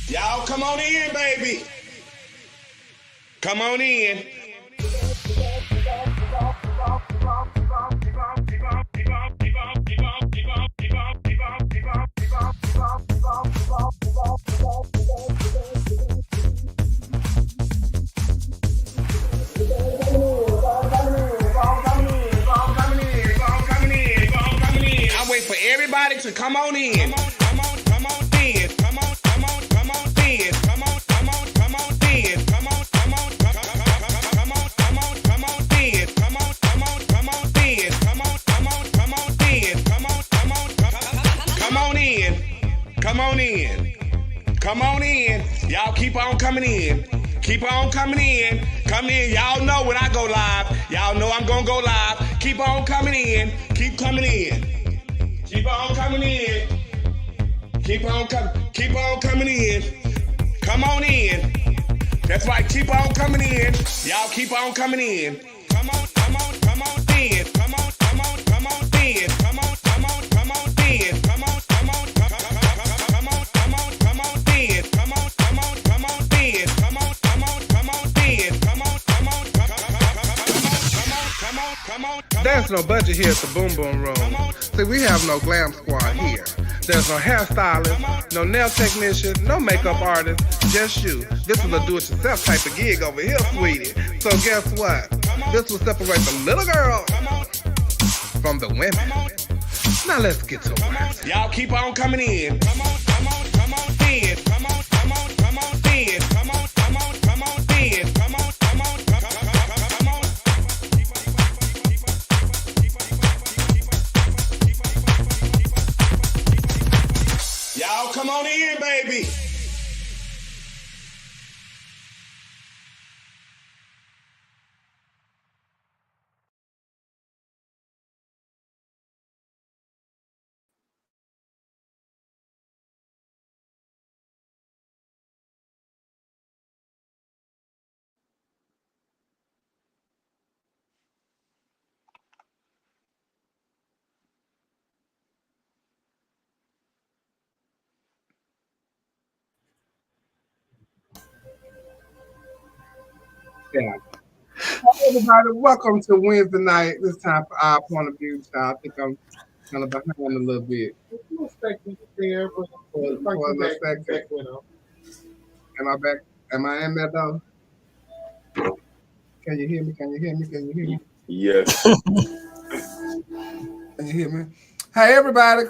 Y'all come on in, baby. Come on in. I wait for everybody to come on in. Come on in. Come on in. Come on in. Come on in. Come on in. Come on in. Y'all keep on coming in. Keep on coming in. Come in. Y'all know when I go live. Y'all know I'm gonna go live. Keep on coming in. Keep coming in. Keep on coming in. Keep on coming in. Come on in. That's right. Keep on coming in. Y'all keep on coming in. Come on in. Come on in. Come on in. Come on in. Come on in. Come on in. Come on in. Come on in. Come on There's no budget here at the Boom Boom Room. See, we have no glam squad here. There's no hairstylist, no nail technician, no makeup artist, just you. This is a do-it-yourself type of gig over here, sweetie. So guess what? This will separate the little girl from the women. Now let's get to it. Y'all keep on coming in. Come on in. Come on in. Come on in. Come on in. Come on in. Come on in. Come on. Y'all come on in, baby. Yeah. Hi, everybody. Welcome to Wednesday night. This time for our point of view. I think I'm kind of behind a little bit. For a second. Am I back? Am I in there though? Can you hear me? Can you hear me? Can you hear me? Yes. Can you hear me? Hey, everybody.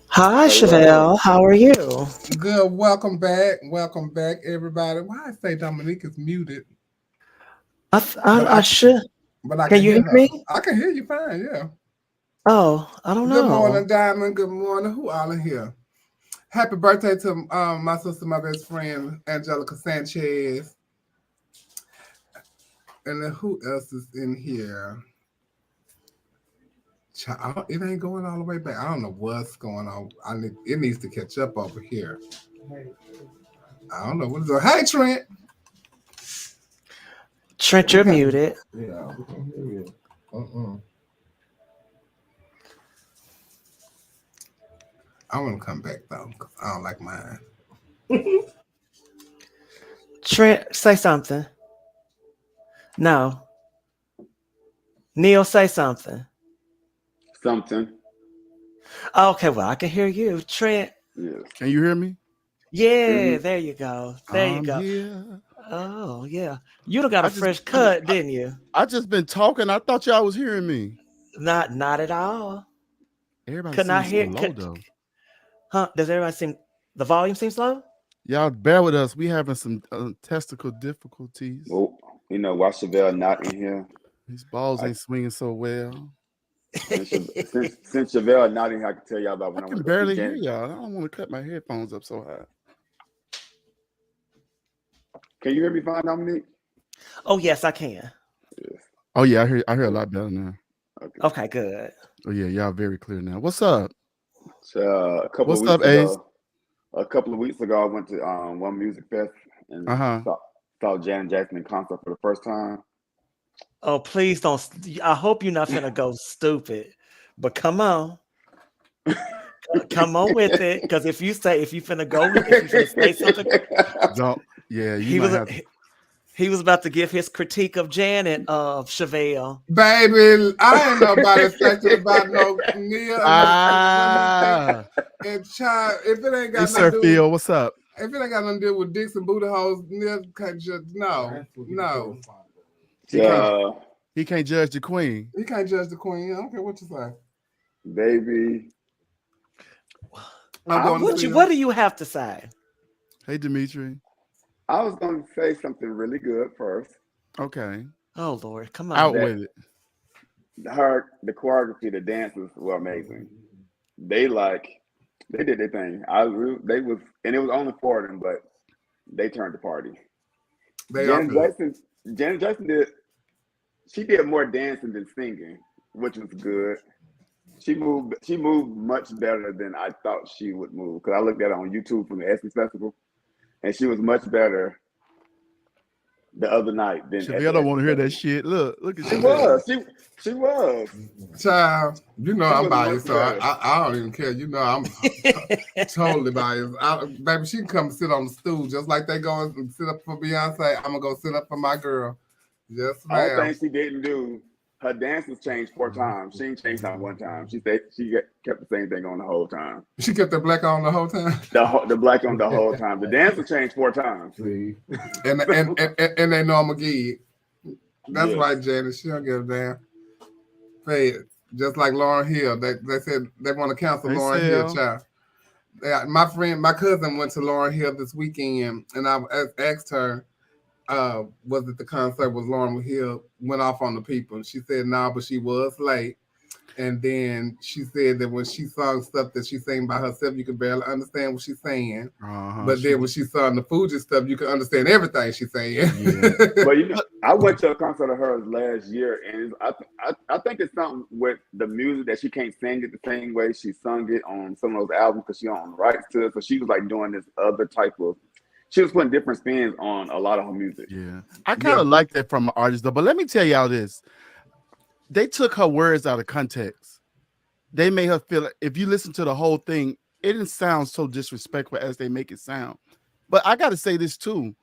Hi, Chevelle. How are you? Good. Welcome back. Welcome back, everybody. Why I say Dominique is muted? I should. But I Can you hear me? I can hear you fine. Yeah. Oh, I don't know. Good morning, Diamond. Good morning. Who all in here? Happy birthday to my sister, my best friend, Angelica Sanchez. And then who else is in here? It ain't going all the way back. I don't know what's going on. It needs to catch up over here. I don't know what is it. Hey, Trent. Trent, you're muted. Yeah, we can hear you. I want to come back though, because I don't like mine. Trent, say something. No. Neil, say something. Something. Okay, well, I can hear you. Trent. Yes. Can you hear me? Yeah, there you go. There you go. Here. Oh, yeah. You done got a fresh cut, didn't you? I just been talking. I thought y'all was hearing me. Not at all. Everybody Could not seems hear. so low, though. Huh? Does everybody seem the volume seems low? Y'all bear with us. We having some testicle difficulties. Well, you know, why Chevelle not in here? These balls ain't swinging so well. Since Chevelle not in here, I can tell y'all about when I I can went barely to hear y'all. I don't want to cut my headphones up so high. Can you hear me fine, Dominique? Oh yes, I can. Yes. Oh yeah, I hear a lot better now. Okay, good. Oh yeah, y'all very clear now. What's up? So a couple of weeks ago, I went to One Music Fest and saw Janet Jackson in concert for the first time. Oh, please don't. I hope you're not finna go stupid. But come on. Come on with it, because if you finna say something, Don't. Yeah, he was about to give his critique of Janet of Chevelle. Baby, I ain't nobody thinking about no Nia and child. If it ain't got Sir Phil, what's up? If it ain't got nothing to do with dicks and booty holes, Nia can't just no. He can't judge the queen. He can't judge the queen. I don't care what you say, baby. What do you have to say? Hey, Dimitri. I was going to say something really good first. Okay. Oh Lord, come on. Out with it. The choreography, the dances were amazing. They did their thing. And it was only 4 of them, but they turned the party. Janet Jackson did more dancing than singing, which was good. She moved much better than I thought she would move, because I looked at it on YouTube from the Essence Festival, and she was much better the other night than. I don't want to hear that shit. Look at she was. Child, you know I'm biased, so I don't even care. You know I'm totally biased. Baby, she can come sit on the stool just like they go and sit up for Beyonce. I'm gonna go sit up for my girl. Yes, ma'am. All things she didn't do. Her dances changed 4 times. She ain't changed not one time. She kept the same thing on the whole time. She kept the black on the whole time. The black on the whole time. The dancer changed 4 times. and they know I'm a gig. That's right, Janet. She don't give a damn. Hey, just like Lauryn Hill. They said they want to cancel Lauryn Hill, child. Yeah, my cousin went to Lauryn Hill this weekend, and I asked her, was it the concert was Lauryn Hill went off on the people, and she said no, but she was late. And then she said that when she sung stuff that she sang by herself, you could barely understand what she's saying. But then when she sung the Fuji stuff, you could understand everything she's saying. Yeah. But I went to a concert of hers last year, and I think it's something with the music that she can't sing it the same way she sung it on some of those albums, because she don't own the rights to it. So she was like doing this other type of. She was putting different spins on a lot of her music. Yeah. I kind of like that from an artist, though. But let me tell y'all this. They took her words out of context. They made her feel, if you listen to the whole thing, it didn't sound so disrespectful as they make it sound. But I got to say this, too.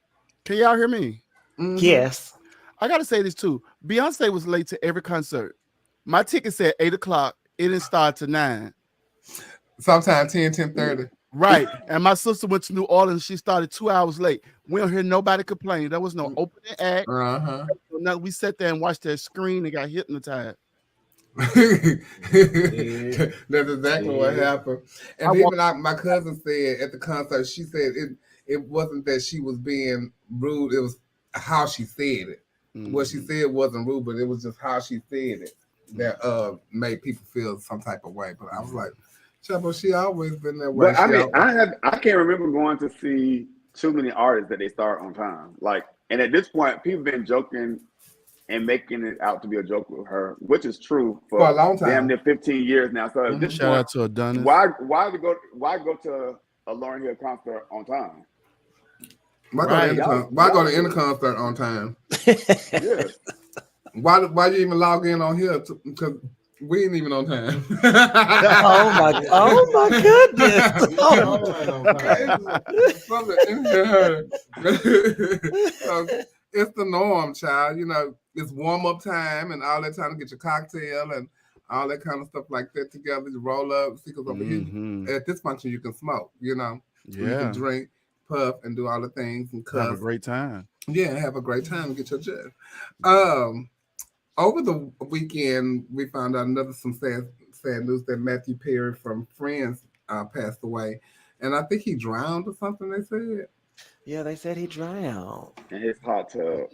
Can y'all hear me? Mm-hmm. Yes. I got to say this, too. Beyonce was late to every concert. My ticket said 8 o'clock. It didn't start till 9. Sometimes 10:30. Right. And my sister went to New Orleans. She started 2 hours late. We don't hear nobody complaining. There was no opening act. We sat there and watched that screen and got hypnotized. That's exactly what happened. And even my cousin said at the concert, she said it wasn't that she was being rude. It was how she said it. Mm-hmm. What she said wasn't rude, but it was just how she said it that made people feel some type of way. But I was like, Chapo, she always been that way. But I can't remember going to see too many artists that they start on time. And at this point, people been joking and making it out to be a joke with her, which is true for a long time. Damn near 15 years now. So at this shout point, out to Adonis. Why go to a Lauryn Hill concert on time? Why go to any concert on time? Yeah. Why you even log in on here? Because we ain't even on time. oh my goodness. It's the norm, child. You know, it's warm-up time and all that time to get your cocktail and all that kind of stuff like that together. You roll up, because over here at this function you can smoke, you know. Yeah. You can drink, puff, and do all the things and cuss. Have a great time. Yeah, have a great time and get your jet. Over the weekend, we found out some sad news that Matthew Perry from Friends passed away. And I think he drowned or something, they said. Yeah, they said he drowned. In his hot tub.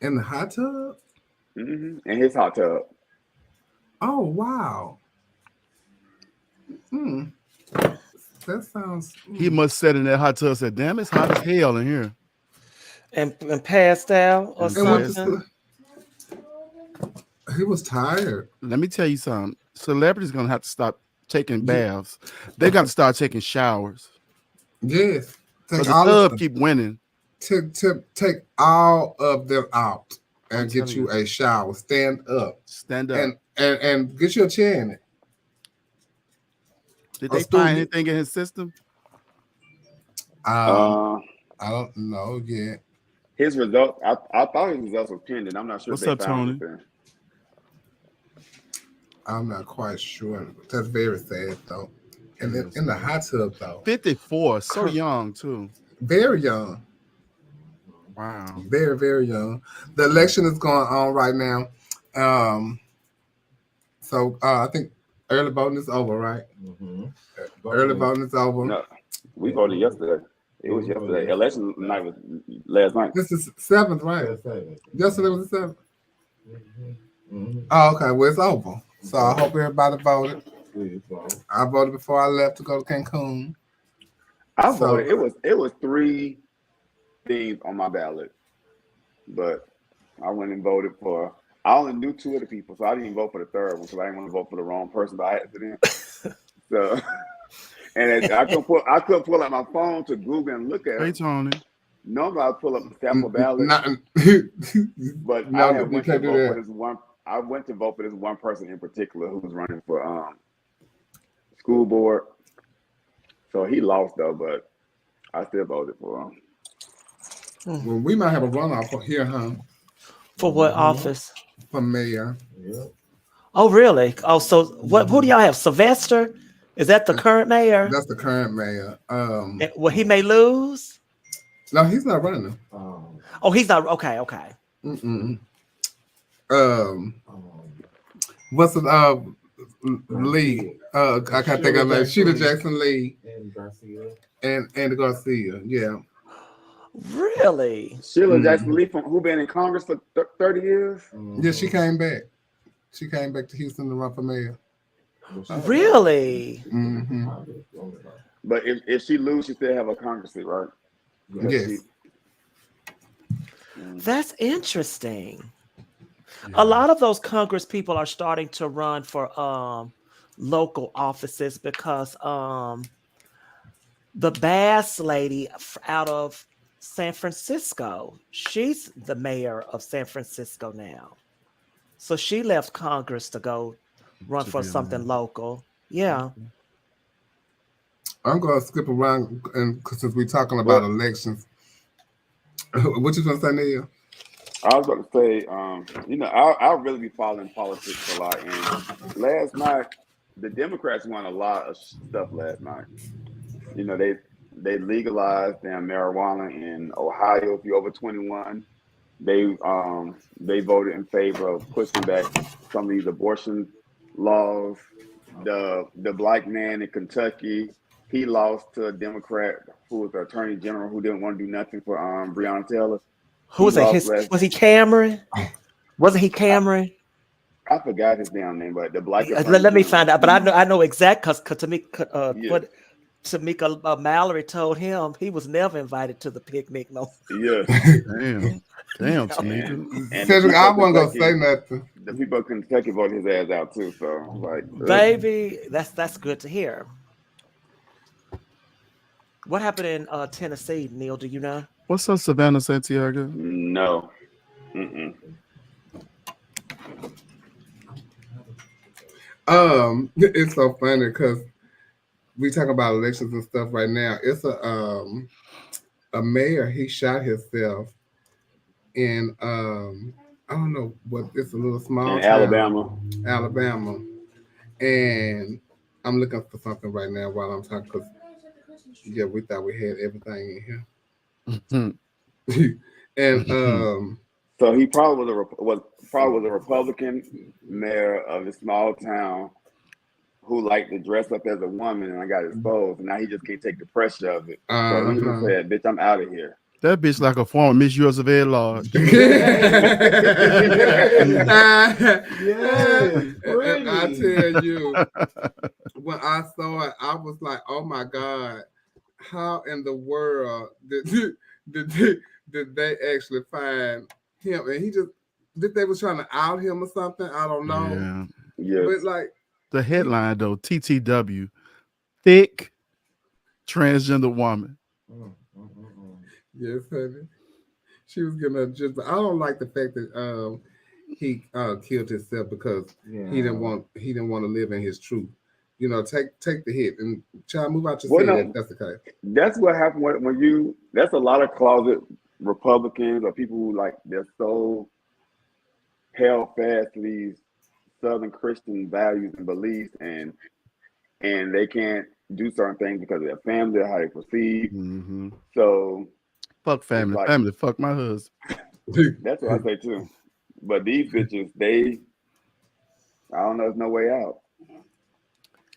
In the hot tub? Mm-hmm. In his hot tub. Oh, wow. That sounds... He must sit in that hot tub and said, damn, it's hot as hell in here. And passed out or something. He was tired. Let me tell you something. Celebrities going to have to stop taking baths. They got to start taking showers. Yes. Because the club keep winning. Take all of them out and get you a shower. Stand up. Stand up. And get your chair in it. Did they find anything in his system? I don't know yet. His results, I thought his results were pending. I'm not sure What's if they up, found Tony? anything. I'm not quite sure. That's very sad though. And then in the hot tub though. 54, so young too. Very young. Wow. Very, very young. The election is going on right now. So I think early voting is over, right? Mm-hmm. Early voting is over. No, we voted yesterday. It was yesterday. Election night was last night. This is 7th, right? Yesterday was the 7th. Mm-hmm. Oh, okay. Well, it's over. So I hope everybody voted. I voted before I left to go to Cancun. I voted. It was 3 things on my ballot, but I went and voted for. I only knew 2 of the people, so I didn't vote for the third one because I didn't want to vote for the wrong person by accident. So, and I couldn't pull out my phone to Google and look at it. Hey, Tony. Normally I pull up the sample ballot, but no, I went to vote for this one. I went to vote for this one person in particular who was running for school board. So he lost though, but I still voted for him. Well, we might have a runoff here, huh? For what office? For mayor. Yeah. Oh, really? Oh, so what? Who do y'all have? Sylvester? Is that the current mayor? That's the current mayor. Well, he may lose. No, he's not running. Oh, he's not. Okay. Mm-mm. What's the Lee? I can't think of her name. Sheila Jackson Lee And Garcia. and Garcia. Yeah. Really? Sheila Jackson Lee, who been in Congress for 30 years? Yeah, she came back. She came back to Houston to run for mayor. Really? Mm-hmm. But if she lose, she still have a Congress seat, right? Yes. That's interesting. A lot of those Congress people are starting to run for local offices because the Bass lady out of San Francisco, she's the mayor of San Francisco now. So she left Congress to go run for something local. Yeah. I'm gonna skip around and since we're talking about elections. What you gonna say, Neil? I was about to say, I'll really be following politics a lot. And last night, the Democrats won a lot of stuff last night. You know, they legalized damn marijuana in Ohio if you're over 21. They voted in favor of pushing back some of these abortion laws. The black man in Kentucky, he lost to a Democrat who was the attorney general who didn't want to do nothing for Breonna Taylor. Who was it? Was he Cameron? Wasn't he Cameron? I forgot his damn name, but the black. Let me find out. But I know exact because Tamika Mallory told him he was never invited to the picnic. No. Yeah. Damn, Tamika. And I wasn't gonna say nothing. The people of Kentucky voted his ass out too. So like, baby, that's good to hear. What happened in Tennessee, Neil? Do you know? What's up, Savannah Santiago? No. Mm-mm. It's so funny because we talk about elections and stuff right now. It's a mayor. He shot himself in I don't know what. It's a little small In town, Alabama, and I'm looking for something right now while I'm talking because we thought we had everything in here. And so he probably was a Republican mayor of a small town who liked to dress up as a woman, and I got exposed, and now he just can't take the pressure of it. So he just said, "Bitch, I'm out of here." That bitch like a former Miss U.S. of A. Lodge. I tell you, when I saw it, I was like, "Oh my God, how in the world did they actually find him?" And he just they was trying to out him or something. I don't know. Yeah. But like the headline though, TTW, thick transgender woman. Yes, honey. She was giving a just. I don't like the fact that he killed himself because he didn't want to live in his truth. take the hit and try to move out your Well, seat no, if that's the case. that's what happened when you. That's a lot of closet Republicans or people who like they're so held fast to these Southern Christian values and beliefs, and they can't do certain things because of their family or how they perceive. Mm-hmm. So Fuck family. like, Family. Fuck my husband. that's what I say too. But these bitches, I don't know, there's no way out.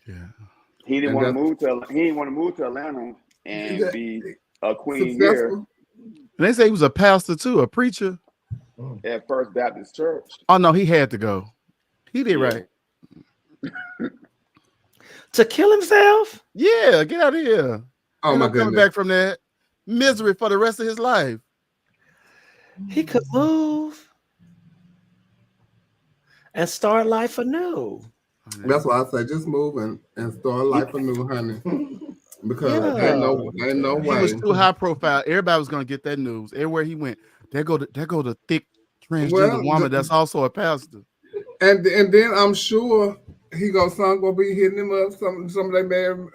Yeah. He didn't And want to that's- move to. He didn't want to move to Atlanta and be a queen here Successful. And they say he was a pastor too, a preacher. at First Baptist Church. Oh no, he had to go. He did Yeah. right. To kill himself? Yeah, get out of here. Oh Ain't my no coming goodness. back from that misery for the rest of his life. He could move and start life anew. That's why I say just move and start life anew, honey. Because Yeah. ain't no He way. was too high profile. Everybody was gonna get that news. Everywhere he went, there go the thick transgender Well, woman that's also a pastor. And then I'm sure son gonna be hitting him up. Some of they married them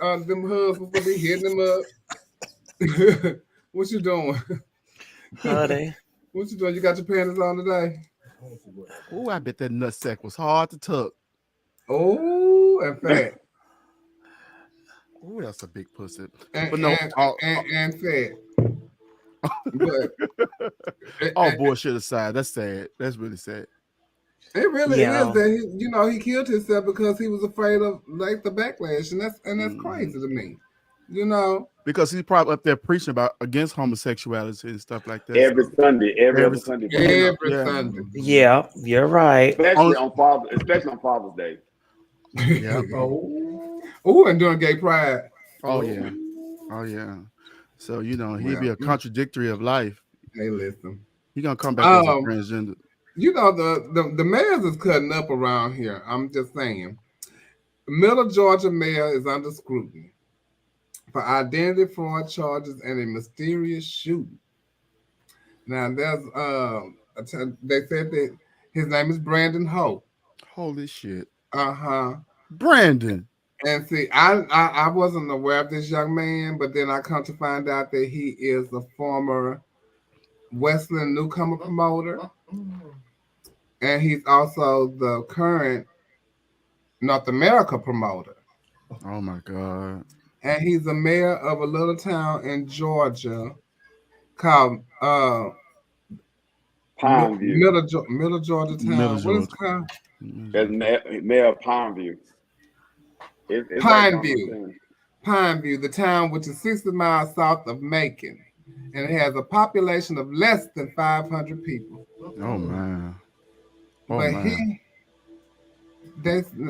husbands gonna be hitting him up. What you doing? Honey. What you doing? You got your panties on today? Oh, I bet that nutsack was hard to tuck. Oh, and fat. Oh, that's a big pussy. And, But no, and fat. But all bullshit aside, that's sad. That's really sad. it really Yeah. is that he killed himself because he was afraid of like the backlash, and that's crazy to me. Because he's probably up there preaching about against homosexuality and stuff like that. Every Sunday, every other Sunday, every Yeah. Sunday. Yeah, you're right. especially on Father's Day. Yeah. Oh, and doing gay pride. Oh yeah. Oh yeah. So he'd be a contradictory of life. Hey, listen. He gonna come back as a transgender. The mayors is cutting up around here. I'm just saying. Middle Georgia mayor is under scrutiny for identity fraud charges and a mysterious shooting. Now there's they said that his name is Brandon Hope. Holy shit. And Brandon. see, I wasn't aware of this young man, but then I come to find out that he is a former Westland newcomer promoter, and he's also the current North America promoter. Oh my God. And he's the mayor of a little town in Georgia called Pineview. Middle Georgia town. What is it called? As mayor of Pineview. It's Pineview. Pineview, the town which is 60 miles south of Macon. And it has a population of less than 500 people. Oh man. But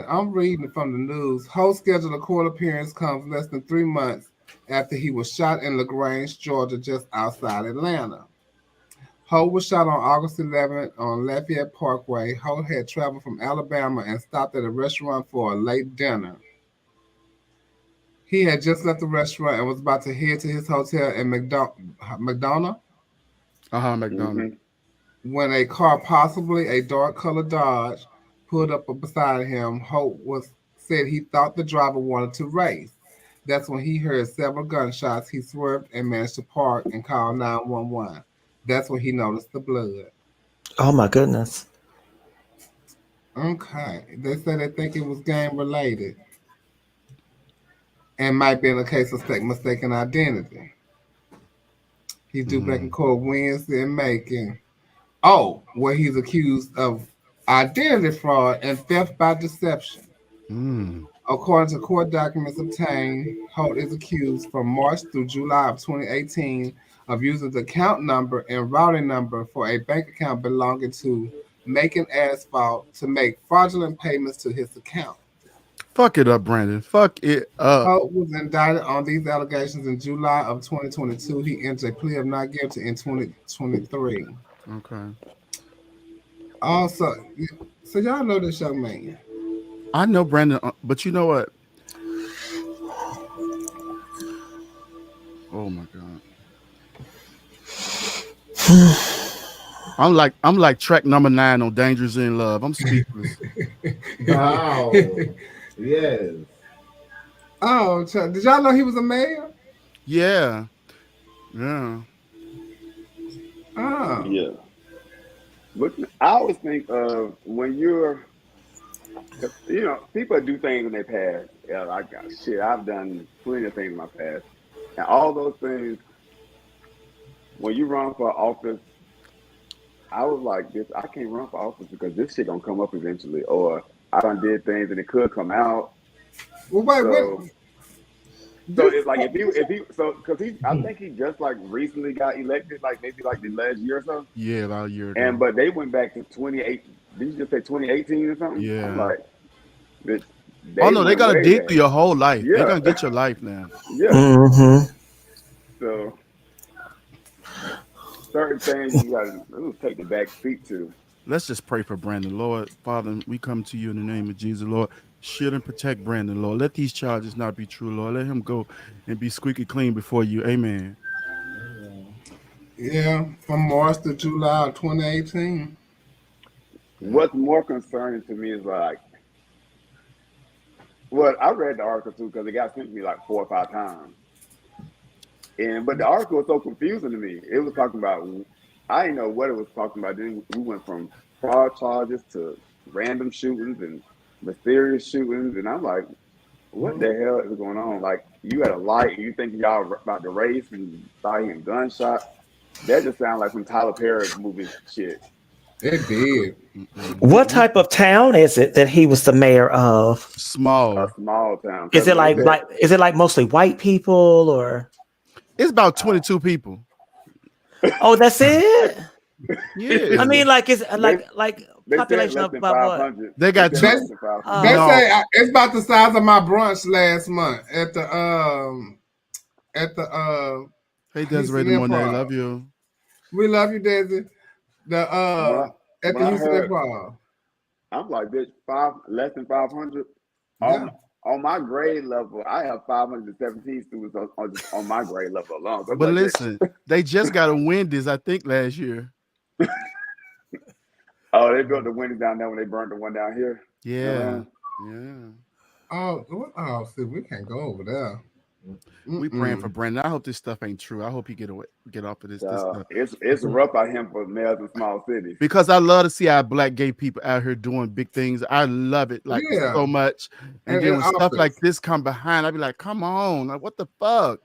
I'm reading from the news. Ho scheduled a court appearance comes less than 3 months after he was shot in LaGrange, Georgia, just outside Atlanta. Ho was shot on August 11th on Lafayette Parkway. Ho had traveled from Alabama and stopped at a restaurant for a late dinner. He had just left the restaurant and was about to head to his hotel in McDonough. McDonough. When a car, possibly a dark-colored Dodge, pulled up beside him, Hope said he thought the driver wanted to race. That's when he heard several gunshots. He swerved and managed to park and call 911. That's when he noticed the blood. Oh my goodness. Okay. They say they think it was gang-related and might be in a case of mistaken identity. He's due back in court Wednesday in Macon. Oh, where he's accused of identity fraud and theft by deception. According to court documents obtained, Holt is accused from March through July of 2018 of using the account number and routing number for a bank account belonging to Macon Asphalt to make fraudulent payments to his account. Fuck it up, Brandon. Fuck it up. Holt was indicted on these allegations in July of 2022. He entered a plea of not guilty in 2023. Okay. Also, so y'all know this young man. I know Brandon, but you know what? Oh my God. I'm like track number 9 on Dangerous in Love. I'm speechless. Wow. Yes. Oh, did y'all know he was a mayor? Yeah. Yeah. Oh, Yeah. But I always think of when you're, 'cause, people do things in their past. Yeah, like shit, I've done plenty of things in my past, and all those things. When you run for office, I was like, this. I can't run for office because this shit gonna come up eventually, or I done did things and it could come out. well, wait, So, what? so This, it's like because I think he just like recently got elected, like maybe like the last year or so. Yeah, about a year And ago. but they went back to 28. Did you just say 2018 or something? I'm Yeah. like, bitch, Oh they no, they're went gonna way dig back. through your whole life. They're Yeah, gonna get your life now. yeah. Mm-hmm. So certain things you gotta take the back seat to. Let's just pray for Brandon. Lord, Father, we come to you in the name of Jesus, Lord. Shield and protect Brandon, Lord. Let these charges not be true, Lord. Let him go and be squeaky clean before you. Amen. yeah, from March to July of 2018. Yeah. What's more concerning to me is like, well, I read the article too because it got sent to me like 4 or 5 times, and but the article was so confusing to me. It was talking about I didn't know what it was talking about. Then we went from fraud charges to random shootings and mysterious shootings, and I'm like, what the hell is going on? Like, you had a light and you think y'all about to race and start hearing gunshots. That just sounds like some Tyler Perry movie shit. It did. What type of town is it that he was the mayor of? A Small. small town. Is Because it they like said, like is it like mostly white people or? It's about 22 people. Oh, that's it. I Yeah. mean, like is they, like they said population less of than about what? 500. They They got said two. They less than 500. they No. say it's about the size of my brunch last month at the Hey, Desiree Houston the Monet, Improv. love you. We love you, Daisy. The When I, at when the I Houston heard, Improv. I'm like, bitch, less than 500. Yeah. On my grade level, I have 517 students on my grade level alone. So I'm But like, listen, bitch. they just got a Wendy's, I think, last year. Oh, they built the windows down there when they burned the one down here in Yeah. Atlanta. Yeah. Oh, see, we can't go over there. We praying Mm-mm. for Brandon. I hope this stuff ain't true. I hope he get off of this stuff. It's rough out here for mayors in small cities. Because I love to see our black gay people out here doing big things. I love it like Yeah, so much. And and then in when stuff like office. this come behind, I'd be like, come on, like what the fuck?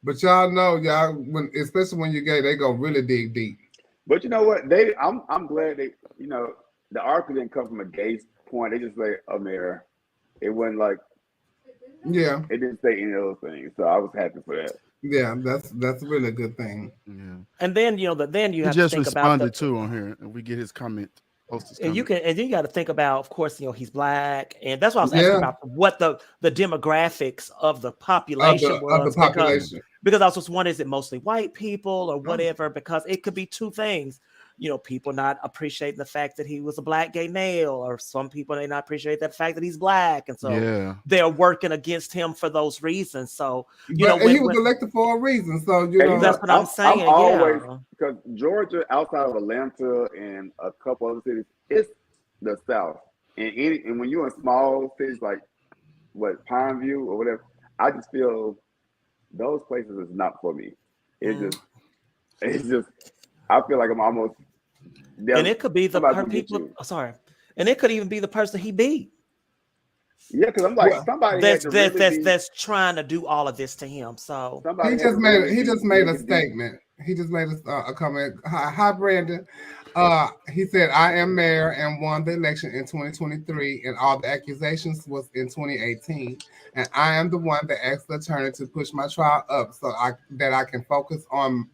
But y'all know, y'all when especially when you're gay, they go really dig deep. But you know what? I'm glad they the article didn't come from a gay point. They just say a mayor. It wasn't like Yeah, it didn't say any of those things. So I was happy for that. yeah, that's a really good thing. Yeah. And then then you He have to just think about responded too on here, and we get his comment, post his and comment. then you got to think about, of course, he's black, and that's why I was asking Yeah, about what the demographics of the of population the was, because Yeah. population. I was just wondering, is it mostly white people or Oh, whatever? Because it could be two things. People not appreciating the fact that he was a black gay male, or some people they not appreciate the fact that he's black, and so Yeah. they're working against him for those reasons. So but he was when elected for a reason, so And that's what I'm I'm saying. always Yeah. because Georgia, outside of Atlanta and a couple other cities, it's the South. And when you're in small cities like Pineview or whatever, I just feel those places is not for me. It Mm. just it's just I feel like I'm almost And there. it could be the Somebody's gonna get people. you. Oh, sorry, and it could even be the person he beat. Yeah, because I'm like well, somebody had to really be That's trying to do all of this to him. So somebody had to really he be just made a digging deep. statement. He just made a comment. Hi, Brandon. He said, I am mayor and won the election in 2023, and all the accusations was in 2018. And I am the one that asked the attorney to push my trial up so that I can focus on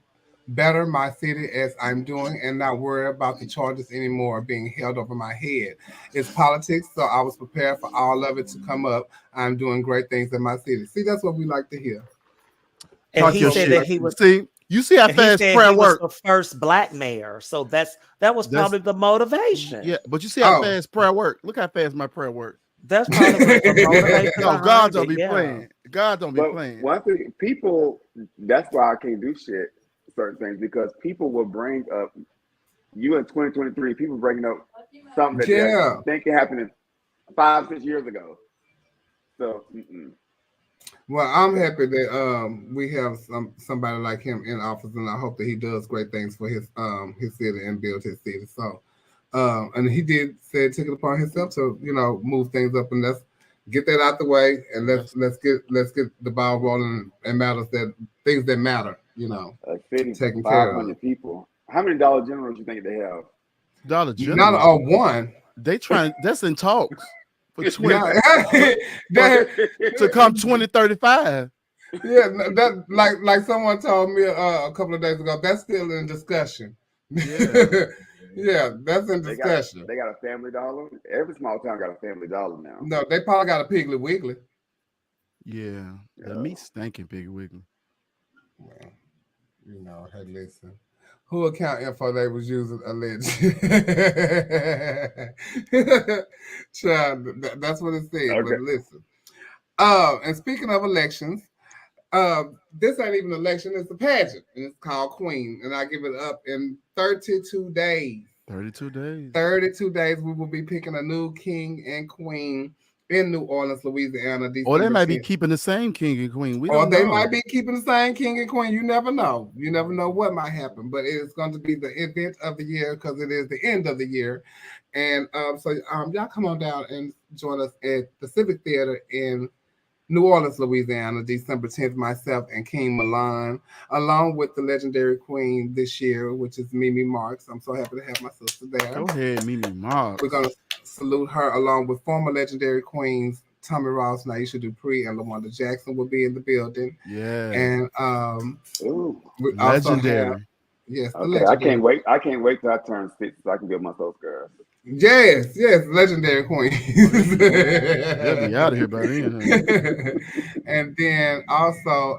better my city as I'm doing and not worry about the charges anymore being held over my head. It's politics, so I was prepared for all of it to come up. I'm doing great things in my city. See, that's what we like to hear. and Talk he your said shit. that he was See, you see how and he fast said prayer he was work. the first black mayor. So that was That's probably the motivation. yeah, but you see how Oh, fast prayer work. Look how fast my prayer work. That's probably was the motivation No, God behind don't it. be Yeah. playing. God don't be But playing. one thing, people, that's why I can't do shit certain things because people will bring up you in 2023. People bringing up something that yeah. they think it happened 5, 6 years ago. So Well, I'm happy that we have somebody like him in office, and I hope that he does great things for his city and build his city. So, and he did say took it upon himself to move things up, and let's get that out the way, and let's get the ball rolling and matters that things that matter, A city, taken care of. 500 people. How many Dollar Generals you think they have? Dollar Not General. one. They trying. That's in talks for 20 Yeah, to come 2035. yeah, that like someone told me a couple of days ago. That's still in discussion. Yeah. Yeah, that's in They got discussion. a Family Dollar. Every small town got a Family Dollar now. No, they probably got a Piggly Wiggly. Yeah. That meat stinking, Big Wiggly. Well, hey, listen. Who account info they was using alleged? Child, that's what it said. Okay. But listen. And speaking of elections, this ain't even an election, it's a pageant, and it's called Queen. And I give it up in 32 days. 32 days. 32 days, we will be picking a new king and queen in New Orleans, Louisiana. Or they December might be 10th. keeping the same king and queen. We Or don't they know. might be keeping the same king and queen. You never know. You never know what might happen. But it's going to be the event of the year because it is the end of the year. And so y'all come on down and join us at the Civic Theater in New Orleans, Louisiana, December 10th, myself and King Milan, along with the legendary queen this year, which is Mimi Marks. I'm so happy to have my sister there. Go ahead, Mimi Marks. We're going to salute her along with former legendary queens Tommy Ross, Naisha Dupree, and LaWanda Jackson will be in the building. Yeah. And we also legendary. have, yes, the Okay, legendary. I can't wait till I turn 6 so I can give my those girls. Yes, legendary queen. They'll be out of here by then. Huh? And then also,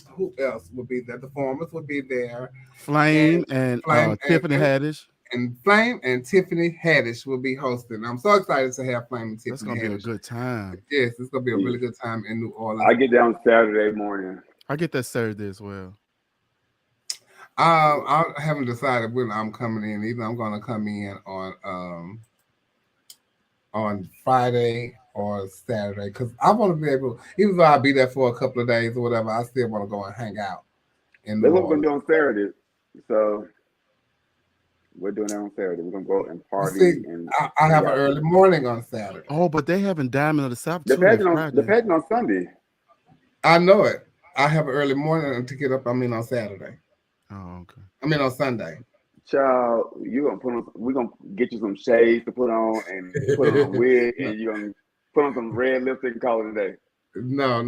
who else will be there? The Formers will be there. Flame and Tiffany Haddish. And Flame and Tiffany Haddish will be hosting. I'm so excited to have Flame and Tiffany. That's gonna be a good time. Yes, it's gonna be a really good time in New Orleans. I get down Saturday morning. I get that Saturday as well. I haven't decided when I'm coming in. Either I'm gonna come in on Friday or Saturday because I want to be able. Even though I'll be there for a couple of days or whatever, I still want to go and hang out. That's what we're gonna do on Saturday. So we're doing that on Saturday. We're gonna go and party. See, I have an early morning on Saturday. Oh, but they having Diamond of the South The too. pageant on Sunday. I know it. I have an early morning to get up. I mean on Saturday. Oh, okay. I mean on Sunday. Child, we're gonna get you some shades to put on and put on a wig, and you're gonna put on some red lipstick and call it a day. No.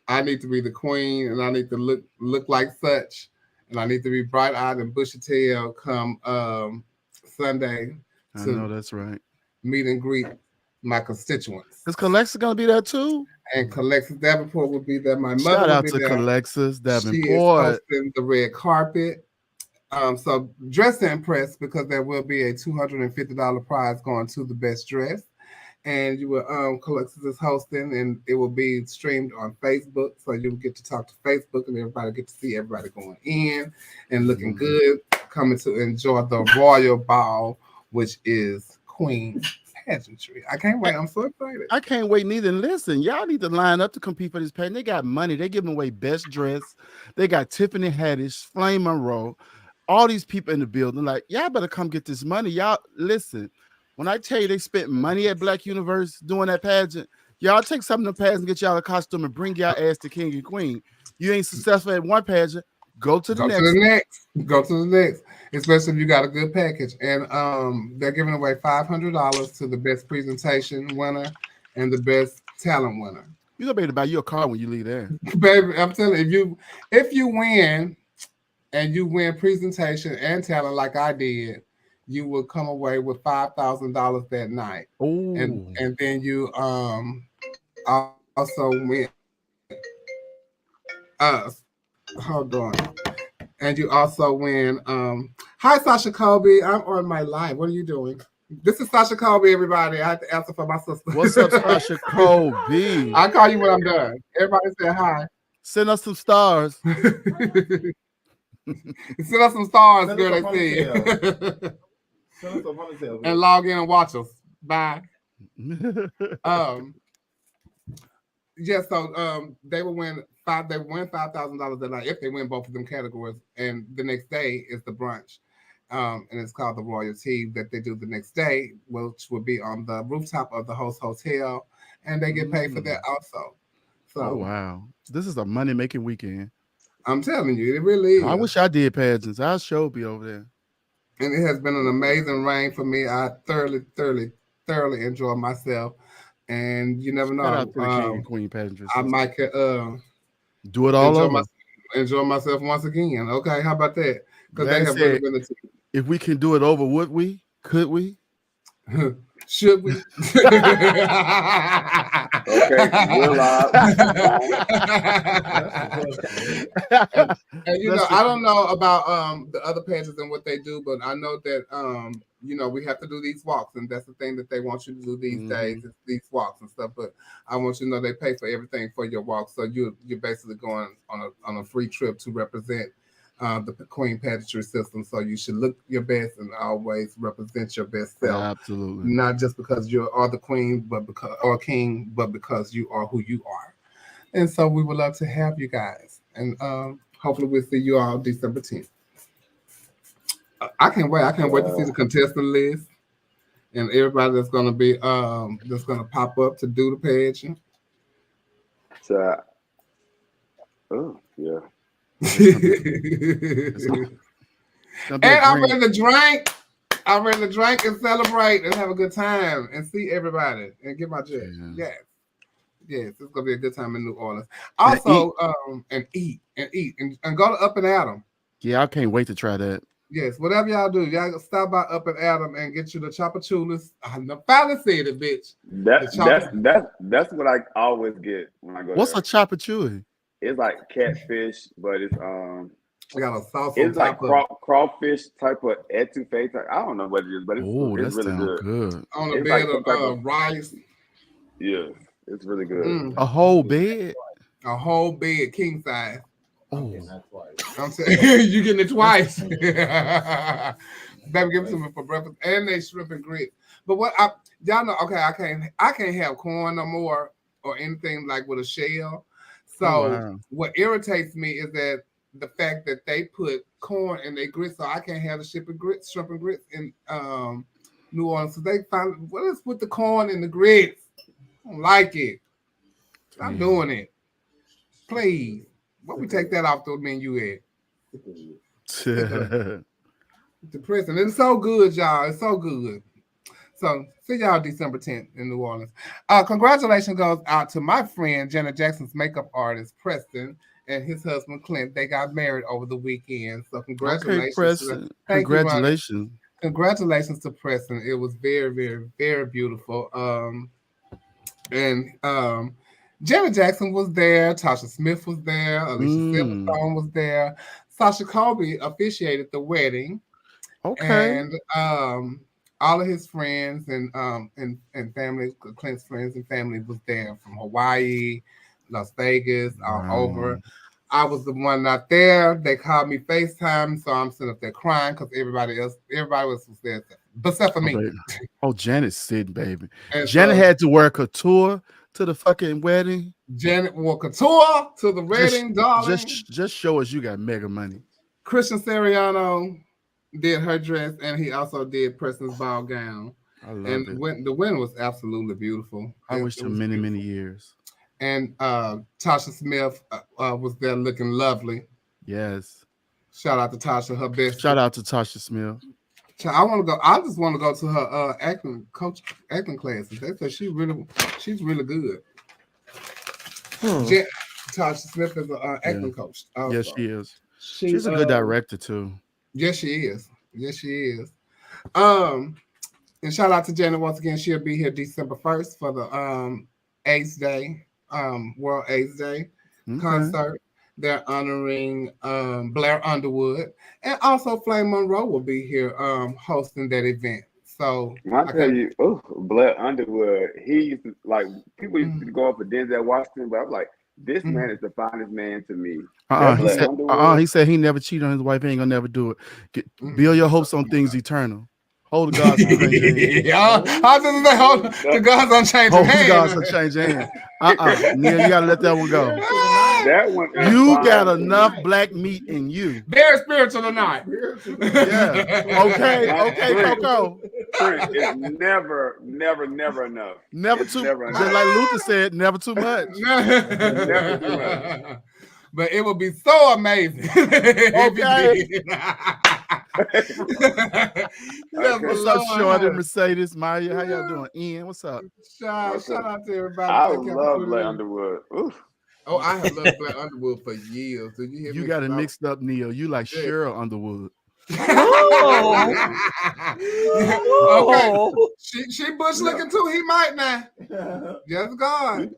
I need to be the queen, and I need to look like such, and I need to be bright eyed and bushy tail come Sunday. I know that's right. Meet and greet my constituents. Is Calexa gonna be there too? And Calexis Davenport will be there. My mother Shout will out be to there. Calexis Davenport. She is hosting the red carpet. So dress to impress because there will be a $250 prize going to the best dress. And you will Calexis is hosting, and it will be streamed on Facebook. So you will get to talk to Facebook, and everybody get to see everybody going in and looking good, coming to enjoy the royal ball, which is Queen pageantry. I can't wait. I'm so excited. I can't wait neither. And listen, y'all need to line up to compete for this pageant. They got money. They giving away best dress. They got Tiffany Haddish, Flame Monroe, all these people in the building. Like, y'all better come get this money. Y'all listen. When I tell you they spent money at Black Universe doing that pageant, y'all take some of the pageants and get y'all a costume and bring y'all ass to King and Queen. You ain't successful at one pageant, go to the next. Go to the next. Especially if you got a good package. And they're giving away $500 to the best presentation winner and the best talent winner. You're gonna be able to buy you a car when you leave there. Baby, I'm telling you, if you win and you win presentation and talent like I did, you will come away with $5,000 that night. Oh, and then you also win. Hold on. And you also win. Hi, Sasha Colby. I'm on my live. What are you doing? This is Sasha Colby, everybody. I have to answer for my sister. What's up, Sasha Colby? I'll call you when I'm done. Everybody say hi. Send us some stars. Send us some stars, girl. They see. And log in and watch us. Bye. Yeah, so they will win $5,000 that night if they win both of them categories. And the next day is the brunch. And it's called the Royalty that they do the next day, which will be on the rooftop of the host hotel, and they get paid for that also. So Oh wow. This is a money-making weekend. I'm telling you, it really is. I wish I did pageants. I'll sure be over there. And it has been an amazing reign for me. I thoroughly enjoy myself. And you never Shout out to know. the King and Queen pageantry I system. might Do it all over. enjoy myself once again. Okay, how about that? Because they Daddy have said, really been the team. if we can do it over, would we? Could we? Should we? Okay, will I? And you know, I don't know about the other pages and what they do, but I know that you know, we have to do these walks, and that's the thing that they want you to do these days, is these walks and stuff. But I want you to know they pay for everything for your walk, so you're basically going on a free trip to represent the Queen pageantry system. So you should look your best and always represent your best self. Absolutely. Not just because you are the queen, but because or king, but because you are who you are. And so we would love to have you guys, and hopefully we'll see you all December 10th. I can't wait. I can't wait to see the contestant list and everybody that's gonna be that's gonna pop up to do the pageant. So, oh yeah. And I'm ready to drink. I'm ready to drink and celebrate and have a good time and see everybody and get my jet. Yes. Yes, it's gonna be a good time in New Orleans. Also, and eat and go to Up and Adam. Yeah, I can't wait to try that. Yes, whatever y'all do, y'all stop by Up and Adam and get you the chopachulas. I finally said it, bitch. That's what I always get when I go. What's there. a chopachuli? It's like catfish, but it's I got a sauce. It's like crawfish type of etouffee. I don't know what it is, but it's really good. On a bed of rice. Yeah, it's really good. A whole bed. A whole bed, king size. Oh, I'm saying you getting it twice. Baby, give it to me for breakfast, and they shrimp and grits. But y'all know? Okay, I can't have corn no more or anything like with a shell. So what irritates me is that the fact that they put corn in their grits, so I can't have the shrimp and grits in New Orleans. So they found what is with the corn and the grits. I don't like it. I'm doing it. Please. Why we take that off the menu at? Depressing. It's so good, y'all. It's so good. So see y'all December 10th in New Orleans. Congratulations goes out to my friend Janet Jackson's makeup artist, Preston, and his husband Clint. They got married over the weekend. So congratulations. Okay, Preston. Congratulations. Congratulations to Preston. It was very, very, very beautiful. Janet Jackson was there. Tasha Smith was there. Alicia Silverstone was there. Sasha Colby officiated the wedding. Okay. And all of his friends and family, Clint's friends and family was there from Hawaii, Las Vegas, all over. I was the one not there. They called me FaceTime, so I'm sitting up there crying because everybody else was there, except for me. Oh, Janet's sitting, baby. And Janet had to wear couture to the fucking wedding. Janet wore couture to the wedding, darling. Just show us you got mega money. Christian Siriano did her dress, and he also did Preston's ball gown. I love it. The win was absolutely beautiful. I wish him many years. And Tasha Smith was there looking lovely. Yes. Shout out to Tasha, her best. Shout out to Tasha Smith. I just want to go to her acting classes. They say she's really good. Tasha Smith is an acting coach. Also. Yes, she is. She's a good director too. Yes, she is. And shout out to Janet once again. She'll be here December 1st for the AIDS Day, World AIDS Day concert. They're honoring Blair Underwood, and also Flame Monroe will be here hosting that event. So I tell you, Blair Underwood, he used to people used to go up for Denzel Washington, but I'm like, this man is the finest man to me. He said he never cheated on his wife. He ain't gonna never do it. Build your hopes on things eternal. Hold the gods and change hands. Yeah, I was just say, hold the gods unchanging Hold the hands. gods and change hands. Neil, you gotta let that one go. That one is You fine got to enough me. black meat in you. Very spiritual tonight. Yeah. Okay, Coco. Prince, it's never enough. Never It's too. never Just enough. like Luther said, never too much. Never too much. But it would be so amazing. Okay. What's up, Shorty, Mercedes, Maya? How y'all doing? Ian, what's up? Shout out to everybody. I love Black Underwood. Oof. Oh, I have loved Black Underwood for years. Did you hear You got it mixed up, Neil. You like Cheryl Underwood. Oh. Okay. She bush looking too. He might now. Just God.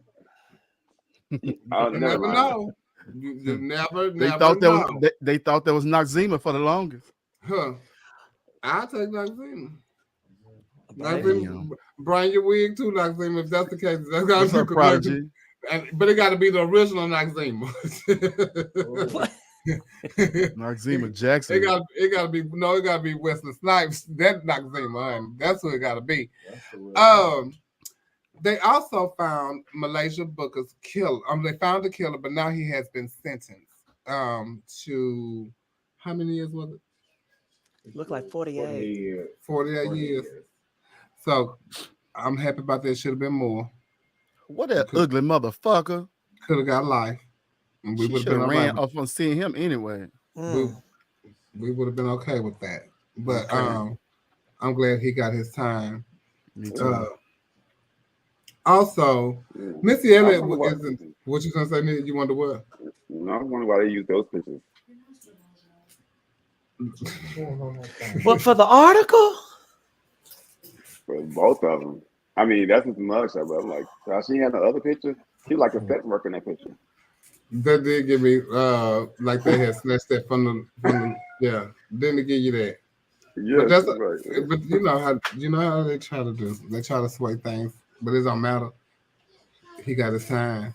I'll never know. You never They know. They thought that was Noxzema for the longest. Huh. I'll take Noxzema. Damn. Bring your wig too, Noxzema, if that's the case. That's What's up, Prodigy? But it got to be the original Noxzema. Noxzema Jackson. It got to be Wesley Snipes. That Noxzema, and that's what it got to be. They also found Malaysia Booker's killer. They found the killer, but now he has been sentenced to how many years was it? Looked like 48. 48 years. So I'm happy about that. Should have been more. What that ugly motherfucker? Could have got life. And we would have been ran off on seeing him anyway. We would have been okay with that. But I'm glad he got his time. Me too. Also, Missy Elliott isn't. What you gonna say, Nick? You wonder what? No, I wonder why they use those pictures. What, for the article? For both of them. I mean, that's his mugshot, but I'm like, she had the other picture. She like a set worker in that picture. That did give me like they had snatched that from the yeah. Didn't give you that. Yeah, but that's right. But you know how they try to do. They try to sway things, but it don't matter. He got his time.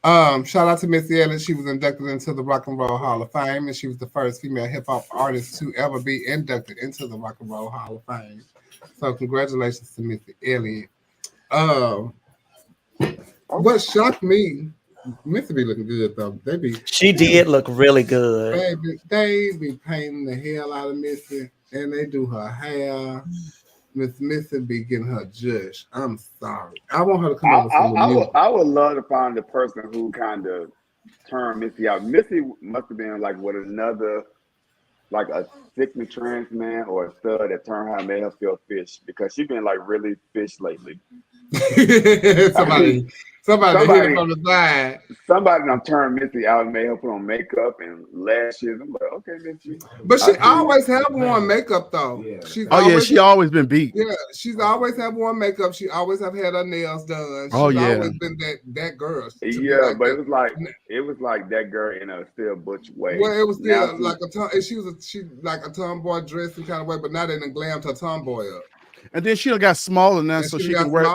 Shout out to Missy Elliott. She was inducted into the Rock and Roll Hall of Fame, and she was the first female hip hop artist to ever be inducted into the Rock and Roll Hall of Fame. So congratulations to Missy Elliott. What shocked me, Missy be looking good though. She did look really good. They be painting the hell out of Missy, and they do her hair. Miss Missy be getting her judged. I'm sorry. I want her to come over some music. I would love to find the person who kind of turned Missy out. Missy must have been like with another, like a sickly trans man or a stud that turned her and made her feel fish, because she's been like really fish lately. Somebody hit it from the side. Somebody done turned Missy out and made her put on makeup and lashes. I'm like, okay, Missy. But she always have worn makeup though. Yeah. She always been beat. Yeah, she's always have worn makeup. She always have had her nails done. She's always been that girl. Yeah, but it was like that girl in a still butch way. Well, it was still like she like a tomboy dressing kind of way, but now they done glammed her tomboy up. And then she done got smaller now, so she can wear.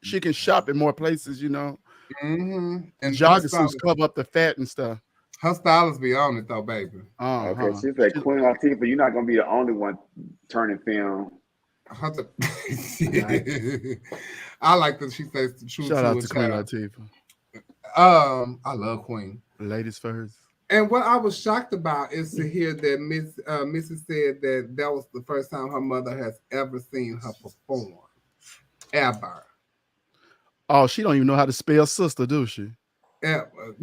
She can shop in more places, you know. Mm-hmm. And jogging suits cover up the fat and stuff. Her stylist be on it though, baby. Okay, she said, Queen Latifah, you're not gonna be the only one turning film. I like that she says the truth. Shout out to Queen Latifah. I love Queen. Ladies first. And what I was shocked about is to hear that Missy said that was the first time her mother has ever seen her perform. Ever. Oh, she don't even know how to spell sister, do she? Ever.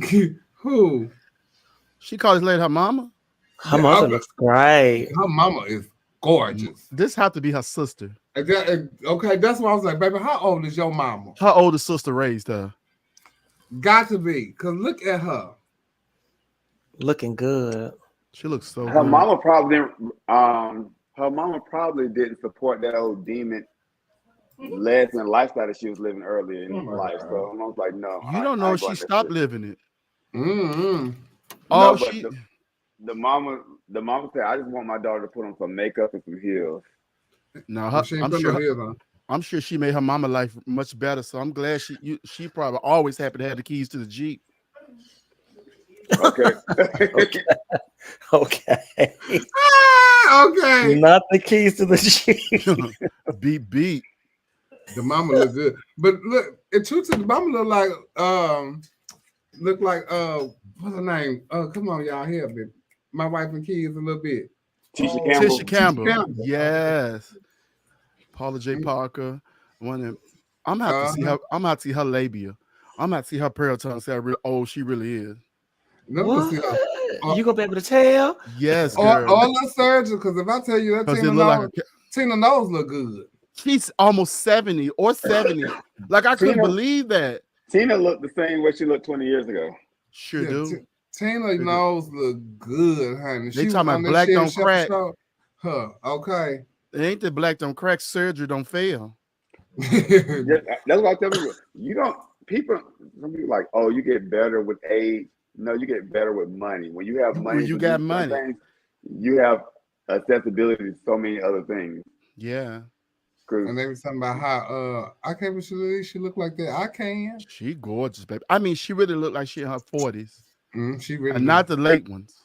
Who? She called this lady her mama? Her mother looks great. Her mama is gorgeous. This had to be her sister. Okay, that's why I was like, baby, how old is your mama? Her older sister raised her. Got to be, because look at her. Looking good. She looks so her good. Mama probably didn't her mama probably didn't support that old demon lesbian lifestyle that she was living earlier in life. So I was like, no. You don't know if she stopped living it. Mm-hmm. Oh, no, the mama said, I just want my daughter to put on some makeup and some heels. No, I'm sure she made her mama life much better. So I'm glad she probably always happy to have the keys to the Jeep. Okay. Okay. Okay. Okay. Not the keys to the Jeep. Beat. The mama look good, but look, it took to the mama look like what's her name? Come on, y'all, help me. My wife and kids a little bit. Tisha Campbell. Tisha Campbell. Campbell. Yes. Paula J. Parker. I'm gonna have to see her. I'm gonna have to see her labia. I'm gonna have to see her prayer tongue. See how old she really is. What? You gonna be able to tell? Yes, or girl. the surgeon, because if I tell you that Tina nose look good. She's almost 70 or 70. Like I couldn't believe that. Tina looked the same way she looked 20 years ago. Sure do. Tina nose look good, honey. They talking about black don't crack. Okay. It ain't that black don't crack. Surgery don't fail. Yeah, that's what I tell people. Some people like, oh, you get better with age. No, you get better with money. When you have money, you got money. You have accessibility to so many other things. Yeah. And they were talking about how I can't believe she look like that. I can. She gorgeous, baby. I mean, she really looked like she in her 40s. She really, and not the late ones.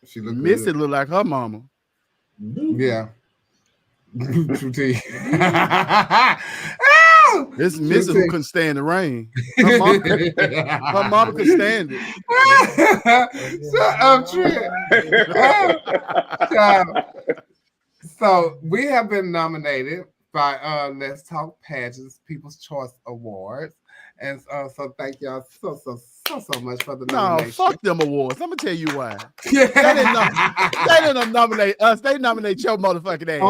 She looked Missy good. look like her mama. Yeah. This Missy who couldn't stand the rain. Her mama could stand it. Shut up, Trent. So we have been nominated by Let's Talk Pageants People's Choice Awards. And so thank y'all so much for the nomination. No, fuck them awards. I'm gonna tell you why. They didn't nominate us. They nominate your motherfucking ass.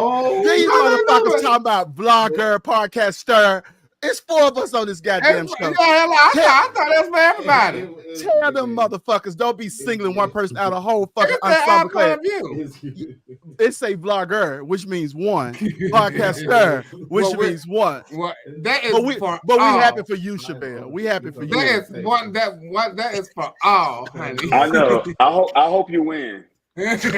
These motherfuckers talking about blogger, podcaster. It's 4 of us on this goddamn show. Yeah, I thought that's for everybody. Tell them motherfuckers don't be singling one person out of a whole fucking ensemble class. It say vlogger, which means one. Podcaster, which means one. That is we happy for you, Shabelle. We happy for you. That is for all, honey. I know. I hope you win. Y'all is so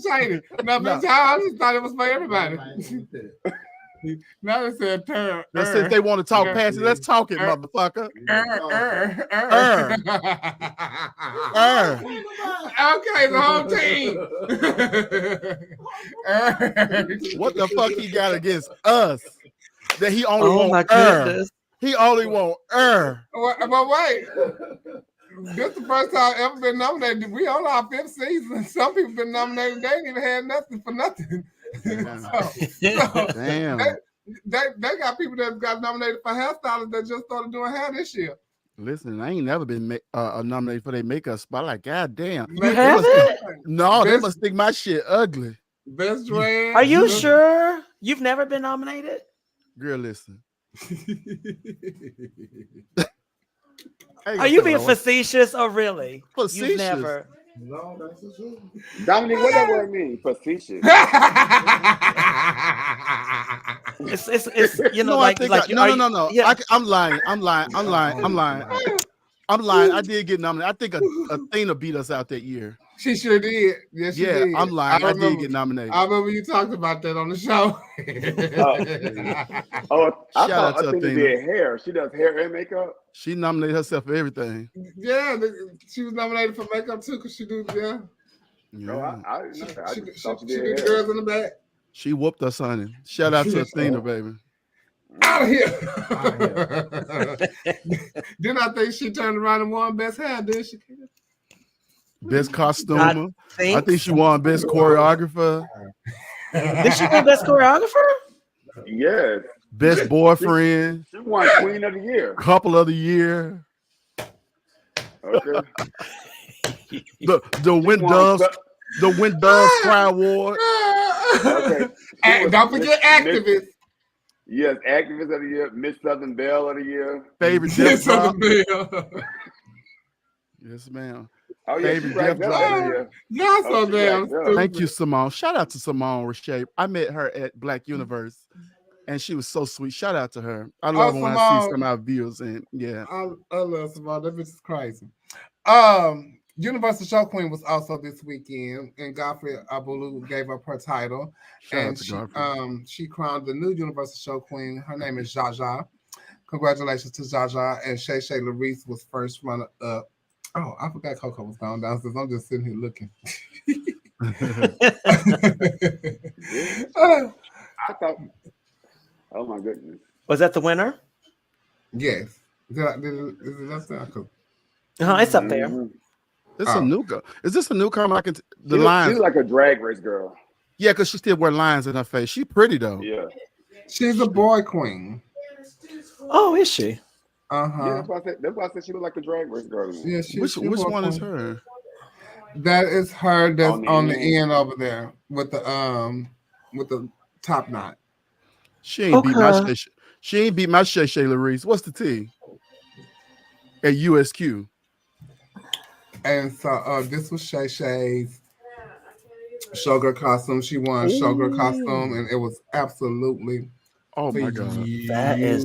shady. No, but y'all just thought it was for everybody. Now they said turn. Since they want to talk past it, let's talk it, motherfucker. Okay, the whole team. What the fuck he got against us? That he only wants goodness. He only want But wait, this is the first time I've ever been nominated. We on our 5th season. Some people been nominated. They ain't even had nothing for nothing. Damn. They got people that got nominated for hairstylists that just started doing hair this year. Listen, I ain't never been nominated for their makeup spot. Like, god damn. You haven't? No, they must think my shit ugly. Best dress. Are you sure you've never been nominated? Girl, listen. Are you being facetious or really? Facetious. You've never. No, that's the truth. Dominique, what that word mean? Facetious. It's you know, no. Yeah. I'm lying. I did get nominated. I think Athena beat us out that year. She sure did. Yes, she did. I'm lying. I did get nominated. I remember you talked about that on the show. I thought Athena did hair. She does hair and makeup. She nominated herself for everything. Yeah, she was nominated for makeup too, because she do, Yeah. No, I didn't know that. She did girls in the back. She whooped us, honey. Shout out to Athena, baby. Out of here. Didn't I think she turned around and won best hair, did she? Best costumer. I think she won best choreographer. Did she win best choreographer? Yes. Best boyfriend. She won Queen of the Year. Couple of the year. Okay. The When Doves Cry Award. Okay. And don't forget activists. Yes, activist of the year, Miss Southern Belle of the year. Favorite Miss Death Southern Belle. Yes, ma'am. Oh yeah, Favorite Death Drop. Y'all so damn stupid. Thank you, Simone. Shout out to Simone Rashay. I met her at Black Universe, and she was so sweet. Shout out to her. I love her when I see some of our views, and yeah. I love Simone. That bitch is crazy. Universal Show Queen was also this weekend, and Godfrey Abulu gave up her title. She crowned the new Universal Show Queen. Her name is Jaja. Congratulations to Jaja. And Shay Larice was first runner-up Oh, I forgot Coco was gone downstairs. I'm just sitting here looking. Really? I thought. Oh my goodness. Was that the winner? Yes. Is it up there? It's up there. Mm-hmm. This a newcomer. Is this a newcomer? I can the She lines. was like a drag race girl. Yeah, because she still wear lines in her face. She pretty though. Yeah. She's a boy queen. Oh, is she? Uh-huh. Yeah, that's why I said she looked like a drag race girl. Yeah, Which one is her? That is her. That's on the end. end over there with the top knot. She ain't beat my Shay. She ain't beat my Shay Larice. What's the T? At USQ. And so this was Shay Shay's showgirl costume. She won showgirl costume, and it was absolutely. Oh my god, that is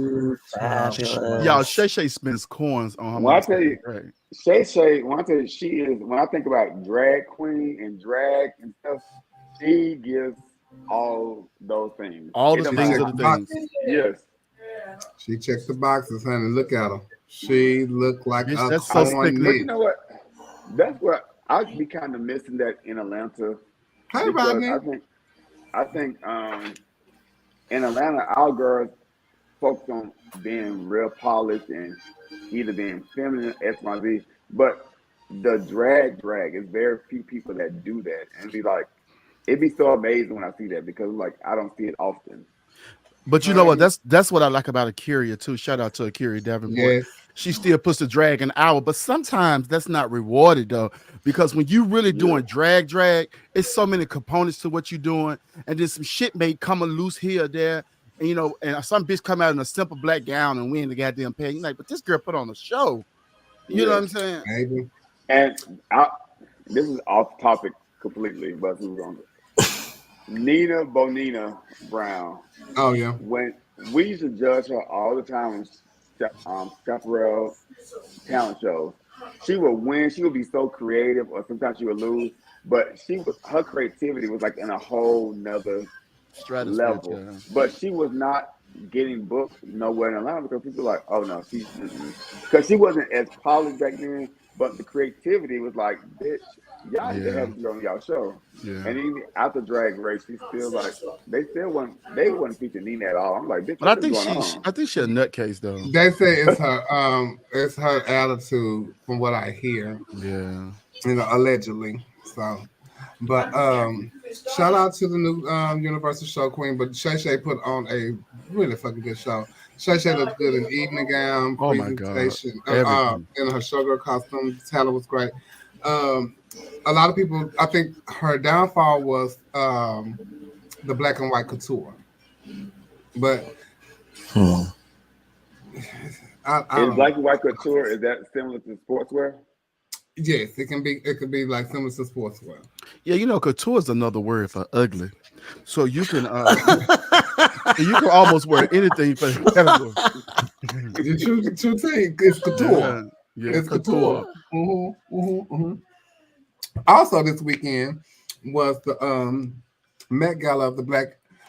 fabulous. Y'all, Shay spends coins on her. When I tell you, Shay, when I tell you, she is. When I think about drag queen and drag and stuff, she gives all those things. All the things are the things. Yes. She checks the boxes, honey. Look at her. She looked like Yes, a that's so corn thick. But you know what? That's what I'd be kind of missing that in Atlanta. Hey, Rodney. I think in Atlanta, our girls focus on being real polished and either being feminine, X, Y, Z. But the drag is very few people that do that, and it'd be so amazing when I see that because like I don't see it often. But you know what? That's what I like about Akira too. Shout out to Akira Davenport. Yes. She still puts the drag an hour, but sometimes that's not rewarded though, because when you really doing drag, it's so many components to what you're doing, and then some shit may come loose here or there, and you know, and some bitch come out in a simple black gown and win the goddamn pay. You're like, but this girl put on a show. You know what I'm saying? Maybe. And this is off topic completely, but who's on it? Nina Bonina Brown. Oh yeah. When we used to judge her all the time on Chaparral talent shows, she would win. She would be so creative, or sometimes she would lose. But her creativity was like in a whole nother level. Yeah. But she was not getting booked nowhere in Atlanta because people were like, oh no, because she wasn't as polished back then. But the creativity was like, bitch, y'all need to have her on y'all show. Yeah. And even after Drag Race, she's still like, they wouldn't feature Nina at all. I'm like, bitch, but I think she's a nutcase though. They say it's her attitude from what I hear. Yeah. You know, allegedly. So, but shout out to the new Universal Show Queen. But Shay put on a really fucking good show. Shay looked good in evening gown, presentation, in her showgirl costume. The talent was great. A lot of people, I think her downfall was the black and white couture. But is black and white couture, is that similar to sportswear? Yes, it can be. It could be like similar to sportswear. Yeah, you know, couture is another word for ugly. So you can you can almost wear anything for the category. The true thing is couture. Yeah, it's couture. Also, this weekend was the Met Gala of the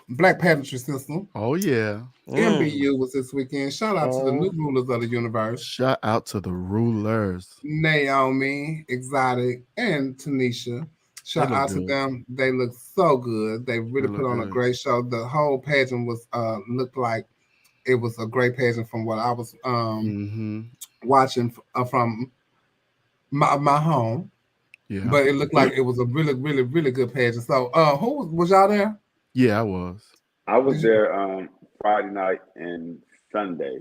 Black Pageantry System. Oh yeah. MBU was this weekend. Shout out to the new rulers of the universe. Shout out to the rulers. Naomi, Exotic, and Tanisha. Shout out to them. They look so good. They really put on a great show. The whole pageant was looked like it was a great pageant from what I was watching from my home. Yeah. But it looked like it was a really, really, really good pageant. So who was y'all there? Yeah, I was. I was there Friday night and Sunday.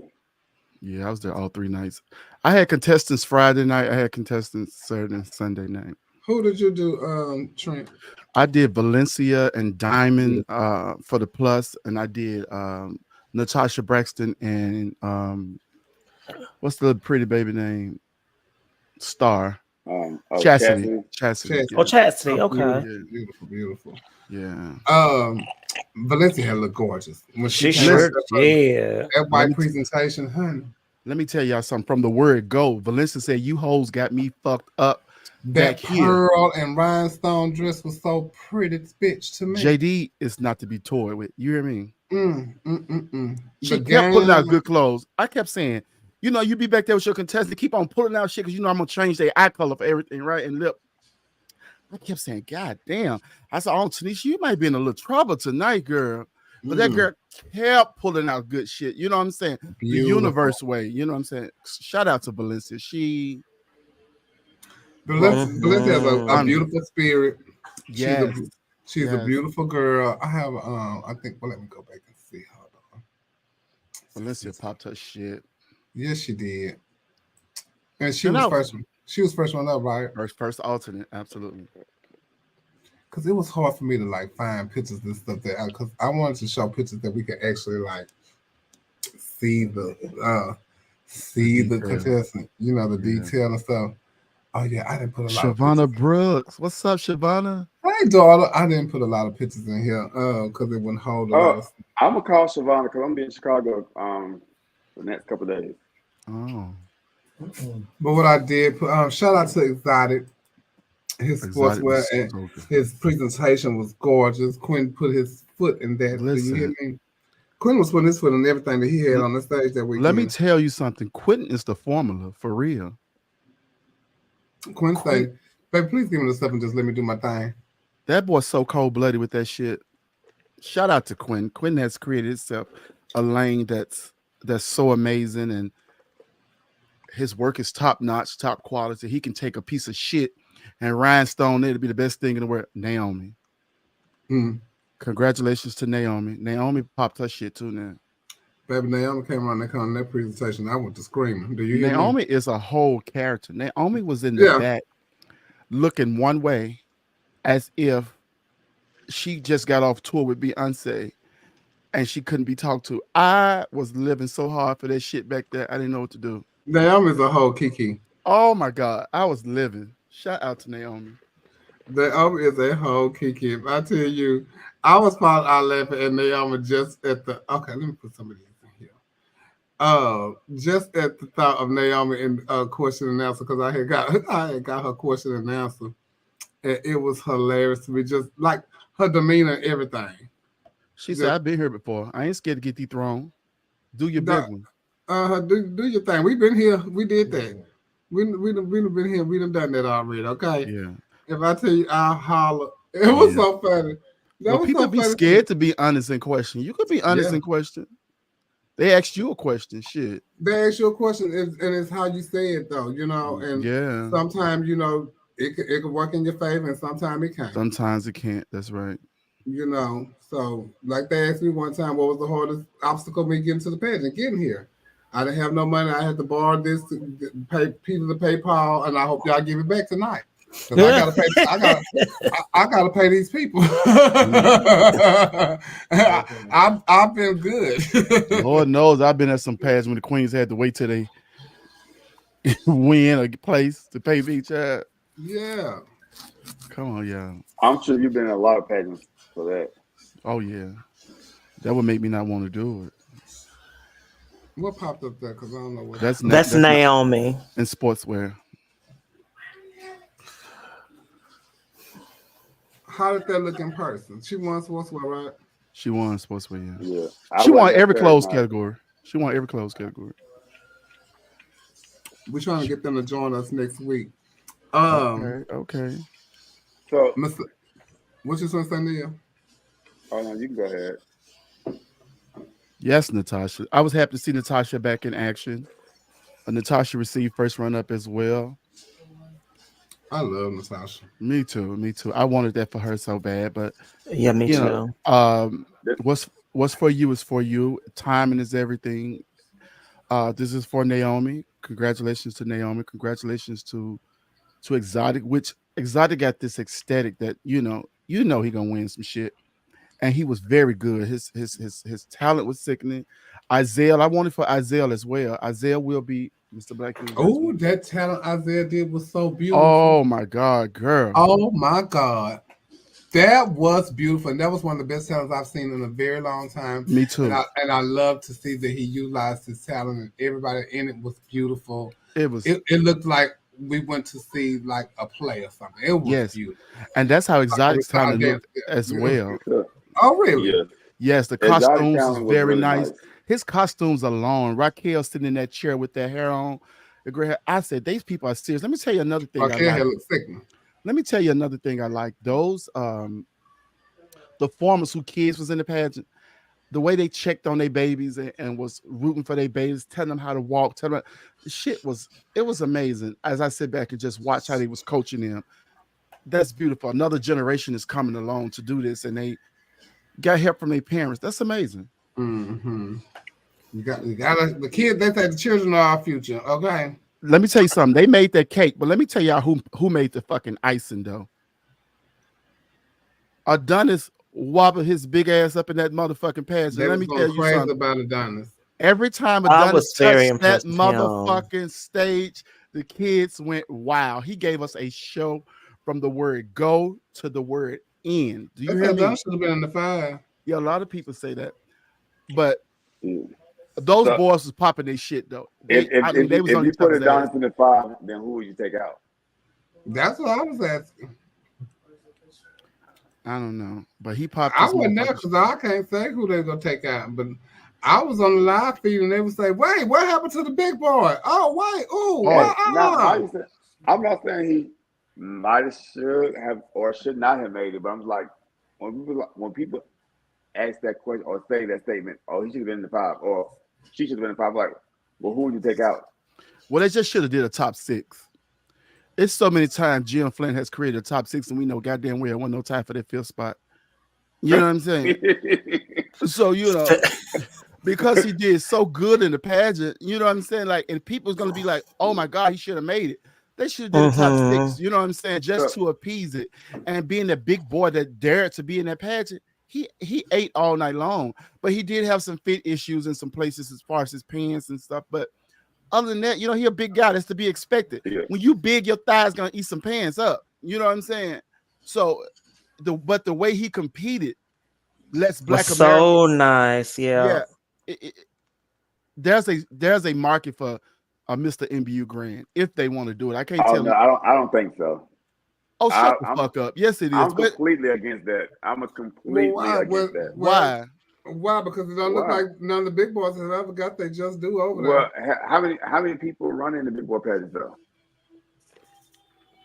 Yeah, I was there all 3 nights. I had contestants Friday night. I had contestants Saturday and Sunday night. Who did you do, Trent? I did Valencia and Diamond for the plus, and I did Natasha Braxton and what's the pretty baby name? Star. Chastity. Oh, Chastity. Okay. Beautiful. Yeah. Valencia looked gorgeous. When she sure did. That white presentation, honey. Let me tell y'all something. From the word go, Valencia said, "You hoes got me fucked up." That pearl and rhinestone dress was so pretty, bitch, to me. JD is not to be toyed with. You hear me? She kept putting out good clothes. I kept saying, You know, you be back there with your contestant, keep on pulling out shit because you know I'm gonna change their eye color for everything, right? And lip. I kept saying, God damn. I said, oh, Tanisha, you might be in a little trouble tonight, girl. But that girl kept pulling out good shit. You know what I'm saying? Beautiful. The universe way. You know what I'm saying? Shout out to Valencia. Valencia has a beautiful spirit. Yes. She's a beautiful girl. I have I think let me go back and see. Hold on. Valencia popped her shit. Yes, she did. And she was first one. She was first one up, right? First alternate, absolutely. Because it was hard for me to like find pictures and stuff that because I wanted to show pictures that we could actually like see the contestant, you know, the detail and stuff. Oh yeah, I didn't put a lot Shavonna of pictures. Brooks. What's up, Shavonna? Hey daughter, I didn't put a lot of pictures in here because it wouldn't hold a lot of stuff. I'm gonna call Shavonna because I'm gonna be in Chicago the next couple of days. Oh. But what I did put shout out to Exotic. His sportswear and his presentation was gorgeous. Quinn put his foot in that. Listen, do you hear me? Quinn was putting his foot in everything that he had on the stage that weekend. Let me tell you something. Quentin is the formula for real. Quinn say, baby, please give me the stuff and just let me do my thing. That boy's so cold-blooded with that shit. Shout out to Quinn. Quinn has created itself a lane that's so amazing, and his work is top-notch, top quality. He can take a piece of shit and rhinestone it to be the best thing in the world. Naomi. Congratulations to Naomi. Naomi popped her shit too now. Baby, Naomi came on that presentation. I went to screaming. Do you hear Naomi me? is a whole character. Naomi was in the back looking one way as if she just got off tour with Beyonce and she couldn't be talked to. I was living so hard for that shit back there. I didn't know what to do. Naomi's a whole Kiki. Oh my God. I was living. Shout out to Naomi. Naomi is a whole Kiki. I tell you, I was falling out laughing at Naomi just at the let me put some of these in here. Just at the thought of Naomi in question and answer, because I had got her question and answer. And it was hilarious to me, just like her demeanor and everything. She said, I've been here before. I ain't scared to get thee thrown. Do your big one. Do your thing. We've been here. We did that. We done been here. We done done that already. Okay. Yeah. If I tell you, I'll holler. It was so funny. People be scared to be honest in question. You could be honest in question. They asked you a question. Shit. They asked you a question, and it's how you say it, though. You know, and sometimes you know it can work in your favor, and sometimes it can't. Sometimes it can't. That's right. You know, so like they asked me one time, what was the hardest obstacle me getting to the pageant, getting here? I didn't have no money. I had to borrow this to pay Peter to pay Paul, and I hope y'all give it back tonight. I gotta pay these people. I've been good. Lord knows I've been at some pads when the queens had to wait till they win a place to pay each other. Yeah. Come on, y'all. I'm sure you've been in a lot of pageants for that. Oh yeah. That would make me not want to do it. What popped up there? Because I don't know what. That's Naomi in sportswear. How did that look in person? She won sportswear, right? She won sportswear, yeah. She won every clothes category. She won every clothes category. We're trying to get them to join us next week. Okay. So, what's your son saying to you? Oh no, you can go ahead. Yes, Natasha. I was happy to see Natasha back in action. Natasha received first run-up as well. I love Natasha. Me too. I wanted that for her so bad, but yeah, me too. What's for you is for you. Timing is everything. This is for Naomi. Congratulations to Naomi. Congratulations to Exotic, which Exotic got this ecstatic that you know he gonna win some shit. And he was very good. His talent was sickening. Isaiah, I wanted for Isaiah as well. Isaiah will be Mr. Black. Oh, that talent Isaiah did was so beautiful. Oh my God, girl. Oh my God. That was beautiful. And that was one of the best talents I've seen in a very long time. Me too. And I love to see that he utilized his talent and everybody in it was beautiful. It looked like we went to see like a play or something. It was beautiful. And that's how Exotic's talent looked as well. Oh, really? Yeah. Yes, the costumes was very nice. his costumes alone. Raquel sitting in that chair with that hair on, the gray hair. I said, these people are serious. Let me tell you another thing I like. Let me tell you another thing I like. Those the farmers who kids was in the pageant, the way they checked on their babies and was rooting for their babies, telling them how to walk, telling them it was amazing. As I sit back and just watch how they was coaching them. That's beautiful. Another generation is coming along to do this, and they got help from their parents. That's amazing. Mm-hmm. You got the kids. They say the children are our future. Okay. Let me tell you something. They made that cake, but let me tell y'all who made the fucking icing though. Adonis wobbled his big ass up in that motherfucking pageant. Let me tell you something about Adonis. Every time Adonis touched that motherfucking stage, the kids went wow. He gave us a show from the word go to the word end. Do you hear me? Adonis should have been in the 5. Yeah, a lot of people say that, but those boys was popping their shit though. If you put Adonis in the 5, then who would you take out? That's what I was asking. I don't know, but he popped. I wasn't there because I can't say who they're gonna take out. But I was on the live feed and they would say, "Wait, what happened to the big boy? Oh, wait, I'm not saying he might have, should have, or should not have made it, but I'm like, when people ask that question or say that statement, oh, he should have been in the 5, or she should have been in the 5. Like, well, who would you take out? Well, they just should have did a top 6. It's so many times Jim Flynn has created a top 6, and we know goddamn well wasn't no time for that 5th spot. You know what I'm saying? So, because he did so good in the pageant, you know what I'm saying? Like, and people's gonna be like, oh my God, he should have made it. They should have did a top 6, you know what I'm saying? Just to appease it. And being the big boy that dared to be in that pageant, he ate all night long. But he did have some fit issues in some places as far as his pants and stuff. But other than that, he a big guy. That's to be expected. Yeah. When you big, your thighs gonna eat some pants up. You know what I'm saying? So, the way he competed, let's Black America. So nice, yeah. There's a market for a Mr. MBU Grand if they want to do it. I can't tell. No, I don't think so. Oh, shut the fuck up. Yes, it is. I'm completely against that. Against that. Why? Why? Because it don't look like none of the big boys have ever got they just do over there. Well, how many people run in the big boy pageant though?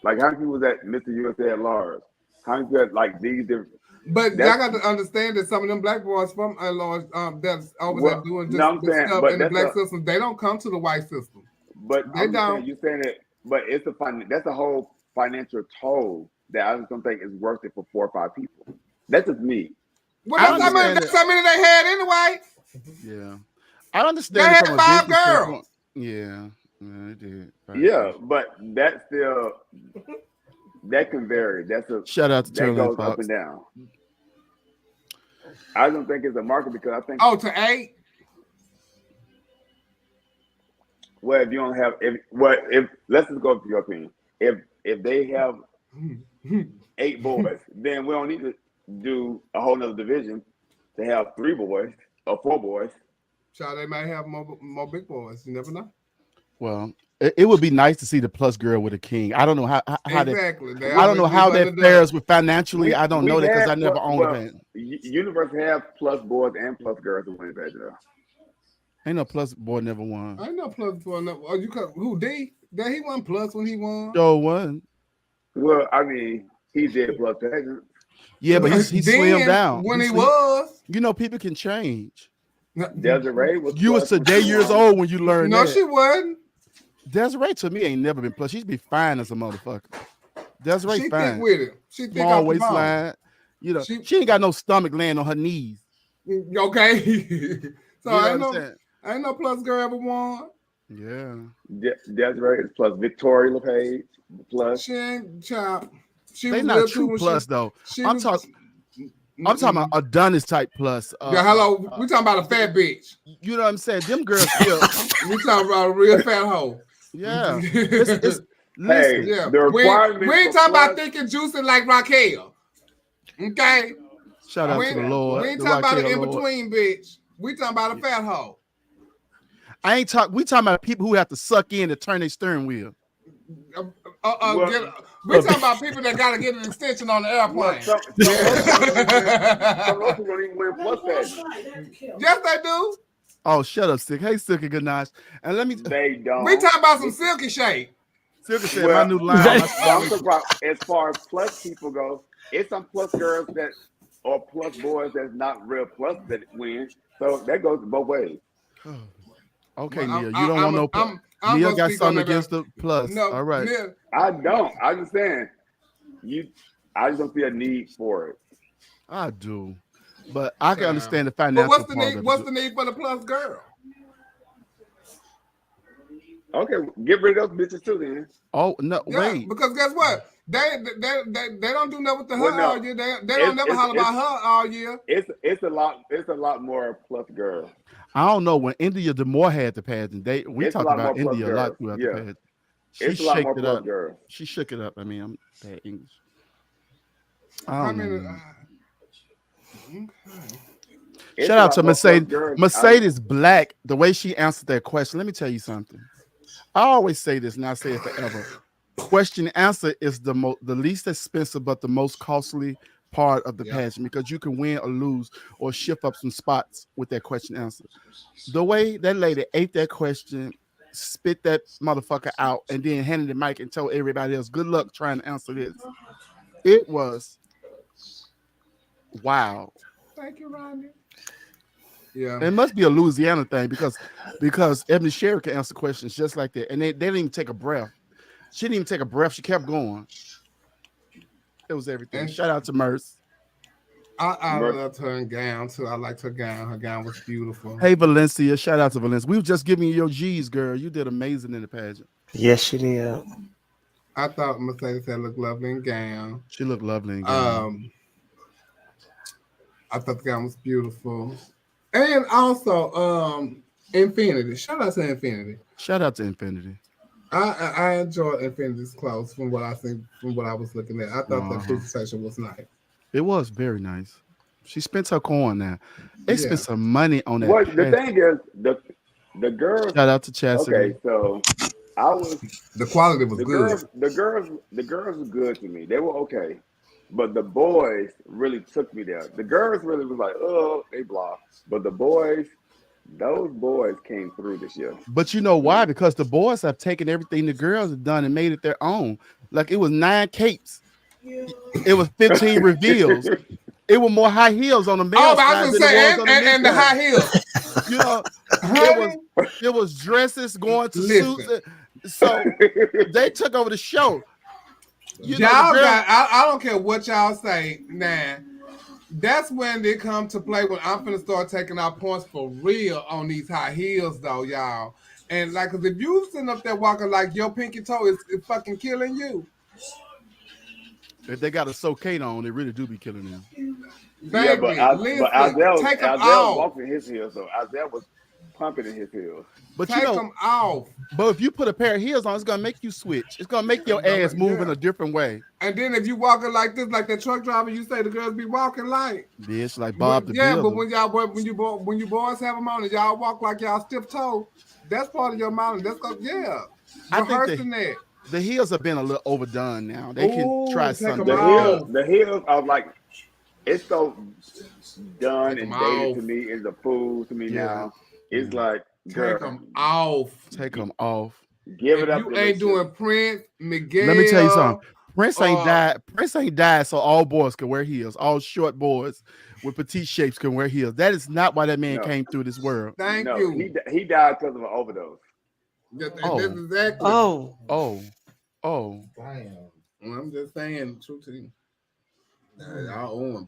Like how many people was at Mr. USA at large? How many people like these different? But y'all got to understand that some of them black boys from at large that's over there doing just stuff in the black system. They don't come to the white system. But you're saying it. But it's that's a whole financial toll that I just don't think is worth it for 4 or 5 people. That's just me. Well, that's how many they had anyway. Yeah, I understand. They had 5 girls. Yeah, they did. Yeah, but that's still that can vary. That's a shout out to that goes Fox. Up and down. I don't think it's a market because I think to 8. Well, if you don't have if let's just go for your opinion. If they have 8 boys, then we don't need to do a whole nother division to have 3 boys or 4 boys. So they might have more big boys. You never know. Well, it would be nice to see the plus girl with a king. I don't know how exactly. I don't know how that fares with financially. I don't know that because I never owned a band. Universe have plus boys and plus girls to win that though. Ain't no plus boy never won. Ain't no plus boy never. Oh, who D? That he won plus when he won. Joe won. Well, I mean, he did plus pageant. Yeah, but he slimmed down. When he was. People can change. Desiree was. You were today years old when you learned that. No, she wasn't. Desiree to me ain't never been plus. She'd be fine as a motherfucker. Desiree she fine. Thick with it. She thick small waistline. She ain't got no stomach laying on her knees. Okay. So ain't no plus girl ever won. Yeah. Desiree is plus Victoria LePage plus. She ain't child. They not true plus though. I'm talking about Adonis type plus. Hello. We talking about a fat bitch. You know what I'm saying? Them girls still. We talking about a real fat hoe. Yeah. Listen, we ain't talking about thick and juicy like Raquel. Okay. Shout out to the Lord. We ain't talking about an in-between bitch. We talking about a fat hoe. We talking about people who have to suck in to turn their steering wheel. We talking about people that gotta get an extension on the airplane. Some don't even win plus pageant. Yes, they do. Oh, shut up, Silk. Hey, Silky Ganache. And let me They don't. We talking about some silky shape. Silky said my new line. They- My I'm talking about as far as plus people go, it's some plus girls that or plus boys that's not real plus that win. So that goes both ways. Okay, Well, Neil, you don't want no plus. I'm Neil gonna got speak on something that. against the plus. No, All right. Neil, I don't. I just saying I just don't see a need for it. I do. But I can Child. understand the But financial what's the part need? of What's it. the need for the plus girl? Okay, get rid of those bitches too then. Oh, no, Yeah, wait. because guess what? They don't do nothing with her Well, no. all year. They don't never holler about her all year. It's a lot more plus girls. I don't know. When India Demore had the pageant, we It's a talked lot about more plus India a lot girls. throughout Yeah. the pageant. She It's a lot shook more it plus up. girls. She shook it up. I mean, I'm bad English. I mean, Okay. It's Shout a out lot to more plus Mercedes. girls. Mercedes Black, the way she answered that question. Let me tell you something. I always say this, and I say it forever. Question and answer is the least expensive, but the most costly part of the pageant because you can win or lose or shift up some spots with that question and answer. The way that lady ate that question, spit that motherfucker out, and then handed the mic and told everybody else, "Good luck trying to answer this." It was wow. Thank you, Rodney. Yeah, It must be a Louisiana thing because Ebony Sherry can answer questions just like that, and they didn't even take a breath. She didn't even take a breath. She kept going. It was everything. And shout out to Merce. I loved her gown too. I liked her gown. Her gown was beautiful. Hey Valencia, shout out to Valencia. We were just giving you your G's, girl. You did amazing in the pageant. Yes, she did. I thought Mercedes had looked lovely in gown. She looked lovely in gown. I thought the gown was beautiful. And also, Infinity. Shout out to Infinity. Shout out to Infinity. I enjoyed Infinity's clothes from what I think, from what I was looking at. I thought that presentation was nice. It was very nice. She spent her coin now. They spent some money on that. Well, the thing is, the girls. Shout out to Chastity. Okay, so the quality was good. The girls were good to me. They were okay. But the boys really took me there. The girls really was like, oh, they blocked. But the boys, those boys came through this year. But you know why? Because the boys have taken everything the girls have done and made it their own. Like it was 9 capes. It was 15 reveals. It was more high heels on the male side. I was gonna say, and the high heels. You know, it was dresses going to suits. So they took over the show. I don't care what y'all say. Nah, that's when they come to play. When I'm finna start taking our points for real on these high heels, though, y'all. And like, cause if you sitting up there walking like your pinky toe is fucking killing you. If they got a sockade on, they really do be killing them. Baby, but Isaiah off. walking his heels, so Isaiah was pumping in his heels. But take them off. But if you put a pair of heels on, it's gonna make you switch. It's gonna make your ass move in a different way. And then if you walking like this, like that truck driver, you say the girls be walking like bitch, like Bob the Builder. Builder. But when you boys have them on and y'all walk like y'all stiff toe, that's part of your mind. That's rehearsing that. The heels have been a little overdone now. They can try something. The heels are like, it's so done and dated to me. It's a fool to me now. It's like, take them off. Take them off. Give it up. You ain't doing Prince, Miguel. Let me tell you something. Prince ain't died. Prince ain't died, so all boys can wear heels. All short boys with petite shapes can wear heels. That is not why that man came through this world. Thank you. He died because of an overdose. That's exactly. Oh. Damn. I'm just saying, truth to you. Y'all on,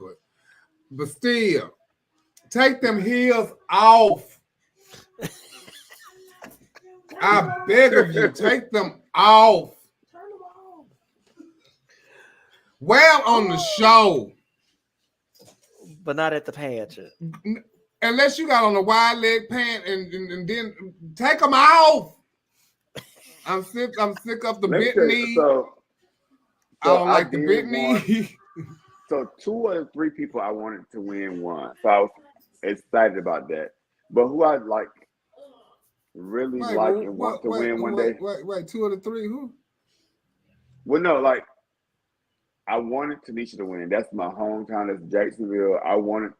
but still, take them heels off. I beg of you, take them off. Wear them on the show. But not at the pageant. Unless you got on a wide leg pant and then take them off. I'm sick of the bent knee. I don't like the bent knee. So 2 of the 3 people I wanted to win won. So I was excited about that. But who I like really and want to win one day. Wait, 2 of the 3 who? Well, no, like I wanted Tanisha to win. That's my hometown. That's Jacksonville. I wanted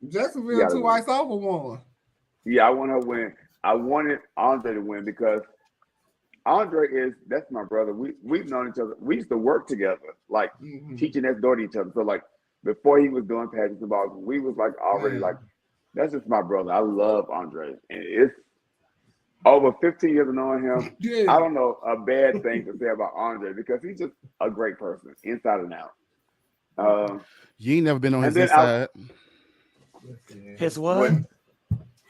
Jacksonville 2 ice over one. Yeah, I want her to win. I wanted Andre to win because that's my brother. We've known each other. We used to work together, like teaching next door to each other. So like before he was doing pageants and balls, we was like already like that's just my brother. I love Andre, and it's over 15 years of knowing him. Yeah. I don't know a bad thing to say about Andre because he's just a great person, inside and out. You ain't never been on and his then inside. His what?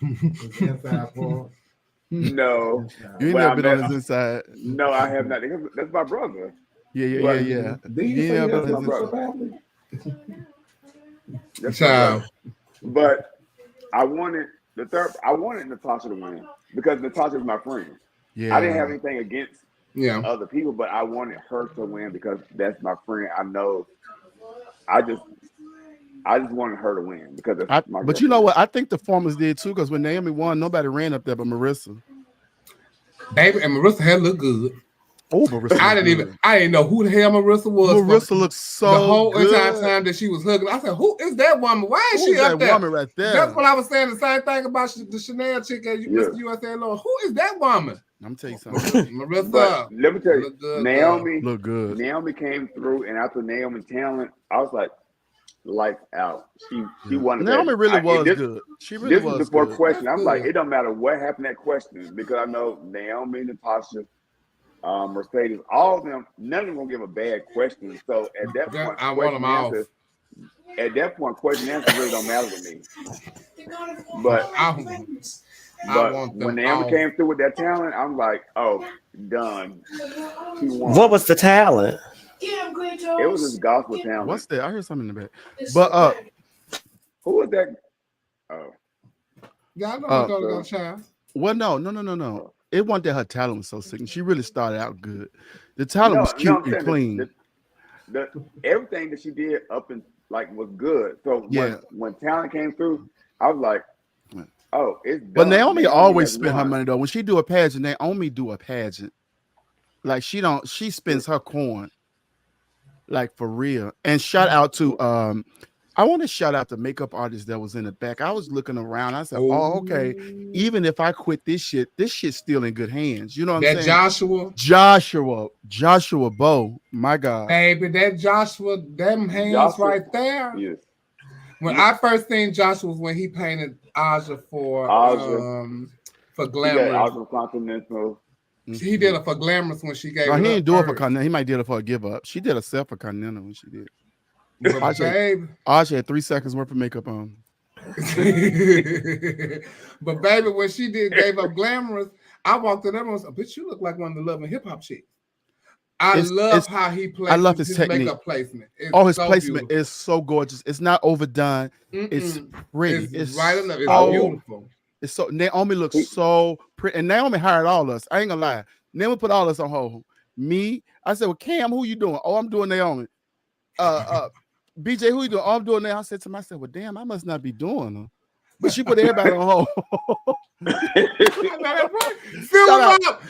His inside part. No, You ain't When never I been met- on his inside. no, I have not. That's my brother. Yeah. But- Did You you ain't say never that's been on my his inside. family? That's my Child. brother. But I wanted Natasha to win because Natasha is my friend. Yeah. I didn't have anything against Yeah. other people, but I wanted her to win because that's my friend. I know. I just wanted her to win because it's my But you know girlfriend. what? I think the formers did too, because when Naomi won, nobody ran up there but Marissa. Baby, and Marissa had looked good. Oh, Marissa. I didn't know who the hell Marissa was. Marissa looks so the whole good. entire time that she was hugging. I said, "Who is that woman? Why is Who she is up that there?" woman right there? That's what I was saying. The same thing about the Chanel chick at Mr. USA Lord. Who is that woman? I'm tell you something. Marissa. But let me tell you, Look good, Naomi Look good. Naomi came through, and after Naomi talent, I was like, lights out. She won. Naomi really was good. She really This was is before good. question. I'm like, good. it don't matter what happened that question because I know Naomi, Natasha, Mercedes, all of them, none of them gonna give a bad question. So at that point, I want them off. At that point, question and answer really don't matter to me. But I want them when Naomi off. came through with that talent, I'm like, oh, done. She won. What was the talent? It was this gospel talent. What's that? I heard something in the back. But Who was that? Oh, Y'all know what's going on, child. well, no. It wasn't that her talent was so sick. She really started out good. The talent was cute and clean. Everything that she did up and like was good. So when talent came through, I was like, oh, it's done. But Naomi always has spent her won. money though. When she do a pageant, Naomi do a pageant. Like she spends her coin. Like for real. And shout out to I want to shout out the makeup artist that was in the back. I was looking around. I said, oh, okay. Even if I quit this shit's still in good hands. You know what I'm saying? Joshua Bow. My God. Baby, that Joshua, them hands right there. Yes. When I first seen Joshua was when he painted Aja for Glamour. Aja Continental. He did it for Glamorous when she gave No, it he up didn't do it for first. Continental. He might did it for a give up. She did herself for Continental when she did. But babe, Aja had 3 seconds worth of makeup on. but baby, when she gave up Glamorous, I walked in there and was like, bitch, you look like one of the Love and Hip Hop chicks. I love how he plays. I love his technique. Makeup placement. It's his so placement beautiful. is so gorgeous. It's not overdone. It's pretty. It's right enough. It's beautiful. It's so Naomi looks so pretty. And Naomi hired all us. I ain't gonna lie. Naomi put all us on hold. Me, I said, well, Cam, who you doing? Oh, I'm doing Naomi. BJ, who you doing? Oh, I'm doing Naomi. I said to myself, well, damn, I must not be doing her. But she put everybody on hold. Fill them up.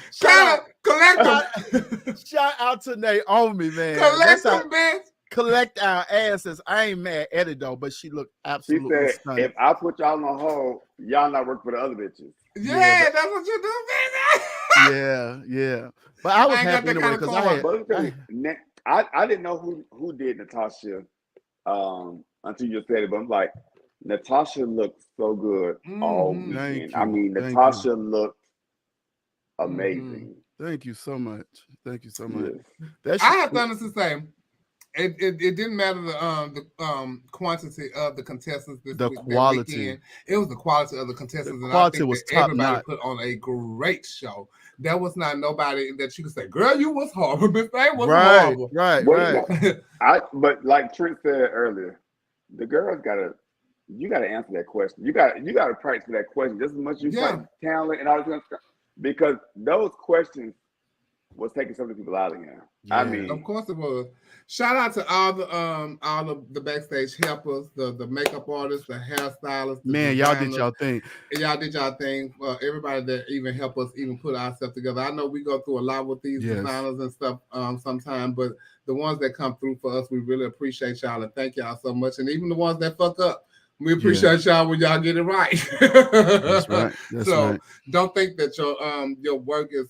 Collect them. Shout out to Naomi, man. Collect them, bitch. Collect our asses. I ain't mad at it though, but she looked absolutely She said, stunning. if I put y'all on hold, y'all not work for the other bitches. Yeah, that's what you do, baby. Yeah. But I was I ain't happy got that anyway kind of because I didn't know who did Natasha until you said it, but I'm like, Natasha looked so good all weekend. I mean, Natasha looked amazing. Thank you so much. Thank you so much. Yes. I have to honestly say, it didn't matter the quantity of the contestants. The quality. Weekend. It was the quality of the contestants. The quality was top everybody notch. put on a great show. There was not nobody that you could say, "Girl, you was horrible." But they was horrible. Right. But like Trent said earlier, the girls you gotta answer that question. You gotta practice for that question just as much as you practice talent and all this kind of stuff. Because those questions was taking some of the people out of here. Yeah. I mean, Of course it was. Shout out to all of the backstage helpers, the makeup artists, the hairstylists. Man, y'all did y'all thing. Y'all did y'all thing. Everybody that even help us even put ourselves together. I know we go through a lot with these designers and stuff sometimes, but the ones that come through for us, we really appreciate y'all and thank y'all so much. And even the ones that fuck up, We appreciate y'all when y'all get it right. That's right. That's so right. don't think that your work is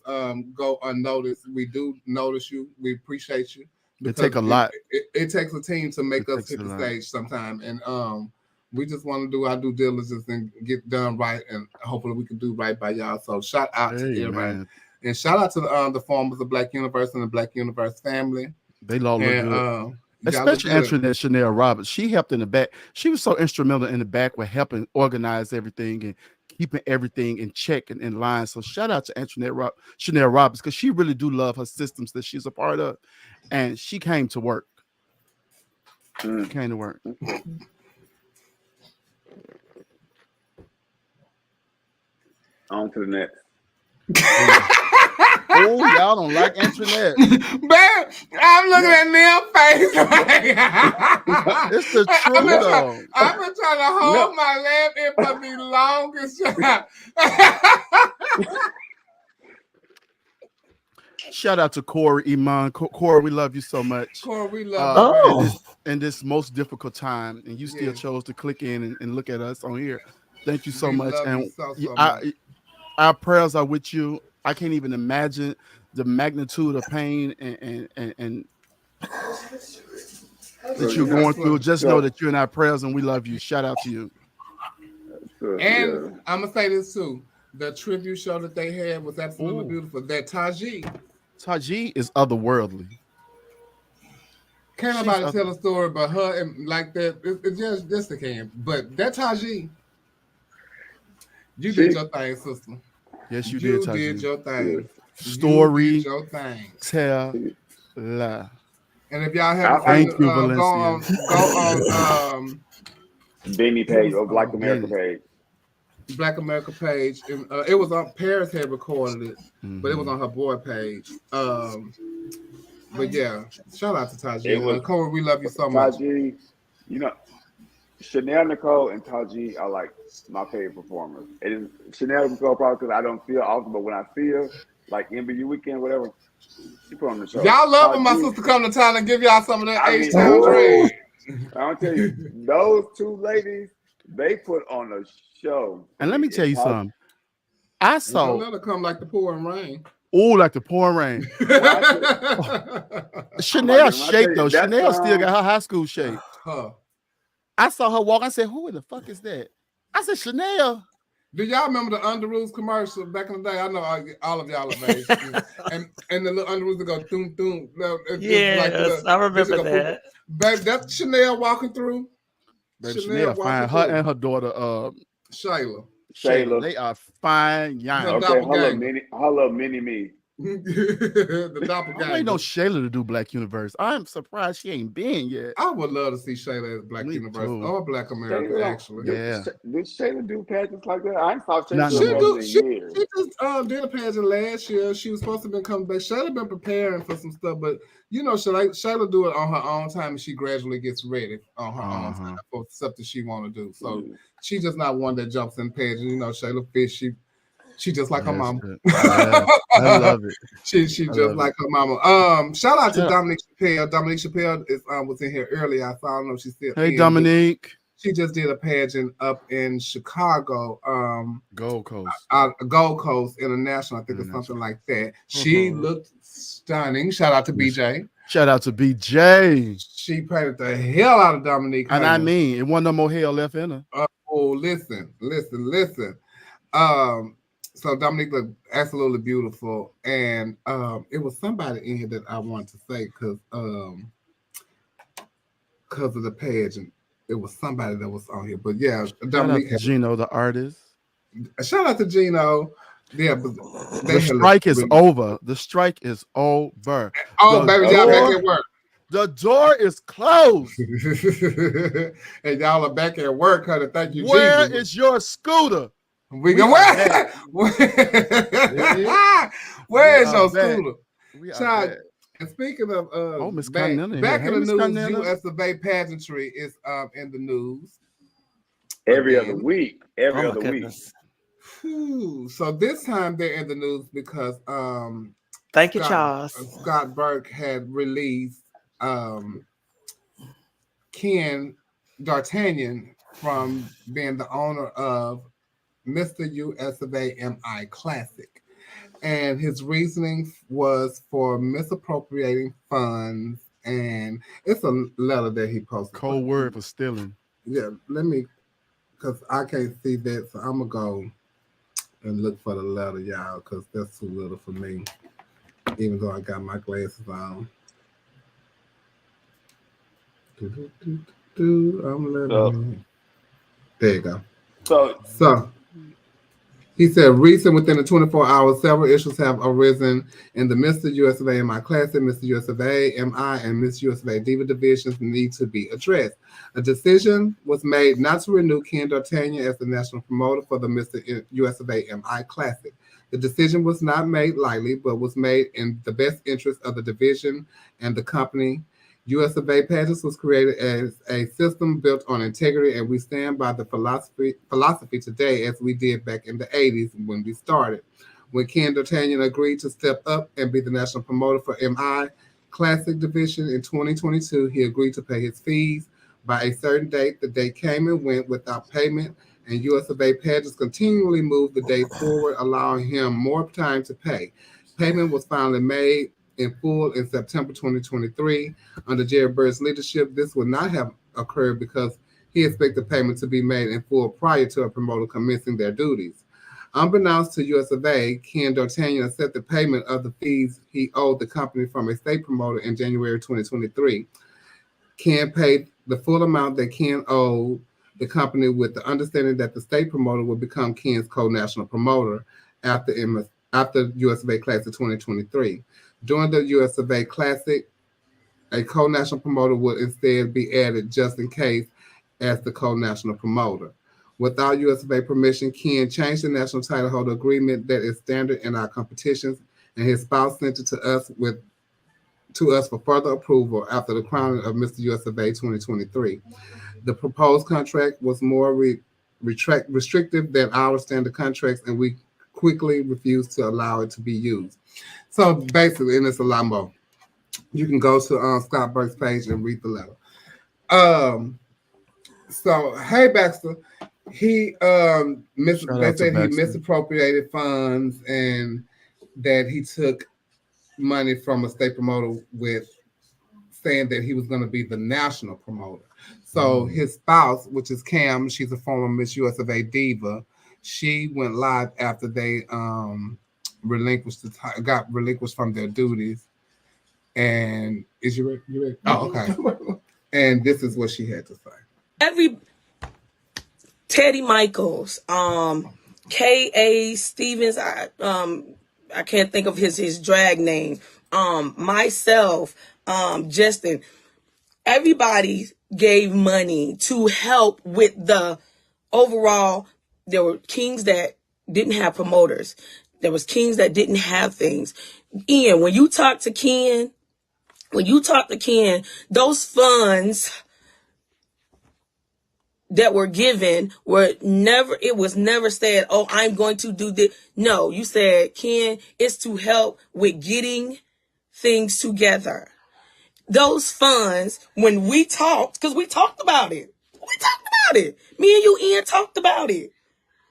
go unnoticed. We do notice you. We appreciate you. It take a lot. It takes a team to make us hit a the lot. stage sometime, and we just want to do our due diligence and get done right, and hopefully we can do right by y'all. So shout out to everybody, and shout out to the formers of Black Universe and the Black Universe family. They all look good. Especially Antoinette Chanel Roberts. She helped in the back. She was so instrumental in the back with helping organize everything and keeping everything in check and in line. So shout out to Antoinette Chanel Roberts, because she really do love her systems that she's a part of. And she came to work. She came to work. On to the next. Oh, y'all don't like Antoinette. Man, I'm looking at Neil's face. It's the truth, though. I've been trying to hold my laugh in for the longest time. Shout out to Corey Iman. Corey, we love you so much. Corey, we love you. In this most difficult time, and you still chose to click in and look at us on here. Thank you so much. And much. Our prayers are with you. I can't even imagine the magnitude of pain and that you're going through. Just know that you're in our prayers, and we love you. Shout out to you. And I'm gonna say this too: the tribute show that they had was absolutely beautiful. That Taji is otherworldly. Can't nobody tell a story but her and like that. It's just the can. But that Taji, you did your thing, sister. Yes, you did. You did your thing. Story. You did your thing. Tell la. And if y'all have go on Benny page or Black America page. Black America page. And, it was on Paris had recorded it, but it was on her boy page. But yeah, shout out to Taji. Corey, we love you so much. Taji, you know, Chanel Nicole and Taji are like my favorite performers. It is Chanel Nicole probably because I don't feel often, but when I feel like MBU weekend, whatever, she put on the show. Y'all love when my sister come to town and give y'all some of that H-Town dream. I'll tell you, those two ladies, they put on a show. And let me tell you something. I saw. Don't let her come like the pouring rain. Oh, like the pouring rain. Chanel shape though. Chanel still got her high school shape. I saw her walk. I said, "Who in the fuck is that?" I said, "Chanel." Do y'all remember the Underoos commercial back in the day? I know all of y'all are age. and the little Underoos that go doom doom. Yes, I remember that. Baby, that's Chanel walking through. Baby, Chanel fine. Her and her daughter, Shayla. They are fine. Okay, hello, mini me. The doppelganger. I ain't no Shayla to do Black Universe. I'm surprised she ain't been yet. I would love to see Shayla at Black Universe or Black America, Shayla, actually. Yeah. Did Shayla do pageants like that? I ain't saw Shayla she just did a pageant last year. She was supposed to be coming back. Shayla been preparing for some stuff, but you know, Shayla do it on her own time, and she gradually gets ready on her own time for stuff that she want to do. So she's just not one that jumps in pageant. You know, Shayla Fish, she just like her mama. I love it. She just like her mama. Shout out to Dominique Chappelle. Dominique Chappelle was in here earlier. I don't know if she's still. Hey, Dominique. She just did a pageant up in Chicago. Gold Coast. Gold Coast International, I think it's something like that. She looked stunning. Shout out to BJ. Shout out to BJ. She painted the hell out of Dominique. And I mean, it wasn't no more hell left in her. Listen. So Dominique looked absolutely beautiful, and it was somebody in here that I wanted to say because of the pageant. It was somebody that was on here, but yeah, Dominique. Shout out to Gino, the artist. Shout out to Gino. Yeah, but the strike is over. The strike is over. Oh, baby, y'all back at work. The door is closed. And y'all are back at work, honey. Thank you, Where Jesus. is your scooter? Where is your scooter? Child, and speaking of Miss back in the news, U.S. of A pageantry is in the news. Every other week. Whew. So this time they're in the news because thank you, Charles. Scott Burke had released Ken D'Artagnan from being the owner of Mr. US of A MI Classic. And his reasoning was for misappropriating funds. And it's a letter that he posted. Cold word for stealing. Yeah, let me, because I can't see that. So I'm going to go and look for the letter, y'all, because that's too little for me, even though I got my glasses on. I'm letting there you go. So he said, recent within the 24 hours, several issues have arisen in the Mr. US of A MI Classic, Mr. US of A MI, and Miss US of A Diva divisions need to be addressed. A decision was made not to renew Ken D'Artagnan as the national promoter for the Mr. US of A MI Classic. The decision was not made lightly, but was made in the best interest of the division and the company. US of A Pageants was created as a system built on integrity, and we stand by the philosophy today as we did back in the 80s when we started. When Ken D'Artagnan agreed to step up and be the national promoter for MI Classic Division in 2022, he agreed to pay his fees by a certain date. The date came and went without payment, and US of A Pageants continually moved the date forward, allowing him more time to pay. Payment was finally made in full in September 2023. Under Jerry Bird's leadership, this would not have occurred because he expected payment to be made in full prior to a promoter commencing their duties. Unbeknownst to US of A, Ken D'Artagnan accepted payment of the fees he owed the company from a state promoter in January 2023. Ken paid the full amount that Ken owed the company with the understanding that the state promoter would become Ken's co-national promoter after US of A Classic 2023. During the US of A Classic, a co-national promoter would instead be added just in case as the co-national promoter. Without US of A permission, Ken changed the national title holder agreement that is standard in our competitions, and his spouse sent it to us for further approval after the crowning of Mr. US of A 2023. The proposed contract was more restrictive than our standard contracts, and we quickly refused to allow it to be used. So basically, and it's a lot more. You can go to Scott Burke's page and read the letter. So hey Baxter, he they said he misappropriated funds and that he took money from a state promoter with saying that he was going to be the national promoter. So his spouse, which is Cam, she's a former Miss US of A diva. She went live after they got relinquished from their duties. And is you ready? Oh, okay. And this is what she had to say. Teddy Michaels, K.A. Stevens, I can't think of his drag name. Myself, Justin, everybody gave money to help with the overall. There were kings that didn't have promoters. There was kings that didn't have things. Ian, when you talk to Ken, those funds that were given it was never said, oh, I'm going to do this. No, you said, Ken, it's to help with getting things together. Those funds, when we talked, because we talked about it. Me and you, Ian, talked about it.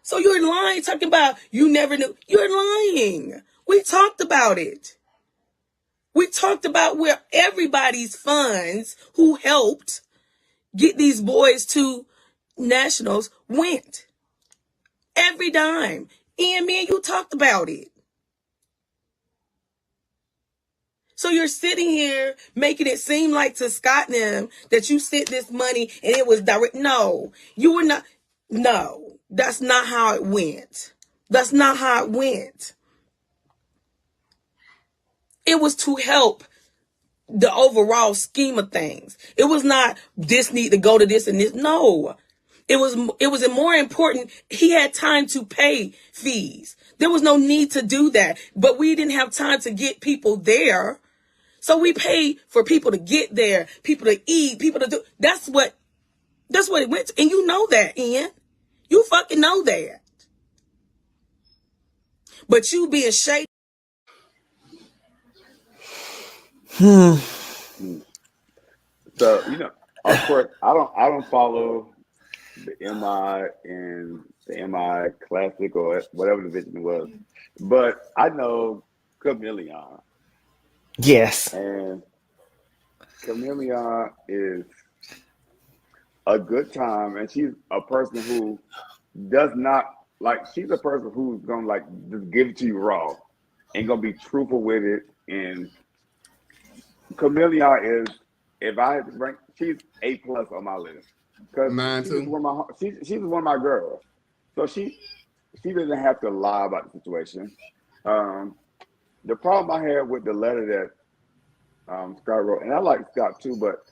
So you're lying, talking about you never knew. You're lying. We talked about it. We talked about where everybody's funds who helped get these boys to nationals went. Every dime. Ian, me and you talked about it. So you're sitting here making it seem like to Scott and them that you sent this money and it was direct. No, you were not. No, that's not how it went. That's not how it went. It was to help the overall scheme of things. It was not this need to go to this and this. No, it was more important. He had time to pay fees. There was no need to do that, but we didn't have time to get people there. So we paid for people to get there, people to eat, people to do. That's what it went to. And you know that, Ian. You fucking know that. But you being shady. So, of course, I don't follow the MI and the MI Classic or whatever division it was. But I know Chameleon, Yes. and Chameleon is a good time, and she's a person who does not like. She's a person who's gonna like just give it to you raw, and gonna be truthful with it. And Chameleon is, if I had to rank, she's A+ on my list because Mine she's too. she's one of my girls, so she doesn't have to lie about the situation. The problem I had with the letter that Scott wrote, and I like Scott too, but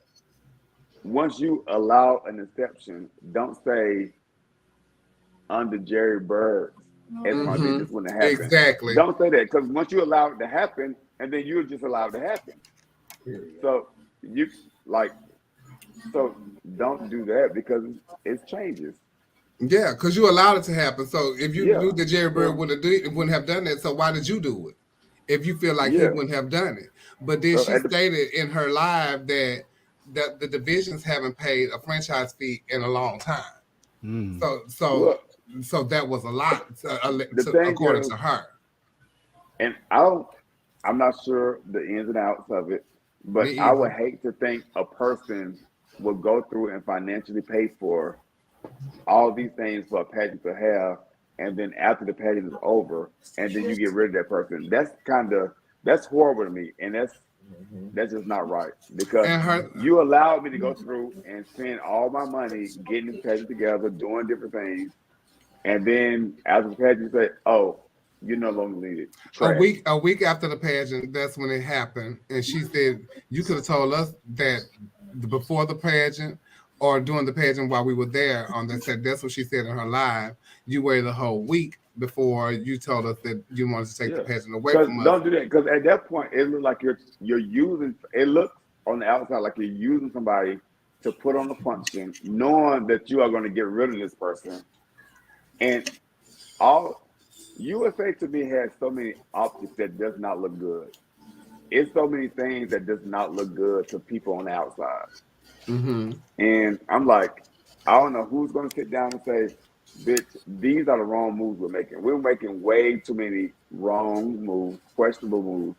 once you allow an exception, don't say under Jerry Bird's SRD this wouldn't happen. Exactly. Don't say that, because once you allow it to happen, and then you just allow it to happen. So you so don't do that because it changes. Yeah, because you allowed it to happen. So if you knew that Jerry Bird Yeah. wouldn't have done that, so why did you do it? If you feel like he Yeah. wouldn't have done it. But then So she stated in her live that the divisions haven't paid a franchise fee in a long time. So that was a lot according to her. And I'm not sure the ins and outs of it, but I would hate to think a person would go through and financially pay for all these things for a pageant to have, and then after the pageant is over, and then you get rid of that person. That's horrible to me, and that's just not right, because you allowed me to go through and spend all my money getting this pageant together, doing different things, and then after the pageant, you say, "Oh, you're no longer needed." Trash. A week after the pageant, that's when it happened, and she said you could have told us that before the pageant or during the pageant while we were there on that set. That's what she said in her live. You waited a whole week before you told us that you wanted to take the pageant away from us. Don't do that, because at that point it looks like you're using. It looks on the outside like you're using somebody to put on the function, knowing that you are going to get rid of this person. And all USA to me has so many optics that does not look good. It's so many things that does not look good to people on the outside. And I'm like, I don't know who's going to sit down and say, "Bitch, these are the wrong moves we're making. We're making way too many wrong moves, questionable moves,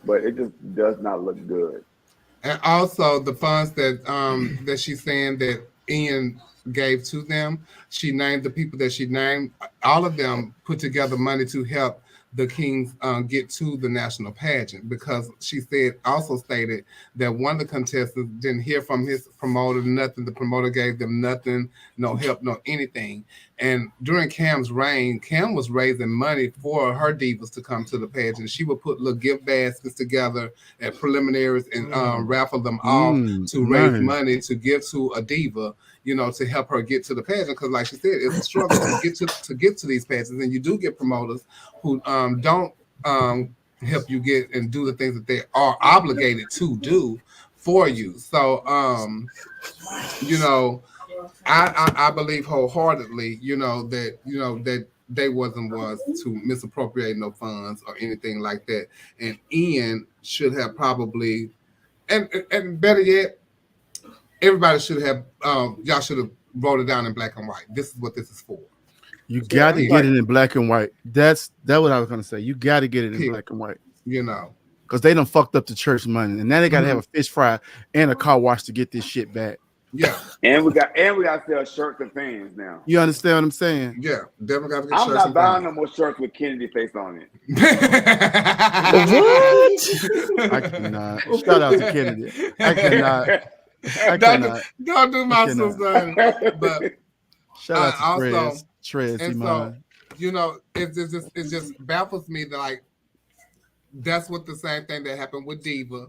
but it just does not look good." And also the funds that she's saying that Ian gave to them, she named the people that she named. All of them put together money to help the Kings get to the national pageant, because she also stated that one of the contestants didn't hear from his promoter nothing. The promoter gave them nothing, no help, no anything. And during Cam's reign, Cam was raising money for her divas to come to the pageant. She would put little gift baskets together at preliminaries and raffle them off to raise money to give to a diva, to help her get to the pageant. Because like she said, it's a struggle to get to these pageants, and you do get promoters who don't help you get and do the things that they are obligated to do for you. So I believe wholeheartedly, that they wasn't to misappropriate no funds or anything like that. And Ian should have probably, and better yet, everybody should have, y'all should have wrote it down in black and white. This is what this is for. You got to get it in black and white. That's what I was going to say. You got to get it in black and white. Because they done fucked up the church money, and now they got to have a fish fry and a car wash to get this shit back. Yeah, and we got to sell shirts and fans now. You understand what I'm saying? Yeah, definitely got to get I'm shirts. not buying no more shirts with Kennedy face on it. What? I cannot. Shout out to Kennedy. I cannot. Don't do my sister. But shout out to also, Trez. And so, it just baffles me that, like, that's what the same thing that happened with Diva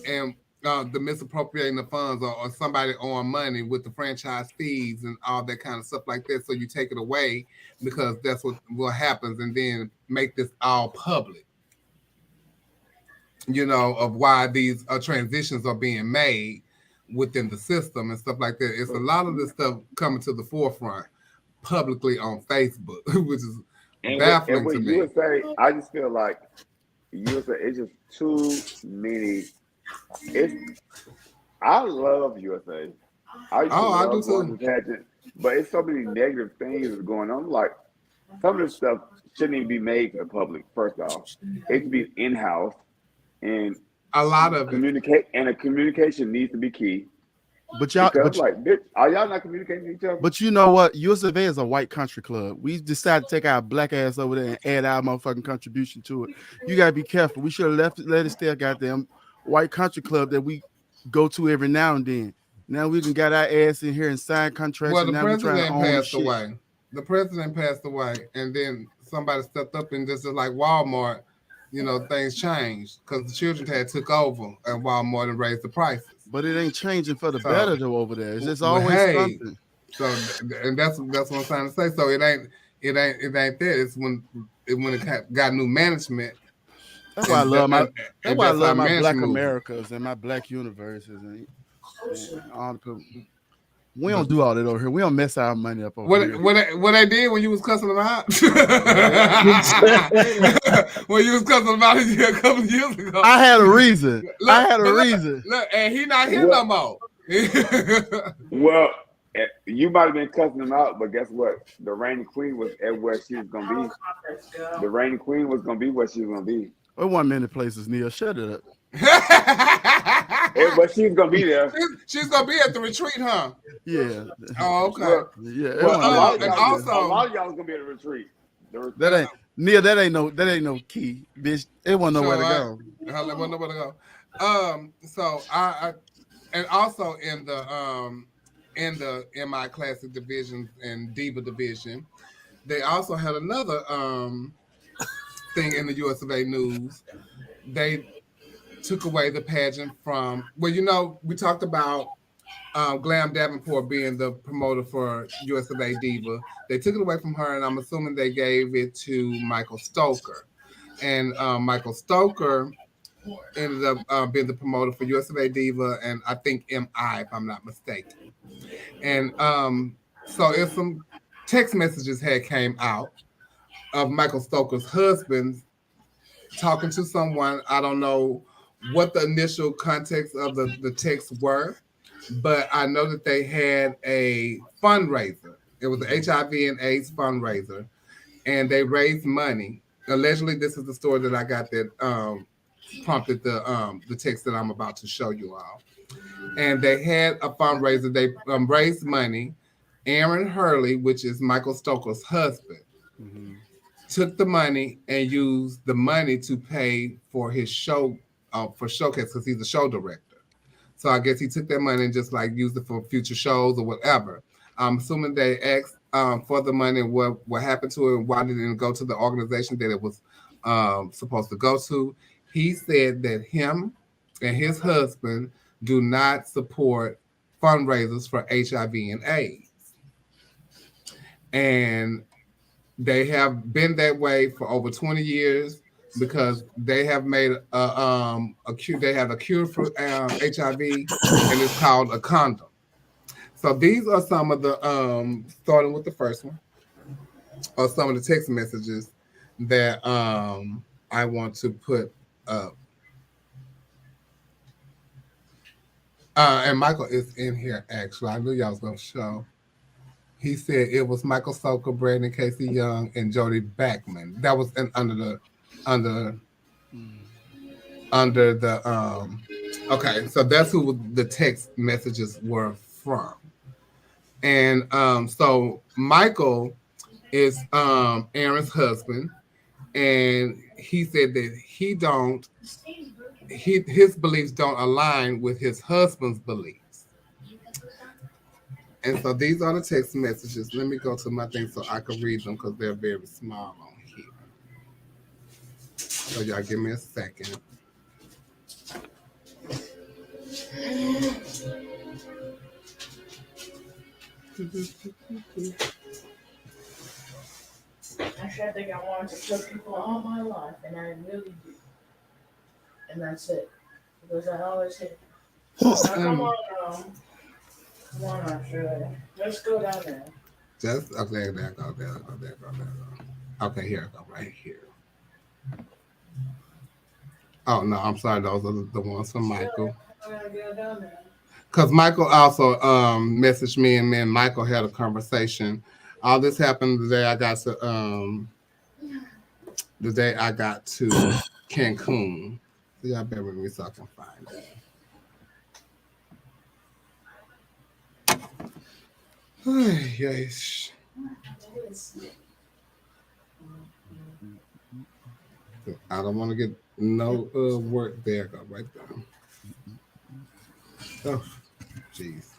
and the misappropriating the funds or somebody owing money with the franchise fees and all that kind of stuff like that. So you take it away because that's what happens, and then make this all public, of why these transitions are being made within the system and stuff like that. It's a lot of this stuff coming to the forefront publicly on Facebook, which is baffling to me. USA, I just feel like USA, it's just too many. I love USA. I used to Oh, I do love going too. to pageant, but it's so many negative things that's going on. Like some of this stuff shouldn't even be made for the public. First off, it should be in house, and A lot of it. the communication needs to be key. But y'all, Because like, bitch, are y'all not communicating with each other? but you know what? US of A is a white country club. We decided to take our black ass over there and add our motherfucking contribution to it. You gotta be careful. We should have let it stay a goddamn white country club that we go to every now and then. Now we done got our ass in here and signed contracts, Well, and the now we trying to president own the passed shit. away. The president passed away, and then somebody stepped up and just like Walmart, things changed because the children had took over and Walmart and raised the prices. But it ain't changing for the So, better though over there. It's just well, always hey, something. so and that's what I'm trying to say. So it ain't that. It's when it got new management. That's why I love my how black management moves. Americas and my black universes and all the people. We don't do all that over here. We don't mess our money up over here. What I did when you was cussing them out? When you was cussing them out a couple of years ago. I had a reason. Look, and he not here no more. Well, you might have been cussing them out, but guess what? The reigning queen was at where she was gonna be. The reigning queen was gonna be where she was gonna be. There wasn't many places, Neil. Shut it up. But she's gonna be there. She's gonna be at the retreat, huh? Yeah. Oh, okay. Well, Yeah. well, a lot also, of y'all was gonna be at the retreat. That ain't Neil. That ain't no key, bitch. It wasn't nowhere to go. There wasn't nowhere to go. So I and also in my classic divisions and diva division, they also had another thing in the US of A news. They took away the pageant from, we talked about Glam Davenport being the promoter for US of A Diva. They took it away from her, and I'm assuming they gave it to Michael Stoker. And Michael Stoker ended up being the promoter for US of A Diva, and I think MI, if I'm not mistaken. And so if some text messages had came out of Michael Stoker's husband talking to someone. I don't know what the initial context of the texts were, but I know that they had a fundraiser. It was an HIV and AIDS fundraiser, and they raised money. Allegedly, this is the story that I got that prompted the text that I'm about to show you all. And they had a fundraiser. They raised money. Aaron Hurley, which is Michael Stoker's husband, took the money and used the money to pay for his show, for Showcase, because he's a show director. So I guess he took that money and just like used it for future shows or whatever. I'm assuming they asked for the money and what happened to it and why did it go to the organization that it was supposed to go to. He said that him and his husband do not support fundraisers for HIV and AIDS. And they have been that way for over 20 years because they have made a cure. They have a cure for HIV, and it's called a condom. So these are some of the starting with the first one, or some of the text messages that I want to put up. And Michael is in here actually. I knew y'all was gonna show. He said it was Michael Stoker, Brandon Casey Young, and Jody Backman. That was under the okay, so that's who the text messages were from. And so Michael is Aaron's husband, and he said that his beliefs don't align with his husband's beliefs. And so these are the text messages. Let me go to my thing so I can read them because they're very small on here. So y'all give me a second. Actually, I think I wanted to show people all my life, and I really do. And that's it. Because I always hit. Now, come on, I'm sure. Let's go down there. Just okay, there go. Okay, here I go, right here. Oh no, I'm sorry, those are the ones from Michael. I'm gonna go down there. Because Michael also messaged me, and me and Michael had a conversation. All this happened the day I got to Cancun. So y'all bear with me so I can find it. Yes. I don't want to get no work there. Go right there. Oh, jeez.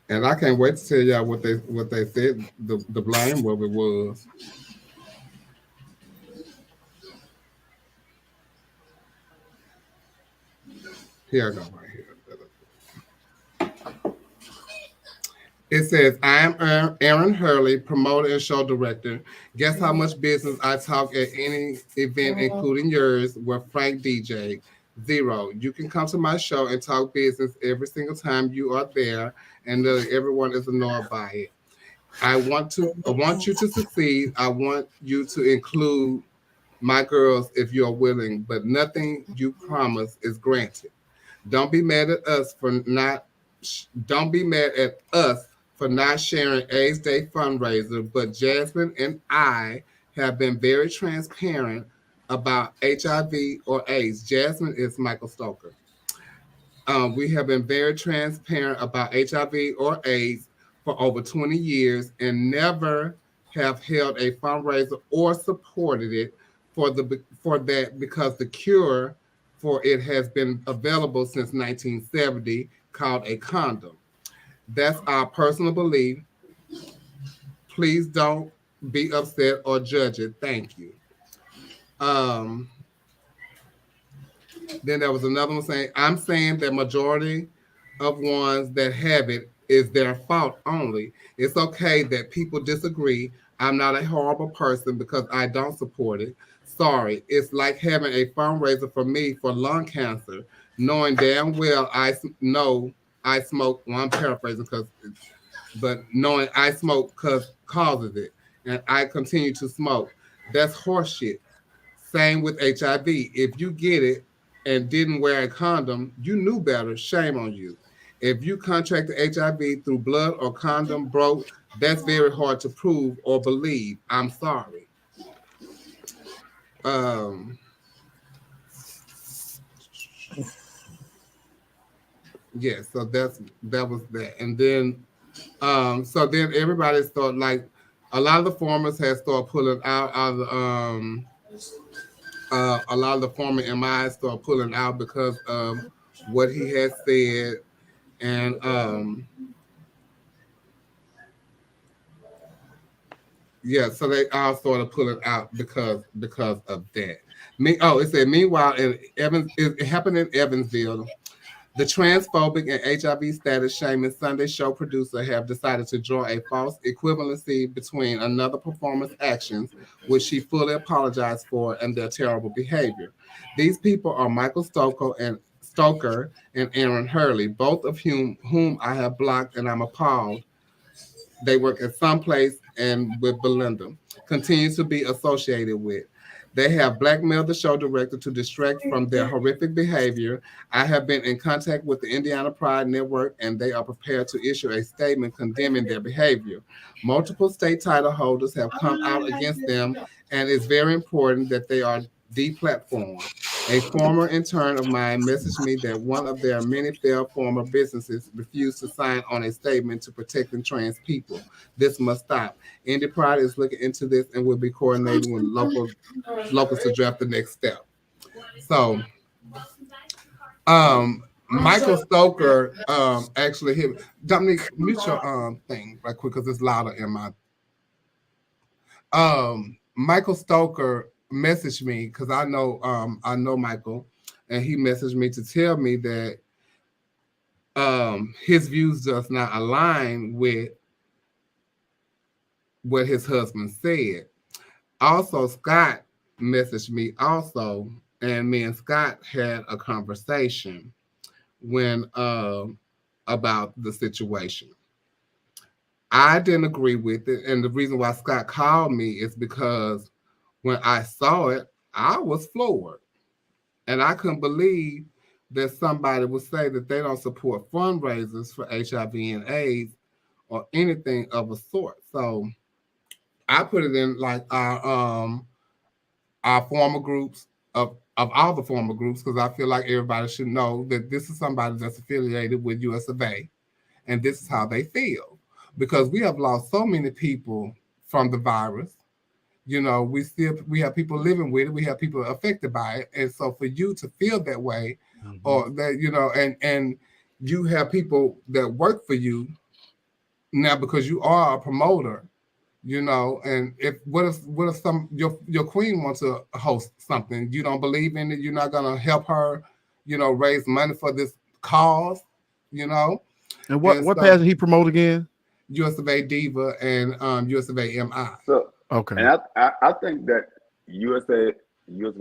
And I can't wait to tell y'all what they said the blame of it was. Here I go right here. It says, I'm Aaron Hurley, promoter and show director. Guess how much business I talk at any event, including yours, with Frank DJ? 0. You can come to my show and talk business every single time you are there, and everyone is annoyed by it. I want you to succeed. I want you to include my girls if you are willing, but nothing you promise is granted. Don't be mad at us for not. Don't be mad at us for not sharing AIDS Day fundraiser, but Jasmine and I have been very transparent about HIV or AIDS. Jasmine is Michael Stoker. We have been very transparent about HIV or AIDS for over 20 years and never have held a fundraiser or supported it for that because the cure for it has been available since 1970 called a condom. That's our personal belief. Please don't be upset or judge it. Thank you. Then there was another one saying, I'm saying that majority of ones that have it is their fault only. It's okay that people disagree. I'm not a horrible person because I don't support it. Sorry, it's like having a fundraiser for me for lung cancer, knowing damn well I know I smoke. Well, I'm paraphrasing but knowing I smoke because causes it, and I continue to smoke. That's horseshit. Same with HIV. If you get it and didn't wear a condom, you knew better. Shame on you. If you contracted HIV through blood or condom broke, that's very hard to prove or believe. I'm sorry. Yeah, so that was that. And then so then everybody started, like, a lot of the farmers had started pulling out of the a lot of the former MIs started pulling out because of what he had said. And yeah, so they all started pulling out because of that. It said, meanwhile, it happened in Evansville. The transphobic and HIV status shaming Sunday show producer have decided to draw a false equivalency between another performer's actions, which she fully apologized for, and their terrible behavior. These people are Michael Stoker and Aaron Hurley, both of whom I have blocked, and I'm appalled they work at some place and with Belinda continues to be associated with. They have blackmailed the show director to distract from their horrific behavior. I have been in contact with the Indiana Pride Network, and they are prepared to issue a statement condemning their behavior. Multiple state title holders have come out against them, and it's very important that they are deplatformed. A former intern of mine messaged me that one of their many failed former businesses refused to sign on a statement to protecting trans people. This must stop. Indy Pride is looking into this and will be coordinating with locals to draft the next step. So, Michael Stoker actually hit. Dominique, mute your thing right quick because it's louder in my. Michael Stoker messaged me because I know Michael, and he messaged me to tell me that his views does not align with what his husband said. Also, Scott messaged me also, and me and Scott had a conversation when about the situation. I didn't agree with it, and the reason why Scott called me is because when I saw it, I was floored. And I couldn't believe that somebody would say that they don't support fundraisers for HIV and AIDS or anything of a sort. So I put it in like our former groups of all the former groups, because I feel like everybody should know that this is somebody that's affiliated with US of A, and this is how they feel. Because we have lost so many people from the virus. You know, we have people living with it, we have people affected by it. And so for you to feel that way, or that, you know, and you have people that work for you now because you are a promoter, you know, and what if some your queen wants to host something, you don't believe in it, you're not gonna help her, you know, raise money for this cause, you know. And what pageant he promote again? US of A Diva and US of A MI. So Okay. and I think that US of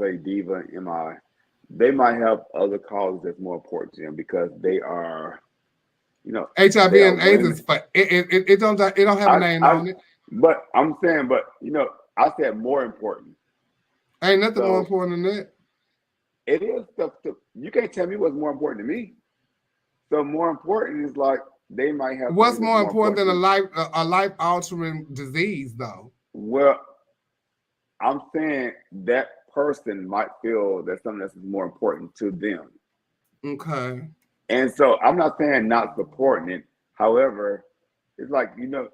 A Diva and MI, they might have other causes that's more important to them because they are, you know, HIV they are and AIDS women. is for it don't have a name on it. But I'm saying, but you know, I said more important. Ain't nothing more So important than that. it is stuff you can't tell me what's more important to me. So more important is like they might have What's things that's more more important than important. a life altering disease, though? Well, I'm saying that person might feel that something that's more important to them. Okay. And so I'm not saying not supporting it. However, it's like, you know,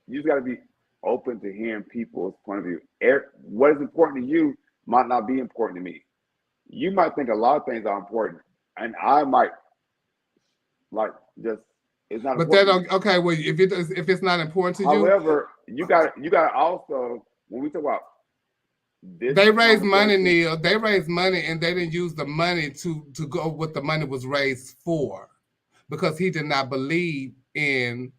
you just got to be open to hearing people's point of view. What is important to you might not be important to me. You might think a lot of things are important, and I might like just it's not But that important to me. don't okay. Well, if it's not important to you, However, you got to also when we talk about this they raise money, conversation, Neil. They raised money, and they didn't use the money to go what the money was raised for, because he did not believe in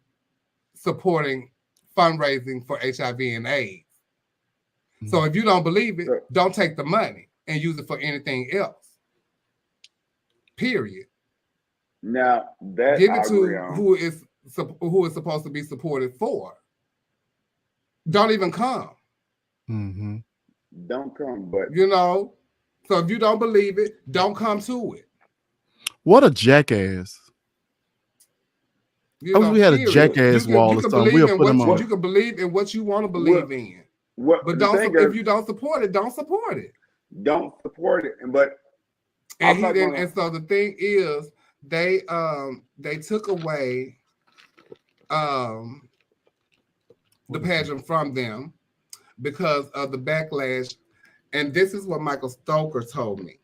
supporting fundraising for HIV and AIDS. So if you don't believe it, don't take the money and use it for anything else. Period. now that Give I it agree to on. who is supposed to be supported for. Don't even come. Mm-hmm. Don't come, but You know. So if you don't believe it, don't come to it. What a jackass. You I wish know, we had a period. jackass wall You or can something. believe We'll in put him what on. you can believe in what you want to what believe in. what But the thing is, if you don't support it, don't support it. don't support it. But And I'm not gonna. and so the thing is, they took away the pageant from them because of the backlash. And this is what Michael Stoker told me.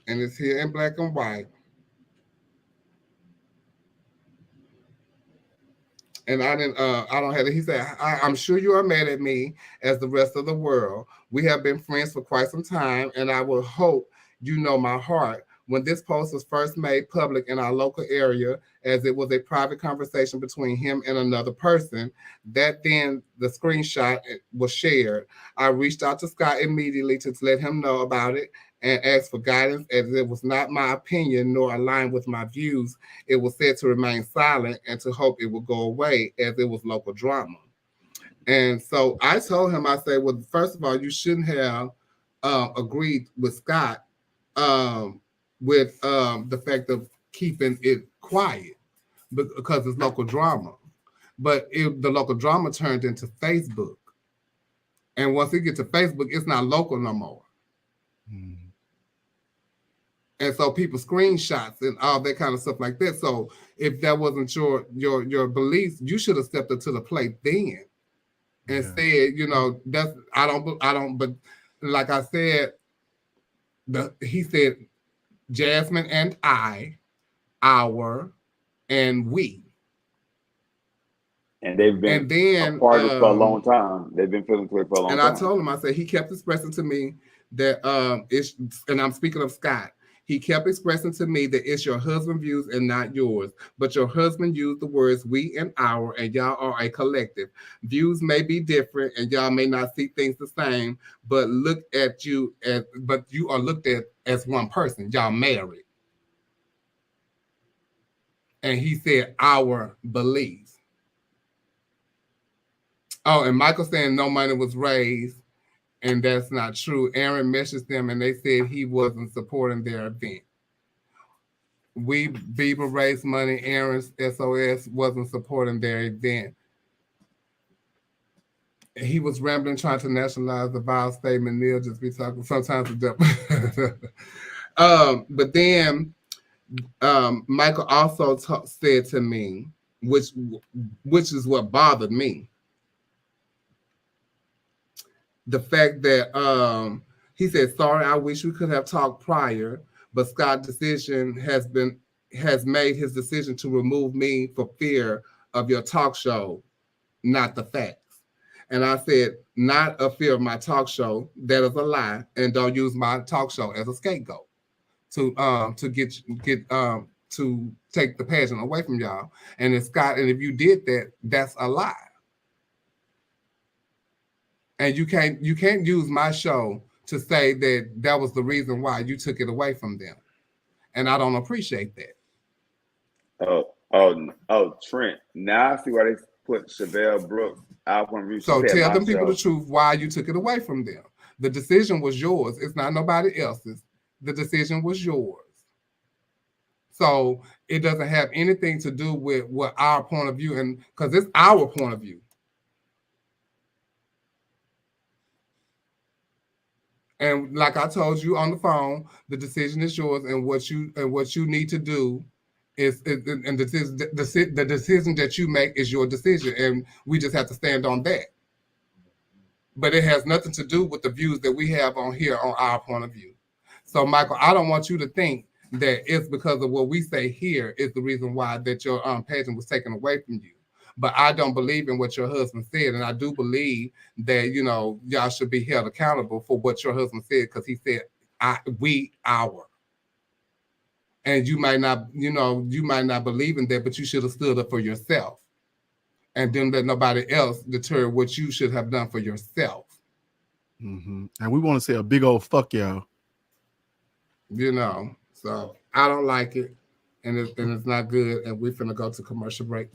And it's here in black and white. And I don't have it. He said, I'm sure you are mad at me as the rest of the world. We have been friends for quite some time, and I will hope you know my heart. When this post was first made public in our local area, as it was a private conversation between him and another person, that then the screenshot was shared. I reached out to Scott immediately to let him know about it and asked for guidance, as it was not my opinion nor aligned with my views. It was said to remain silent and to hope it would go away, as it was local drama. And so I told him, I said, well, first of all, you shouldn't have agreed with Scott with the fact of keeping it quiet because it's local drama. But the local drama turned into Facebook. And once it gets to Facebook, it's not local no more. And so people screenshots and all that kind of stuff like that. So if that wasn't your beliefs, you should have stepped up to the plate then and said, you know, that's I don't. But like I said, he said Jasmine and I, our, and we. And they've been And then a part of it for a long time. They've been feeling to it for a long and time. I told him, I said he kept expressing to me that it's, and I'm speaking of Scott. He kept expressing to me that it's your husband's views and not yours. But your husband used the words we and our, and y'all are a collective. Views may be different and y'all may not see things the same, but but you are looked at as one person. Y'all married. And he said our beliefs. Oh, and Michael saying no money was raised. and that's not true. Aaron messaged them, and they said he wasn't supporting their event. We Bieber raised money. Aaron's SOS wasn't supporting their event. He was rambling, trying to nationalize the vile statement. Neil just be talking sometimes the devil. But then Michael also said to me, which is what bothered me, the fact that he said, "Sorry, I wish we could have talked prior, but Scott's decision has made his decision to remove me for fear of your talk show, not the facts." And I said, "Not a fear of my talk show. That is a lie, and don't use my talk show as a scapegoat to take the pageant away from y'all." And if Scott, and if you did that, that's a lie. And you can't use my show to say that was the reason why you took it away from them. And I don't appreciate that. Oh, Trent. Now I see why they put Chevelle Brooks out from you. So tell them people the truth why you took it away from them. The decision was yours. It's not nobody else's. The decision was yours. So it doesn't have anything to do with what our point of view, and because it's our point of view. And like I told you on the phone, the decision is yours, and what you need to do is the decision that you make is your decision, and we just have to stand on that. But it has nothing to do with the views that we have on here on our point of view. So, Michael, I don't want you to think that it's because of what we say here is the reason why that your pageant was taken away from you. But I don't believe in what your husband said, and I do believe that y'all should be held accountable for what your husband said, because he said our. And you might not believe in that, but you should have stood up for yourself, and then let nobody else deter what you should have done for yourself. Mm-hmm. And we want to say a big old fuck y'all. So I don't like it, and it's not good. And we're finna go to commercial break.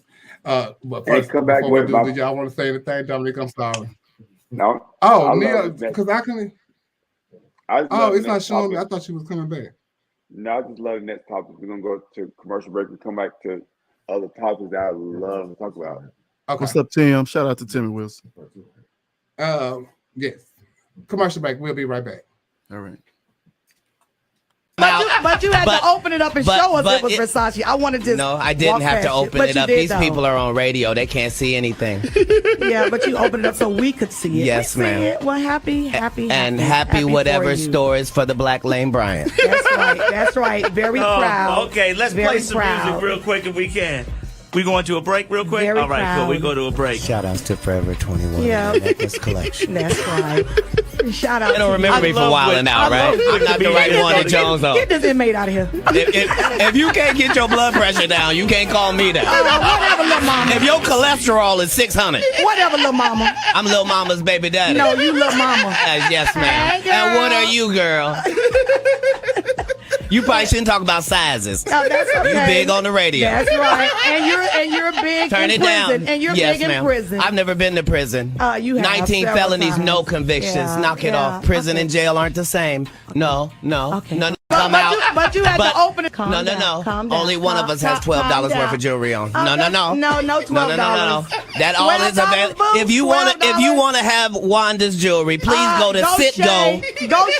But first, come back. Before we do, did y'all want to say anything, Dominic? I'm sorry. No. Oh, Neil, because I couldn't. It's not showing me. I thought she was coming back. No, I just love the next topic. We're gonna go to commercial break and come back to other topics that I love to talk about. Okay. What's up, Tim? Shout out to Timmy Wilson. Yes. Commercial break. We'll be right back. All right. But you had to open it up and show us it was Versace. I wanted to. No, I didn't have to open it up. These people are on radio. They can't see anything. Yeah, but you opened it up so we could see it. Yes, ma'am. Well, happy whatever stores for the Black Lane Bryant. That's right. Very proud. Okay, let's play some music real quick if we can. We going to a break real quick? Very all right, proud. cool. We go to a break. Shout outs to Forever 21 Necklace Collection. That's right. Shout out. They don't remember me for wilding out, right? I'm not the right one to Jones on. Get this inmate out of here. If you can't get your blood pressure down, you can't call me down. Whatever, little mama. If your cholesterol is 600. Whatever, little mama. I'm little mama's baby daddy. No, you little mama. Yes, ma'am. Hey, and what are you, girl? You probably shouldn't talk about sizes. No, that's okay. You big on the radio. That's right. And you're big Turn in it prison. down. And you're yes, big ma'am. in prison. I've never been to prison. You have 19 felonies, times. no convictions. Yeah, Knock it off. Prison and jail aren't the same. No. Okay. No. Come out. But you had to open it. No. Only one of us has $12 worth of jewelry on. No. No, $12. No. That all is available. If you want to have Wanda's jewelry, please go to Citgo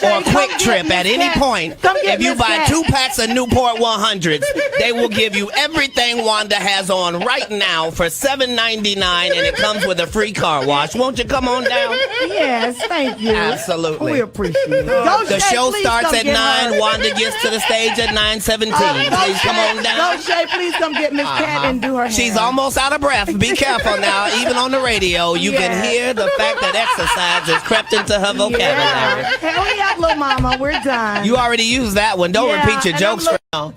or Quick Trip at any point. If you buy 2 packs of Newport 100s, they will give you everything Wanda has on right now for $7.99, and it comes with a free car wash. Won't you come on down? Yes, thank you. Absolutely. We appreciate it. The show starts at 9. Wanda gets to the stage at 9:17. Please come on down. Go, Shay, please come get Miss Cat and do her hair. She's almost out of breath. Be careful now. Even on the radio, you can hear the fact that exercise has crept into her vocabulary. Hurry up, little mama. We're done. You already used that one. Don't repeat your jokes for now.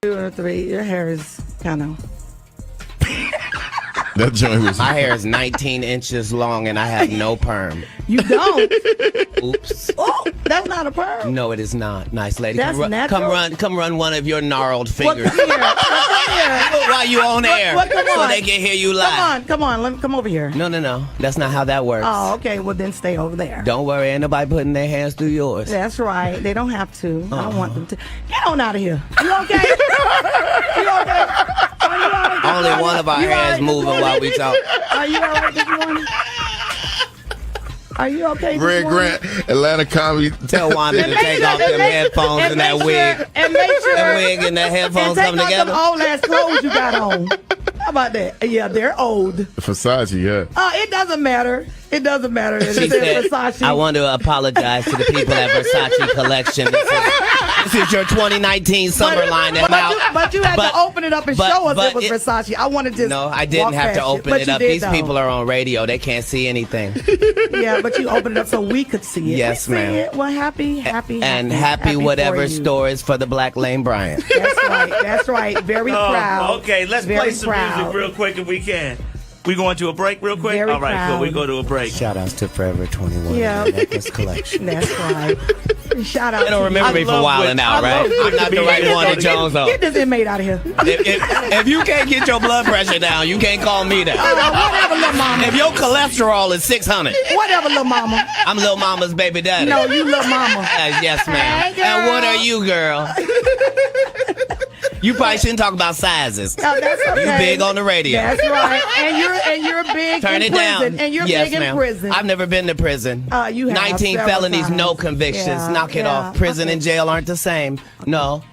Two or three. Your hair is kind of... That joint was. My hair is 19 inches long and I have no perm. You don't. Oops. Oh, that's not a perm. No, it is not. Nice lady. That's natural. Come run one of your gnarled fingers. Come here. While you on air, so they can hear you live. Come on. Let me come over here. No. That's not how that works. Oh, okay. Well, then stay over there. Don't worry, ain't nobody putting their hands through yours. That's right. They don't have to. I don't want them to. Get on out of here. You okay? You okay? Only one of our hands moving while we talk. Are you all right this morning? Are you okay? Greg Grant, Atlanta Comedy. Tell Wanda to take off them headphones and that wig. And make sure that wig and that headphones come together. Them old ass clothes you got on. How about that? Yeah, they're old. Versace, yeah. It doesn't matter. It doesn't matter. She said, Versace. I want to apologize to the people at Versace Collection. This is your 2019 summer line. But you had to open it up and show us it was Versace. I wanted to. No, I didn't have to open it up. These people are on radio. They can't see anything. Yeah, but you opened it up so we could see it. Yes, ma'am. Well, happy whatever store is for the Black Lane Bryant. That's right. Very proud. Okay, let's play some music real quick if we can. We going to a break real quick? Very all right, proud. cool. We go to a break. Shout outs to Forever 21 Necklace Collection. That's right. Shout out. They don't remember me for wilding out, right? I'm not the right one to Jones on. Get this inmate out of here. If you can't get your blood pressure down, you can't call me down. Whatever, little mama. If your cholesterol is 600. Whatever, little mama. I'm little mama's baby daddy. No, you little mama. Yes, ma'am. Hey, and what are you, girl? You probably shouldn't talk about sizes. Oh, that's okay. You big on the radio. That's right. And you're big Turn in it prison. down. And you're yes, big in prison. I've never been to prison. You have 19 felonies, times. no convictions. Yeah, Knock it off. Prison and jail aren't the same. No.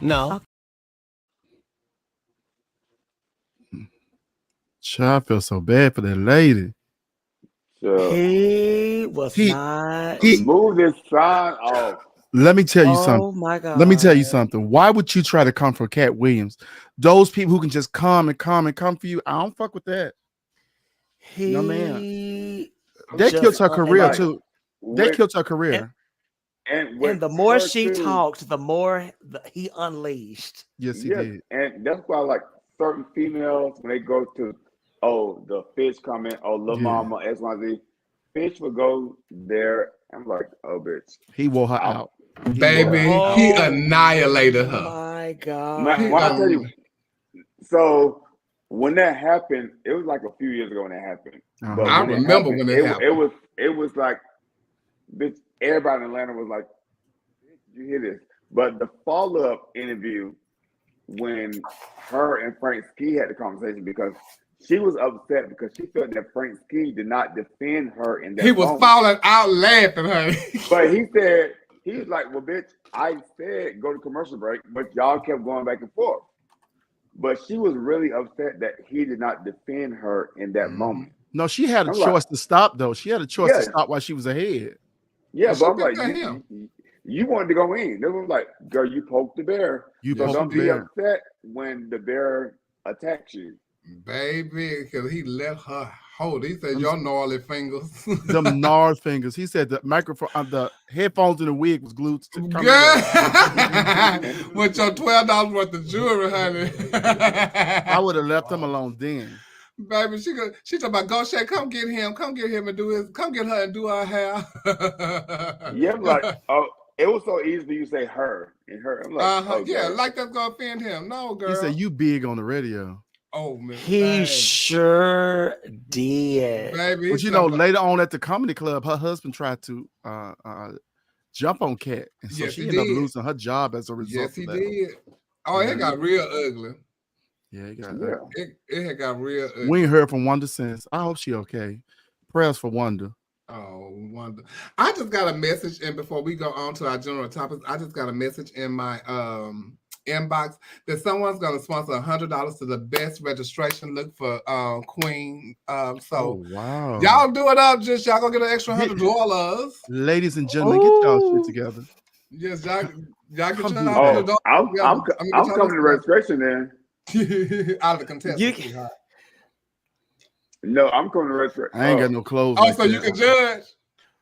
Child, I feel so bad for that lady. He was not. Move this sign off. Let me tell you something. Oh my God. Let me tell you something. Why would you try to come for Cat Williams? Those people who can just come for you, I don't fuck with that. No, man. They killed her career too. They killed her career. And the more she talked, the more he unleashed. Yes, he did. And that's why, like, certain females, when they go to, the fish comment, Lil Mama, XYZ, fish would go there. I'm like, bitch. He wore her out. Baby, he annihilated her. My God. I tell you, so when that happened, it was like a few years ago when that happened. But I remember when it happened. It was like, bitch, everybody in Atlanta was like, you hear this? But the follow-up interview when her and Frank Ski had the conversation, because she was upset because she felt that Frank Ski did not defend her in that He was falling out laughing, honey. But he said, he was like, well, bitch, I said go to commercial break, but y'all kept going back and forth. But she was really upset that he did not defend her in that moment. No, she had a choice to stop, though. She had a choice to stop while she was ahead. Yeah, but I'm like, you wanted to go in. They was like, girl, you poked the bear. So don't be upset when the bear attacks you. Baby, because he let her hold. He said, your gnarly fingers. Them gnarly fingers. He said the microphone, the headphones and the wig was glued to the with your $12 worth of jewelry, honey. I would have left him alone then. Baby, she talking about go Shay, come get him and do his, come get her and do her hair. Yeah, like, it was so easy for you to say her and her. I'm like, yeah, like that's gonna offend him. No, girl. He said you big on the radio. Oh man, he sure did. Baby, but you know, later on at the comedy club, her husband tried to jump on Cat, and so she ended up losing her job as a result. Yes, he did. Oh, it got real ugly. Yeah, it got it had got real ugly. We ain't heard from Wanda since. I hope she okay. Prayers for Wanda. Oh, Wanda. I just got a message, and before we go on to our general topics, I just got a message in my inbox that someone's going to sponsor $100 to the best registration look for Queen. So wow, y'all do it up. Just y'all gonna get an extra $100. Ladies and gentlemen, get y'all shit together. Yes, y'all get your $100. I'm coming to registration then. Out of the contest. No, I'm coming to registration. I ain't got no clothes. Oh, like so you can judge.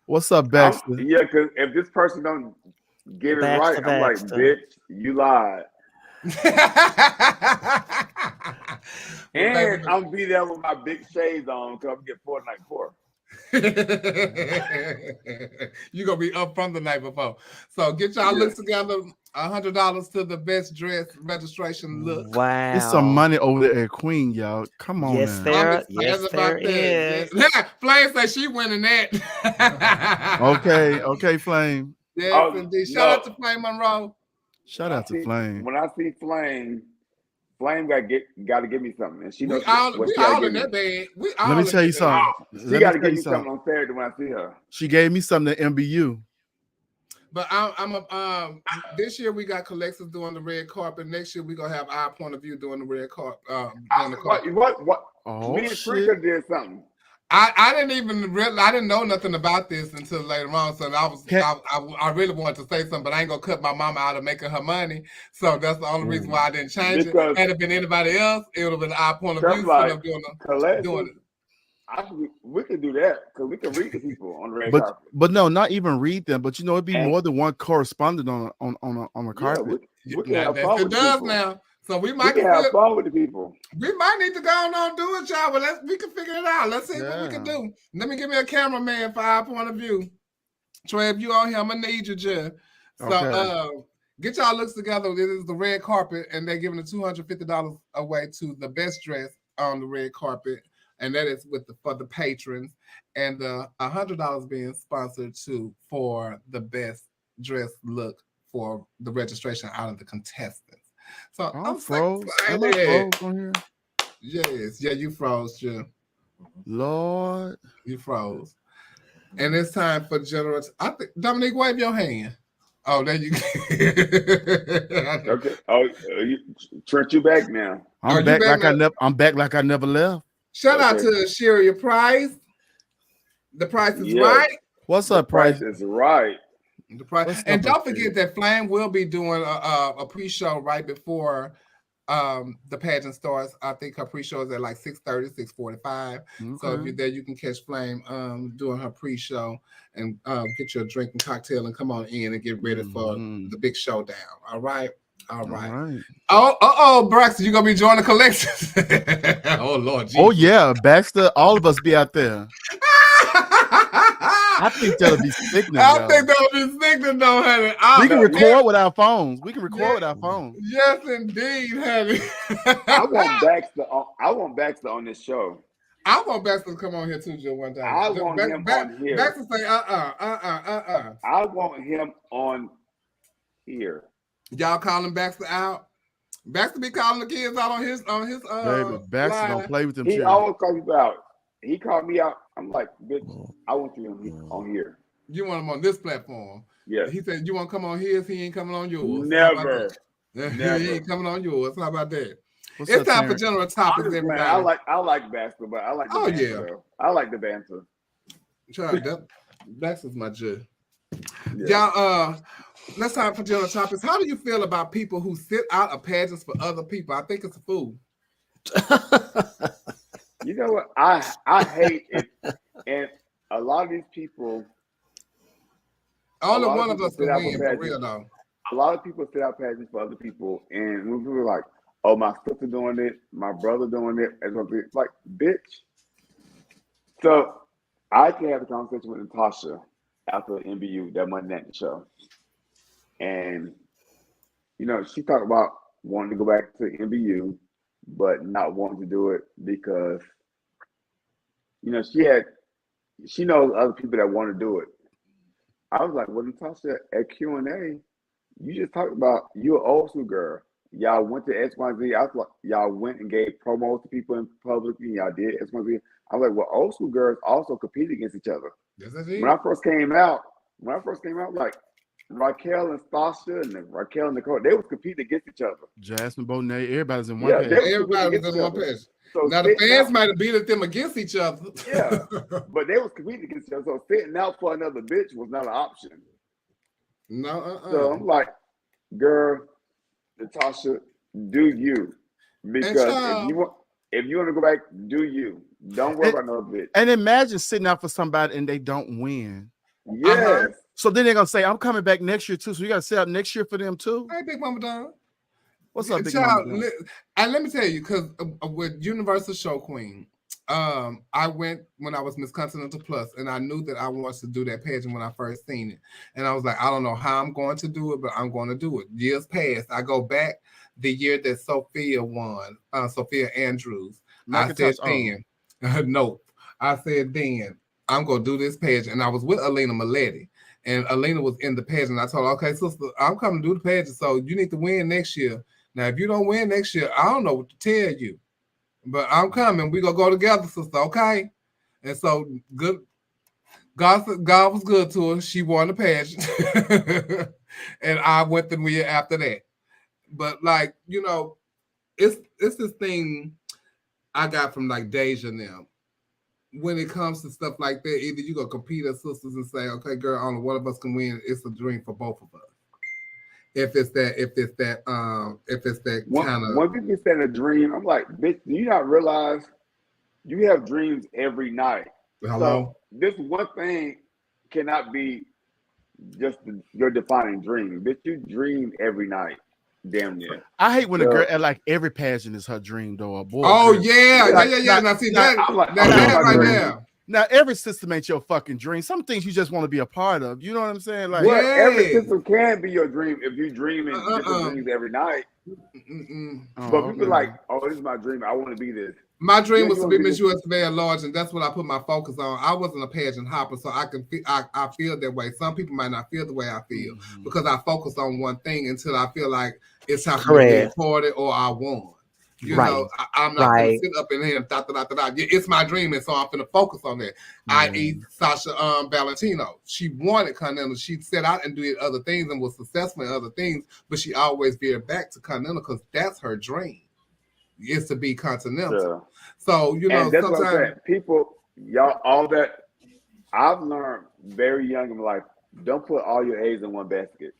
What's up, Baxter? Yeah, because if this person don't get it right, I'm like, bitch, you lied. And I'm gonna be there with my big shades on because I'm get 4 night 4. You're gonna be up from the night before. So get y'all looks together. $100 to the best dress registration look. Wow. It's some money over there at Queen, y'all. Come on Yes, now. there is. Flame say she winning that. Okay, Flame. Yes, indeed. Shout out to Flame Monroe. Shout out to Flame. When I see Flame got to give me something, and she knows we all in that bed. Let me tell you something. She got to give me something on Saturday when I see her. She gave me something at MBU. But this year we got Collections doing the red carpet. Next year we gonna have our point of view doing the red carpet. What? Oh, me and Trika did something. I didn't know nothing about this until later on. So I really wanted to say something, but I ain't gonna cut my mama out of making her money. So that's the only reason why I didn't change it. Had it been anybody else, it would have been our point of view. Like, doing it. We could do that because we can read the people on the red carpet. But no, not even read them. But it'd be more than one correspondent on the carpet. We can have fun with does people. now. So we might have fun with the people. We might need to go on and do it, y'all. But we can figure it out. Let's see what we can do. Let me give me a cameraman for our point of view. Trey, if you on here, I'm gonna need you, Jim. So get y'all looks together. This is the red carpet, and they're giving the $250 away to the best dress on the red carpet. And that is for the patrons, and the $100 being sponsored for the best dress look for the registration out of the contestants. So I'm froze. Am I froze on here? Yes, you froze, Jim. Lord, you froze. And it's time for general. I think Dominique, wave your hand. Oh, there you go. Okay. Oh, Trent, you back now? I'm back like I never left. Shout out to Sherry Price. The price is right. What's up, Price? Is right. The price, and don't forget that Flame will be doing a pre-show right before the pageant starts. I think her pre-show is at like 6:30, 6:45. Okay. So if you're there, you can catch Flame doing her pre-show and get your drink and cocktail and come on in and get ready for the big showdown. All right. Oh, Braxton, you gonna be joining the Collections? Oh Lord. Jesus. Oh yeah, Baxter. All of us be out there. I think that'll be sickening. I think that'll be sickening, though, honey. We can record with our phones. Yes, indeed, honey. I want Baxter on this show. I want Baxter to come on here too, Joe, one time. I want him on here. Baxter say, I want him on here. Y'all calling Baxter out? Baxter be calling the kids out on his Baby, Baxter don't play with them. He always calls you out. He called me out. I'm like, bitch, I want you on here. You want him on this platform? Yeah. He said, you want to come on his? He ain't coming on yours. Never. He ain't coming on yours. How about that? It's time for general topics, everybody. I like Baxter, but I like the banter. Yeah. I like the banter. Baxter's my judge. Y'all, let's time for general topics. How do you feel about people who sit out of pageants for other people? I think it's a fool. You know what? I hate it. And a lot of these people. Only one of us can win, for real, though. A lot of people sit out pageants for other people. And when people are like, oh, my sister doing it, my brother doing it, it's like, bitch. So I can have a conversation with Natasha after the MBU, that Monday night show. And, she talked about wanting to go back to MBU, but not wanting to do it because, she knows other people that want to do it. I was like, well, Natasha, at Q&A, you just talked about you're an old school girl. Y'all went to XYZ. I was like, y'all went and gave promos to people in public, and y'all did XYZ. I was like, well, old school girls also compete against each other. Yes, indeed. When I first came out, like Raquel and Stasha and Raquel and Nicole, they was competing against each other. Jasmine Bonet, everybody's in one page. Everybody was in one page. So now the fans might have beat them against each other. Yeah, but they was competing against each other. So sitting out for another bitch was not an option. No, So I'm like, girl, Natasha, do you? Because if you want to go back, do you? Don't worry about another bitch. And imagine sitting out for somebody and they don't win. Yes. So then they're gonna say, I'm coming back next year too. So you gotta sit out next year for them too. Hey, Big Mama Don. What's up, big Child, mama? and let me tell you, because with Universal Show Queen, I went when I was Miss Continental Plus, and I knew that I wanted to do that pageant when I first seen it. And I was like, I don't know how I'm going to do it, but I'm going to do it. Years passed. I go back the year that Sophia won, Sophia Andrews. I said then, nope. I said then, I'm going to do this pageant. And I was with Alina Maletti. And Alina was in the pageant. I told her, okay, sister, I'm coming to do the pageant, so you need to win next year. Now, if you don't win next year, I don't know what to tell you. But I'm coming. We're going to go together, sister, okay? And so good. God was good to her. She won the pageant. And I went the year after that. But, like, you know, it's this thing I got from, like, Deja now. When it comes to stuff like that, either you go compete as sisters and say, okay, girl, only one of us can win. It's a dream for both of us. If it's that kind of. When people say a dream, I'm like, bitch, do you not realize you have dreams every night? Hello? So this one thing cannot be just your defining dream. Bitch, you dream every night. Damn near. I hate when a girl like every pageant is her dream, though. A boy. Oh girl. yeah. Now see that right there. Now every system ain't your fucking dream. Some things you just want to be a part of. You know what I'm saying? Like every system can be your dream if you dream in different dreams every night. But people like, oh, this is my dream. I want to be this. My dream was to be Miss USA at large, and that's what I put my focus on. I wasn't a pageant hopper, so I feel that way. Some people might not feel the way I feel because I focus on one thing until I feel like it's time to be reported or I won. You know, I'm not going to sit up in here and da. It's my dream, and so I'm going to focus on that. I.e. Sasha Valentino. She wanted Continental. She set out and did other things and was successful in other things, but she always veered back to Continental because that's her dream. Is to be Continental. Yeah. So, you know, that's sometimes what I'm saying. People, y'all, all that I've learned very young in life, don't put all your eggs in one basket.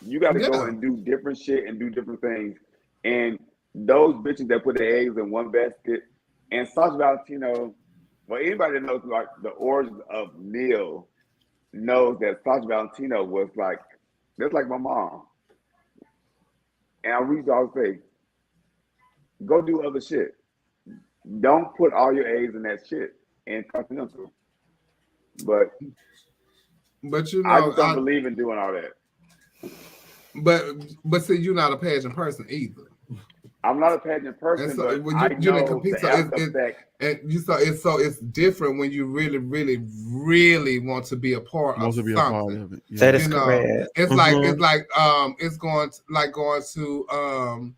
You got to go and do different shit and do different things. And those bitches that put their eggs in one basket, and Sasha Valentino, well, anybody that knows like the origins of Neil knows that Sasha Valentino was like, that's like my mom. And I used to always say, go do other shit. Don't put all your eggs in that shit and Continental. But you know, I just don't believe in doing all that. But see, you're not a pageant person either. I'm not a pageant person, so, but when I you know compete, so it's different when you really, really, really want to be a part of something. Yeah. That is correct. It's like it's going to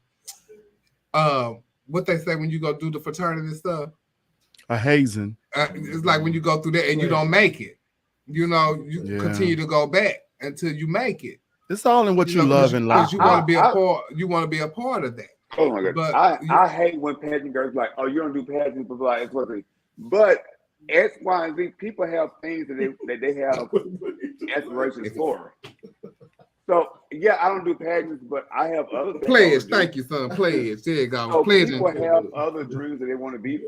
what they say when you go do the fraternity stuff. A hazing. It's like when you go through that and you don't make it. You know, you continue to go back until you make it. It's all in what you love in life. You want to be a part. You want to be a part of that. Oh my God! But I hate when pageant girls like, oh, you don't do pageants, blah blah. It's what they. But X, Y, and Z people have things that they have aspirations for. So yeah, I don't do pageants, but I have other things. Pledge, thank you, son. Pledge, there you go. So people have other dreams that they want to be,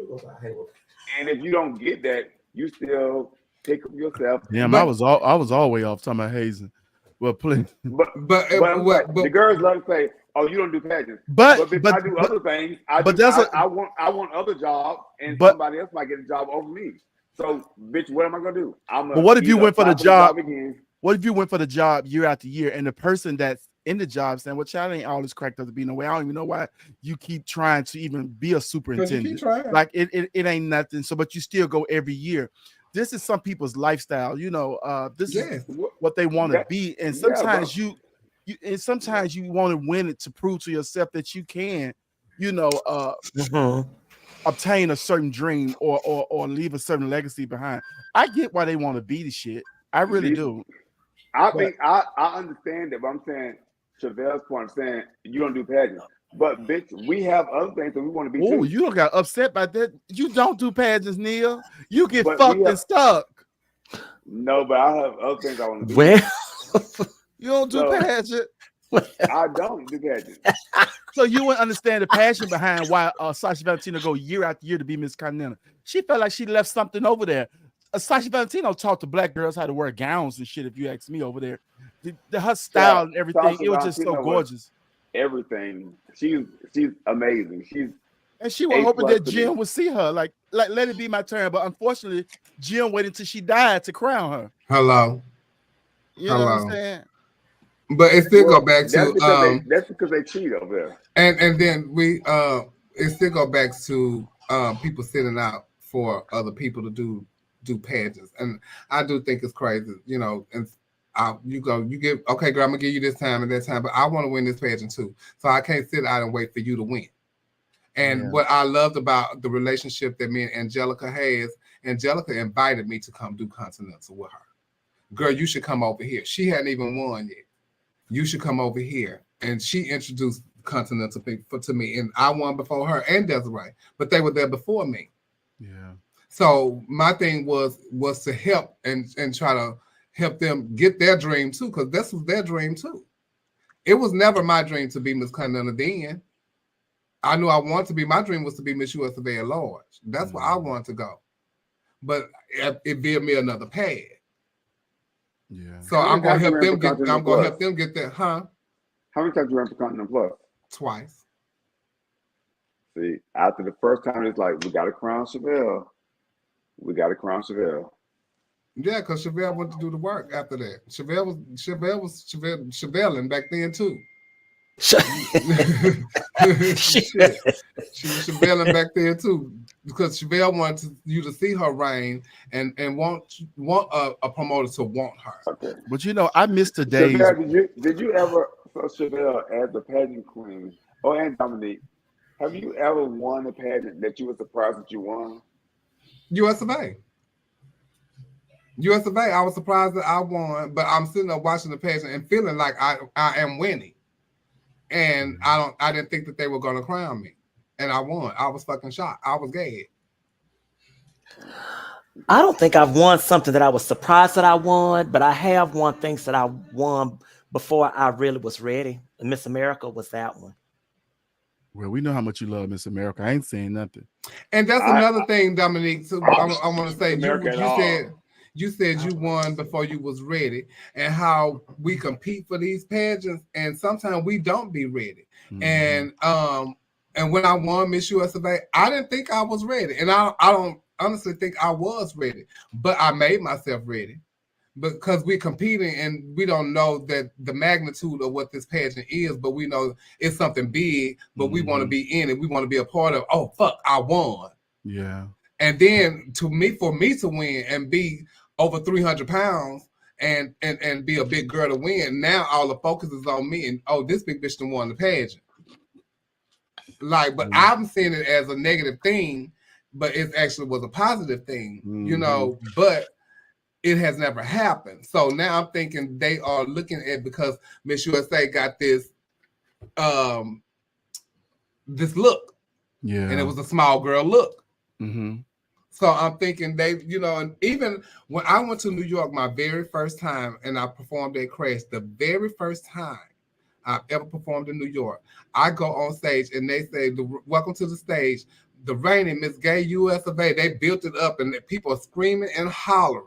and if you don't get that, you still pick up yourself. Damn, I was all way off talking about hazing. Well, please. But the girls love to say, "Oh, you don't do pageants." But I do other things. I want other jobs, and somebody else might get a job over me. So, bitch, what am I gonna do? But what if you went for the job again? What if you went for the job year after year, and the person that's in the job saying, "Well, child, ain't all this cracked up to be no way. I don't even know why you keep trying to even be a superintendent. Like it ain't nothing." So, but you still go every year. This is some people's lifestyle, you know. This is what they want to be, and sometimes sometimes you want to win it to prove to yourself that you can, you know, obtain a certain dream or leave a certain legacy behind. I get why they want to be the shit. I really do. I think I understand that, but I'm saying Chevelle's point. I'm saying you don't do pageants. But bitch, we have other things that we want to be. Oh, you don't got upset by that. You don't do pageants, Neil. You get fucked and stuck. No, but I have other things I want to do. Well, you don't do pageant. I don't do pageant. So you wouldn't understand the passion behind why Sasha Valentino go year after year to be Miss Continental. She felt like she left something over there. Sasha Valentino taught the black girls how to wear gowns and shit. If you ask me over there, her style and everything, it was just so gorgeous. everything. She's amazing. She's And she was A hoping plus that to me. Jim would see her, like let it be my turn. But unfortunately, Jim waited until she died to crown her. Hello. You know what I'm saying? But it still go back to that's because they cheat over there. And then it still go back to people sitting out for other people to do pageants. And I do think it's crazy, you know, and you give, okay, girl, I'm gonna give you this time and that time, but I want to win this pageant too. So I can't sit out and wait for you to win. And what I loved about the relationship that me and Angelica has, Angelica invited me to come do Continental with her. Girl, you should come over here. She hadn't even won yet. You should come over here. And she introduced Continental to me. And I won before her and Desiree, but they were there before me. Yeah. So my thing was to help and try to help them get their dream too, because this was their dream too. It was never my dream to be Miss Continental then. I knew I wanted to be, my dream was to be Miss USA at large. That's where I wanted to go. But it gave me another path. Yeah. So I'm gonna help them get that, huh? How many times you ran for Continental Plus? Twice. See, after the first time, it's like, we got to crown Chevelle. We got to crown Chevelle. Yeah, because Chevelle went to do the work after that. Chevelle was Chevelling back then too. She was Chevelling back there too, because Chevelle wanted you to see her reign and want a promoter to want her. Okay. But you know, I missed the days. Chevelle, did you ever, so Chevelle as the pageant queen, and Dominique, have you ever won a pageant that you were surprised that you won? US of A. US of A, I was surprised that I won, but I'm sitting there watching the pageant and feeling like I am winning. And I didn't think that they were gonna crown me. And I won. I was fucking shocked. I was gay. I don't think I've won something that I was surprised that I won, but I have won things that I won before I really was ready. Miss America was that one. Well, we know how much you love Miss America. I ain't saying nothing. And that's another thing, Dominique. So I want to say, you said you won before you was ready, and how we compete for these pageants, and sometimes we don't be ready. Mm-hmm. And when I won Miss USA, I didn't think I was ready, and I don't honestly think I was ready, but I made myself ready. Because we're competing and we don't know that the magnitude of what this pageant is, but we know it's something big, but we want to be in it. We want to be a part of, oh, fuck, I won. Yeah. And then for me to win and be over 300 pounds and be a big girl to win, now all the focus is on me and, oh, this big bitch done won the pageant. Like, but I'm seeing it as a negative thing, but it actually was a positive thing, you know, but it has never happened. So now I'm thinking they are looking at, because Miss USA got this this look. Yeah. And it was a small girl look. Mm-hmm. So I'm thinking they, you know, and even when I went to New York my very first time and I performed at Crash, the very first time I've ever performed in New York, I go on stage and they say, welcome to the stage, the reigning Miss Gay US of A. They built it up and the people are screaming and hollering.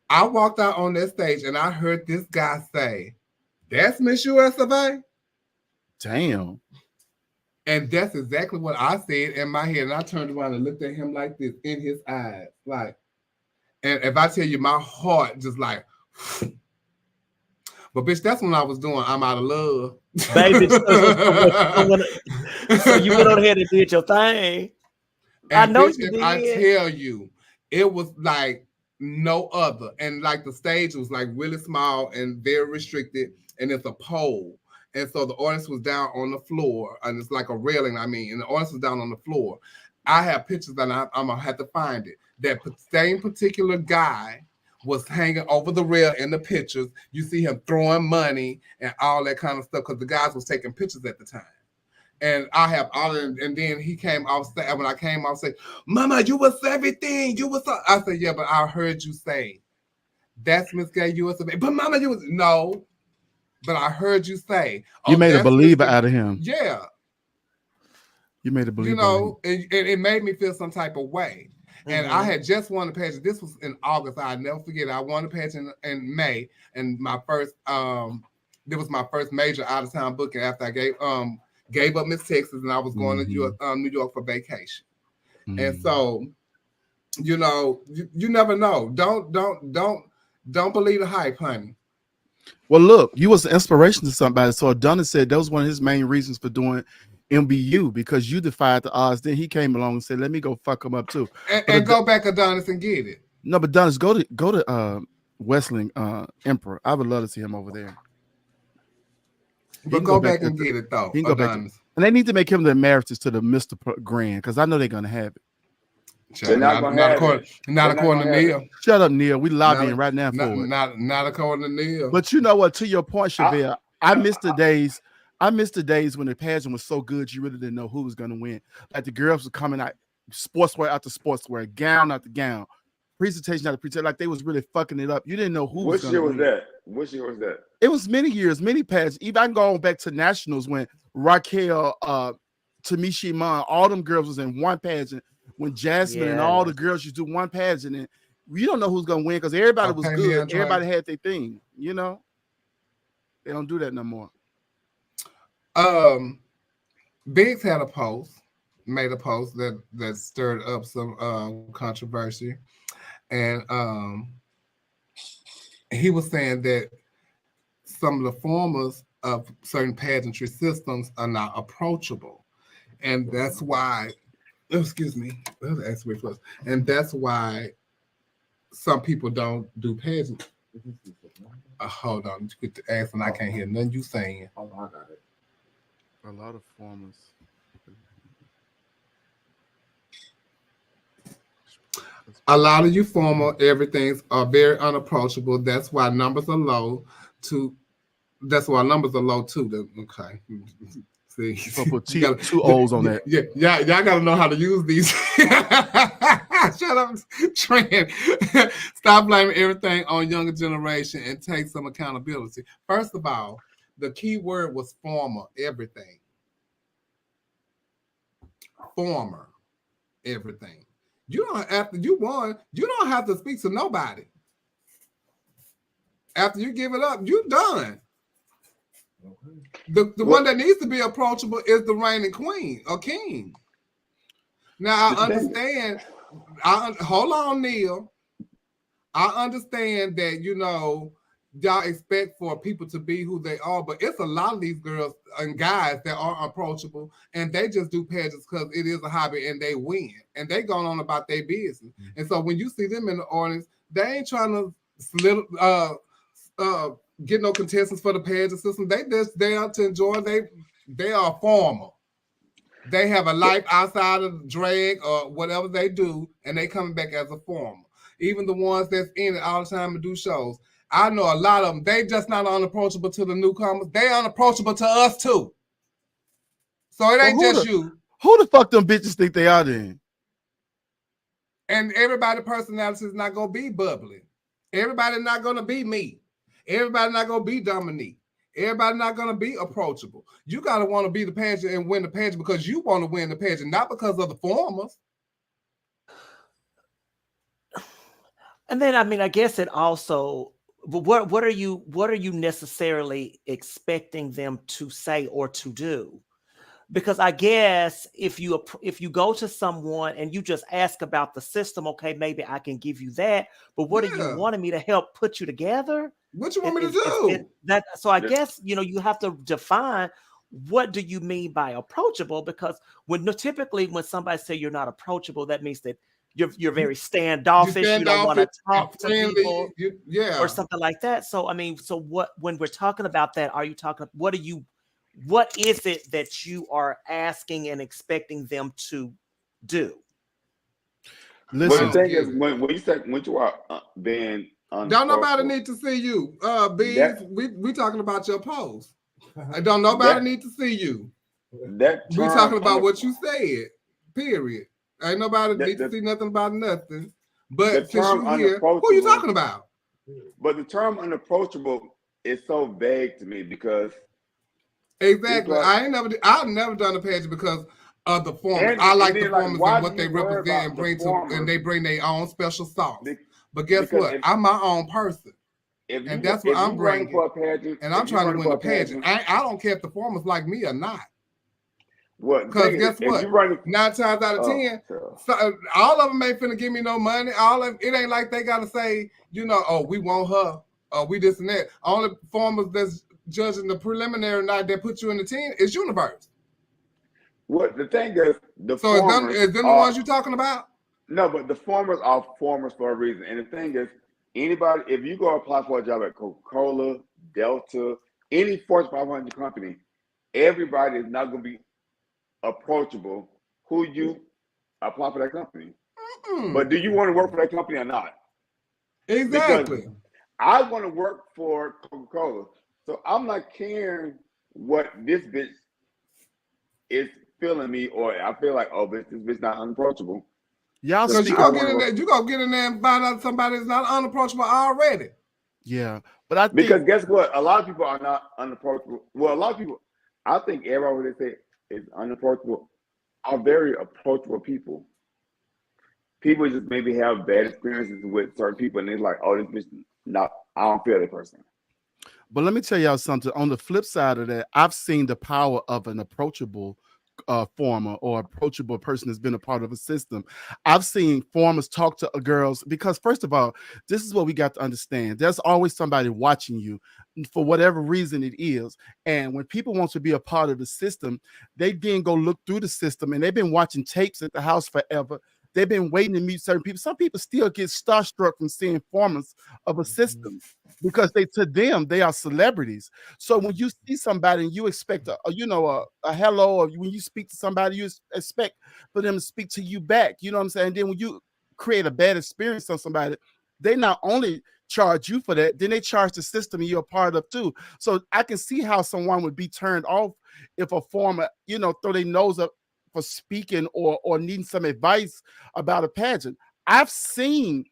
I walked out on that stage and I heard this guy say, that's Miss US of A? Damn. And that's exactly what I said in my head. And I turned around and looked at him like this in his eyes. Like, and if I tell you, my heart just like, but bitch, that's when I was doing I'm Out of Love. Baby, so you went on ahead and did your thing. And I know bitch, you did. I tell you, it was like no other. And like the stage was like really small and very restricted. And it's a pole. And so the audience was down on the floor, and it's like a railing, and the audience was down on the floor. I have pictures, and I'm going to have to find it. That same particular guy was hanging over the rail in the pictures. You see him throwing money and all that kind of stuff, because the guys was taking pictures at the time. And I have all of them, and then he came off stage. When I came off stage, Mama, you was everything. You was, I said, yeah, but I heard you say, that's Miss Gay USA. But Mama, you was, no. But I heard you say, you made a believer out of him. Yeah. You made a believer. You know, it made me feel some type of way. And I had just won the pageant. This was in August. I'll never forget. I won the pageant in May. And my first This was my first major out of town booking after I gave up Miss Texas and I was going to New York for vacation. And so, you know, you never know. Don't believe the hype, honey. Well, look, you was an inspiration to somebody. So Adonis said that was one of his main reasons for doing MBU, because you defied the odds. Then he came along and said, "Let me go fuck him up too." And go back Adonis and get it. No, but Adonis, go to Wesleyan Emperor. I would love to see him over there. But go back and get it though. He can go back and they need to make him the emeritus to the Mr. Grand, because I know they're gonna have it. Not according to Neil. Shut up, Neil. We lobbying right now for it. Not according to Neil. But you know what? To your point, Chevelle, I miss the days. I miss the days when the pageant was so good you really didn't know who was gonna win. Like the girls were coming out, sportswear after sportswear, gown after gown, presentation after presentation. Like they was really fucking it up. You didn't know who was gonna win. What year was that? It was many years, many pageants. Even I can go back to nationals when Raquel, Tamisha Iman, all them girls was in one pageant. When Jasmine and all the girls used to do one pageant, and you don't know who's gonna win because everybody was good. Everybody had their thing, you know. They don't do that no more. Biggs had made a post that stirred up some controversy, and he was saying that some of the formers of certain pageantry systems are not approachable, and that's why. Excuse me. And that's why some people don't do pageants. Hold on. You get the ass and I can't hear nothing you saying. Oh, I got it. A lot of formers. A lot of you former everythings are very unapproachable. That's why numbers are low too. Okay. See, so put two O's on that. Yeah, y'all gotta know how to use these. Shut up, Trent. Stop blaming everything on younger generation and take some accountability. First of all, the key word was former everything. Former everything. You don't after you won, you don't have to speak to nobody. After you give it up, you done. The one that needs to be approachable is the reigning queen or king. Now I understand. Hold on, Neil. I understand that y'all expect for people to be who they are, but it's a lot of these girls and guys that are approachable, and they just do pageants because it is a hobby and they win and they going on about their business. And so when you see them in the audience, they ain't trying to get no contestants for the pageant system. They just there to enjoy. They are formal. They have a life outside of drag or whatever they do, and they coming back as a formal. Even the ones that's in it all the time and do shows. I know a lot of them. They just not unapproachable to the newcomers. They unapproachable to us too. So it ain't just you. Who the fuck them bitches think they are then? And everybody's personality is not gonna be bubbly. Everybody not gonna be me. Everybody not gonna be Dominique. Everybody not gonna be approachable. You gotta want to be the pageant and win the pageant because you want to win the pageant, not because of the formers. And then I guess it also. What are you necessarily expecting them to say or to do? Because I guess if you go to someone and you just ask about the system, okay, maybe I can give you that. But what are you wanting me to help put you together? What you want me to do? So I guess you have to define what do you mean by approachable, because typically when somebody say you're not approachable, that means that you're very standoffish. You don't want to talk to people, or something like that. So when we're talking about that, are you talking? What is it that you are asking and expecting them to do? Listen, the thing is, when you are being don't nobody need to see you, we talking about your post. Don't nobody need to see you. We talking about what you said. Period. Ain't nobody need to see nothing about nothing. But since you here, who are you talking about? But the term unapproachable is so vague to me because exactly. I've never done a pageant because of the formers. I like the formers and what they represent and bring to, and they bring their own special sauce. But guess what? I'm my own person. And that's what I'm bringing. For a pageant, and I'm trying to win the pageant. I don't care if the formers like me or not. Because guess what? 9 times out of 10, all of them ain't finna give me no money. It ain't like they gotta say, oh, we want her, or we this and that. Only formers that's judging the preliminary night that put you in the team is Universe. What the thing is, is them the ones you talking about? No, but the formers are formers for a reason. And the thing is, anybody, if you go apply for a job at Coca-Cola, Delta, any Fortune 500 company, everybody is not going to be approachable who you apply for that company. But do you want to work for that company or not? Exactly. Because I want to work for Coca-Cola, so I'm not caring what this bitch is feeling me, or I feel like, oh, this bitch not unapproachable. Y'all, because you gonna get in there and find out somebody is not unapproachable already. Yeah, but I think because guess what? A lot of people are not unapproachable. Well, a lot of people, I think everybody they say is unapproachable are very approachable people. People just maybe have bad experiences with certain people, and they're like, "Oh, this bitch not. I don't feel that person." But let me tell y'all something. On the flip side of that, I've seen the power of an approachable former or approachable person that's been a part of a system. I've seen formers talk to girls because, first of all, this is what we got to understand. There's always somebody watching you for whatever reason it is. And when people want to be a part of the system, they then go look through the system, and they've been watching tapes at the house forever. They've been waiting to meet certain people. Some people still get starstruck from seeing formers of a system because to them, they are celebrities. So when you see somebody and you expect a hello, or when you speak to somebody, you expect for them to speak to you back. You know what I'm saying? And then when you create a bad experience on somebody, they not only charge you for that, then they charge the system you're a part of too. So I can see how someone would be turned off if a former, throw their nose up for speaking or needing some advice about a pageant. I've seen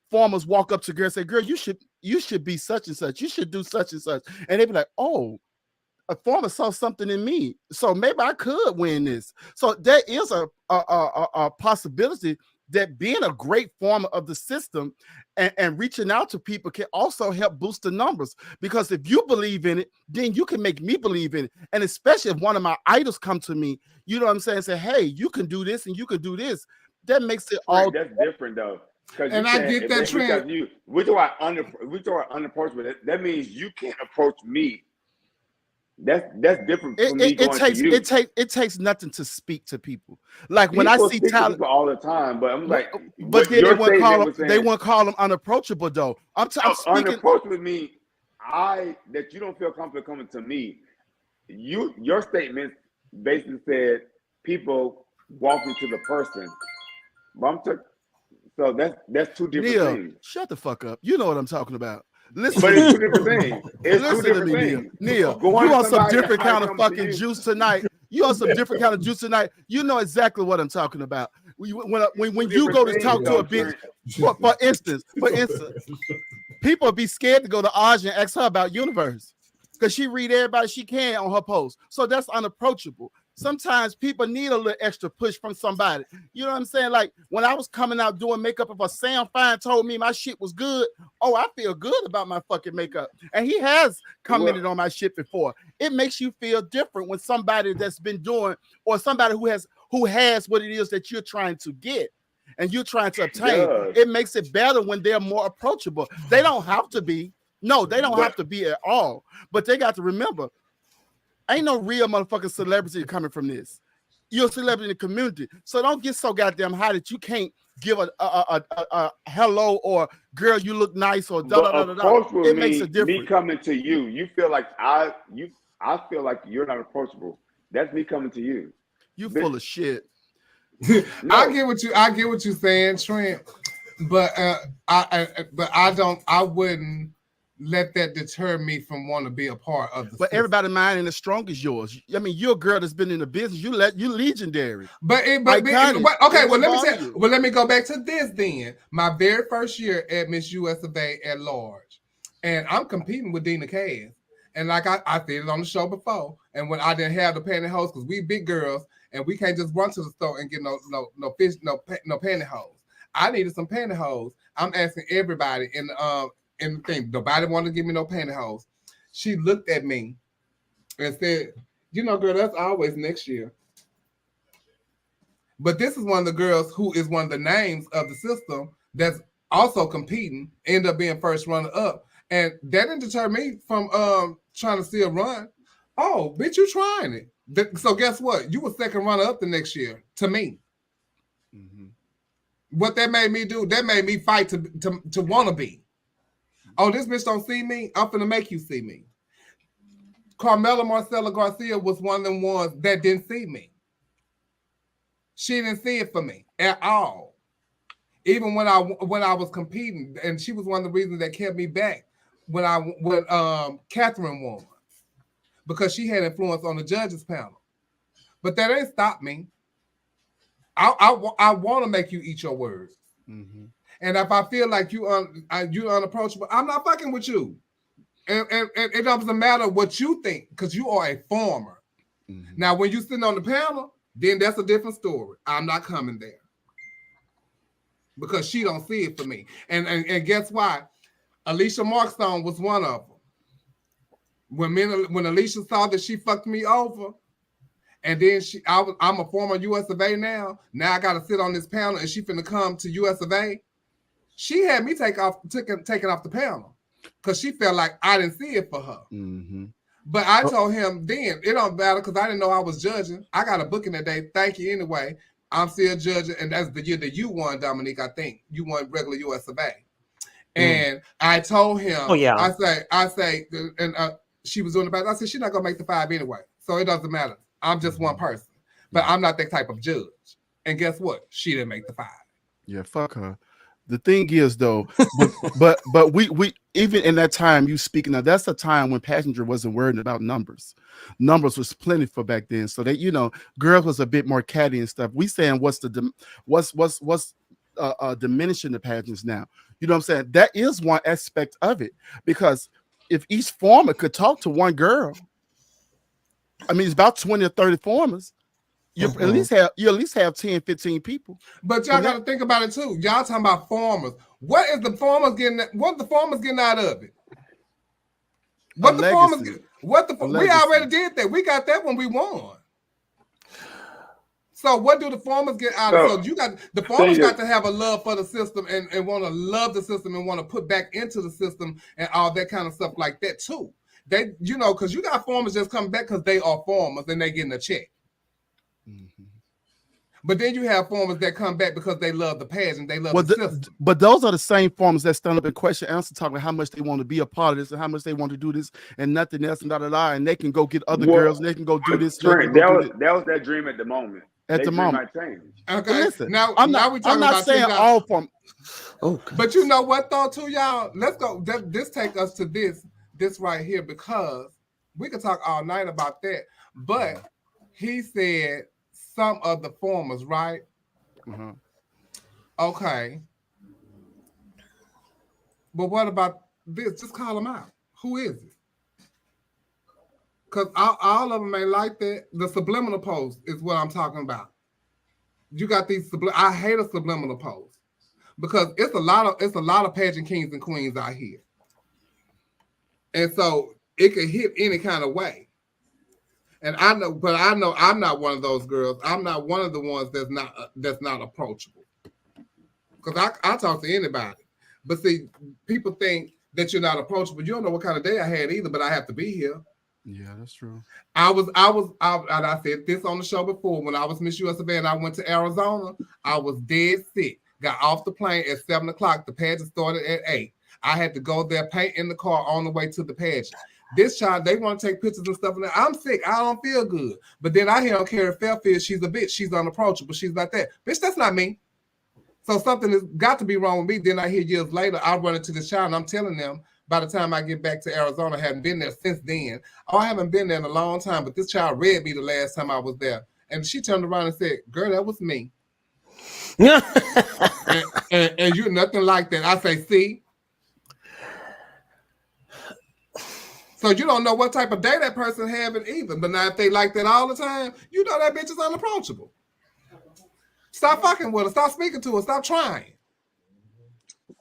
formers walk up to girls and say, "Girl, you should be such and such. You should do such and such." And they be like, "Oh, a former saw something in me, so maybe I could win this." So there is a possibility that being a great former of the system and reaching out to people can also help boost the numbers. Because if you believe in it, then you can make me believe in it. And especially if one of my idols come to me, you know what I'm saying, say, "Hey, you can do this and you can do this." That makes it all. That's different though. And I get that trend. We talk about unapproachable. That means you can't approach me. That's different from me going to you. It takes nothing to speak to people. Like when I see talent all the time, but I'm like, but then they won't call them unapproachable though. I'm speaking. Unapproachable means that you don't feel comfortable coming to me. Your statement basically said people walking to the person. So that's two different things. Shut the fuck up. You know what I'm talking about. Listen, but it's two different things. Listen to me, Neil. You want some different kind of fucking juice tonight? You want some different kind of juice tonight? You know exactly what I'm talking about. When you go to talk to a bitch, for instance, people be scared to go to Aja and ask her about Universe because she read everybody she can on her post. So that's unapproachable. Sometimes people need a little extra push from somebody. You know what I'm saying? Like when I was coming out doing makeup, if a Sam Fine told me my shit was good, oh, I feel good about my fucking makeup. And he has commented on my shit before. It makes you feel different when somebody that's been doing, or somebody who has what it is that you're trying to get and you're trying to obtain. It makes it better when they're more approachable. They don't have to be. No, they don't have to be at all. But they got to remember, ain't no real motherfucking celebrity coming from this. You're a celebrity in the community. So don't get so goddamn high that you can't give a hello or girl, you look nice or da-da-da-da-da. It makes a difference. Me coming to you, you feel like I feel like you're not approachable. That's me coming to you. You full of shit. No. I get what you're saying, Trent. But I wouldn't let that deter me from wanting to be a part of the But system. everybody mind ain't as strong as yours. I mean, you're a girl that's been in the business. You legendary. But let me go back to this then. My very first year at Miss US of A at large. And I'm competing with Dina Cass. And like I said it on the show before. And when I didn't have the pantyhose, because we big girls and we can't just run to the store and get no pantyhose. I needed some pantyhose. I'm asking everybody in in the thing. Nobody wanted to give me no pantyhose. She looked at me and said, you know, girl, that's always next year. But this is one of the girls who is one of the names of the system that's also competing, end up being first runner up. And that didn't deter me from trying to still run. Oh, bitch, you trying it. So guess what? You were second runner up the next year to me. Mm-hmm. What that made me do, that made me fight to want to be. Oh, this bitch don't see me? I'm finna make you see me. Carmela Marcela Garcia was one of them ones that didn't see me. She didn't see it for me at all. Even when I was competing, and she was one of the reasons that kept me back when Catherine won, because she had influence on the judges panel. But that ain't stopped me. I want to make you eat your words. Mm-hmm. And if I feel like you're unapproachable, I'm not fucking with you. And it doesn't matter what you think, because you are a former. Mm-hmm. Now, when you sitting on the panel, then that's a different story. I'm not coming there. Because she don't see it for me. And guess why? Alicia Markstone was one of them. When Alicia saw that she fucked me over, and then I'm a former US of A now. Now I got to sit on this panel, and she finna come to US of A. She had me taken off the panel because she felt like I didn't see it for her. Mm-hmm. But I told him then, it don't matter because I didn't know I was judging. I got a booking that day. Thank you anyway. I'm still judging, and that's the year that you won, Dominique. I think you won regular US of A. And I told him, I say, and she was doing the best. I said, she's not gonna make the 5 anyway, so it doesn't matter. I'm just one person, but I'm not that type of judge. And guess what? She didn't make the 5. Yeah, fuck her. The thing is, though, but we even in that time you speaking of, that's a time when Passenger wasn't worried about numbers. Numbers was plentiful back then, so that, you know, girls was a bit more catty and stuff. We saying what's diminishing the pageants now. You know what I'm saying? That is one aspect of it, because if each former could talk to one girl, I mean, it's about 20 or 30 formers. You at least have 10, 15 people. But y'all got to think about it too. Y'all talking about formers. What is the formers getting? What the formers getting out of it? What the formers? We already did that. We got that when we won. So what do the formers get out of it? So you got the formers got to have a love for the system and want to love the system and want to put back into the system and all that kind of stuff like that too. They, you know, because you got formers just coming back because they are formers and they getting a check. Mm-hmm. But then you have formers that come back because they love the pageant, they love the system. But those are the same formers that stand up in question answer, talking about how much they want to be a part of this and how much they want to do this and nothing else and and they can go get other girls and they can go do this. That was their dream at the moment. At the moment, might change. Okay. But listen, I'm not saying all formers. Okay. But you know what though, too, y'all? Let's go. This take us to this right here, because we could talk all night about that. But he said some of the formers, right? Mm-hmm. Okay. But what about this? Just call them out. Who is it? Because all of them ain't like that. The subliminal post is what I'm talking about. You got these I hate a subliminal post because it's a lot of pageant kings and queens out here. And so it could hit any kind of way. And I know I'm not one of those girls. I'm not one of the ones that's not approachable. Because I talk to anybody. But see, people think that you're not approachable. You don't know what kind of day I had either, but I have to be here. Yeah, that's true. I said this on the show before. When I was Miss USA and I went to Arizona, I was dead sick. Got off the plane at 7:00. The pageant started at 8. I had to go there, paint in the car on the way to the pageant. This child, they want to take pictures and stuff. And I'm sick. I don't feel good. But then I hear on Carrie Fairfield, she's a bitch. She's unapproachable. She's not that. Bitch, that's not me. So something has got to be wrong with me. Then I hear years later, I run into this child and I'm telling them, by the time I get back to Arizona, I hadn't been there since then. Oh, I haven't been there in a long time, but this child read me the last time I was there. And she turned around and said, girl, that was me. and you're nothing like that. I say, see? So you don't know what type of day that person having either. But now if they like that all the time, you know that bitch is unapproachable. Stop fucking with her. Stop speaking to her. Stop trying.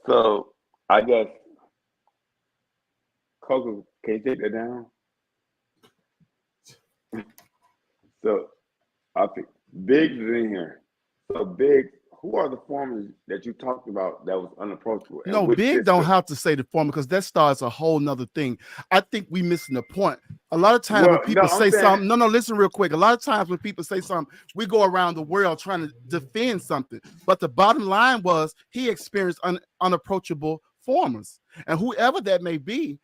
So I guess Coco, can you take that down? So I think Biggs is in here. So Biggs, who are the formers that you talked about that was unapproachable? No, Big don't have to say the former because that starts a whole nother thing. I think we missing the point. A lot of times when people say something, no, listen real quick. A lot of times when people say something, we go around the world trying to defend something. But the bottom line was he experienced unapproachable formers. And whoever that may be,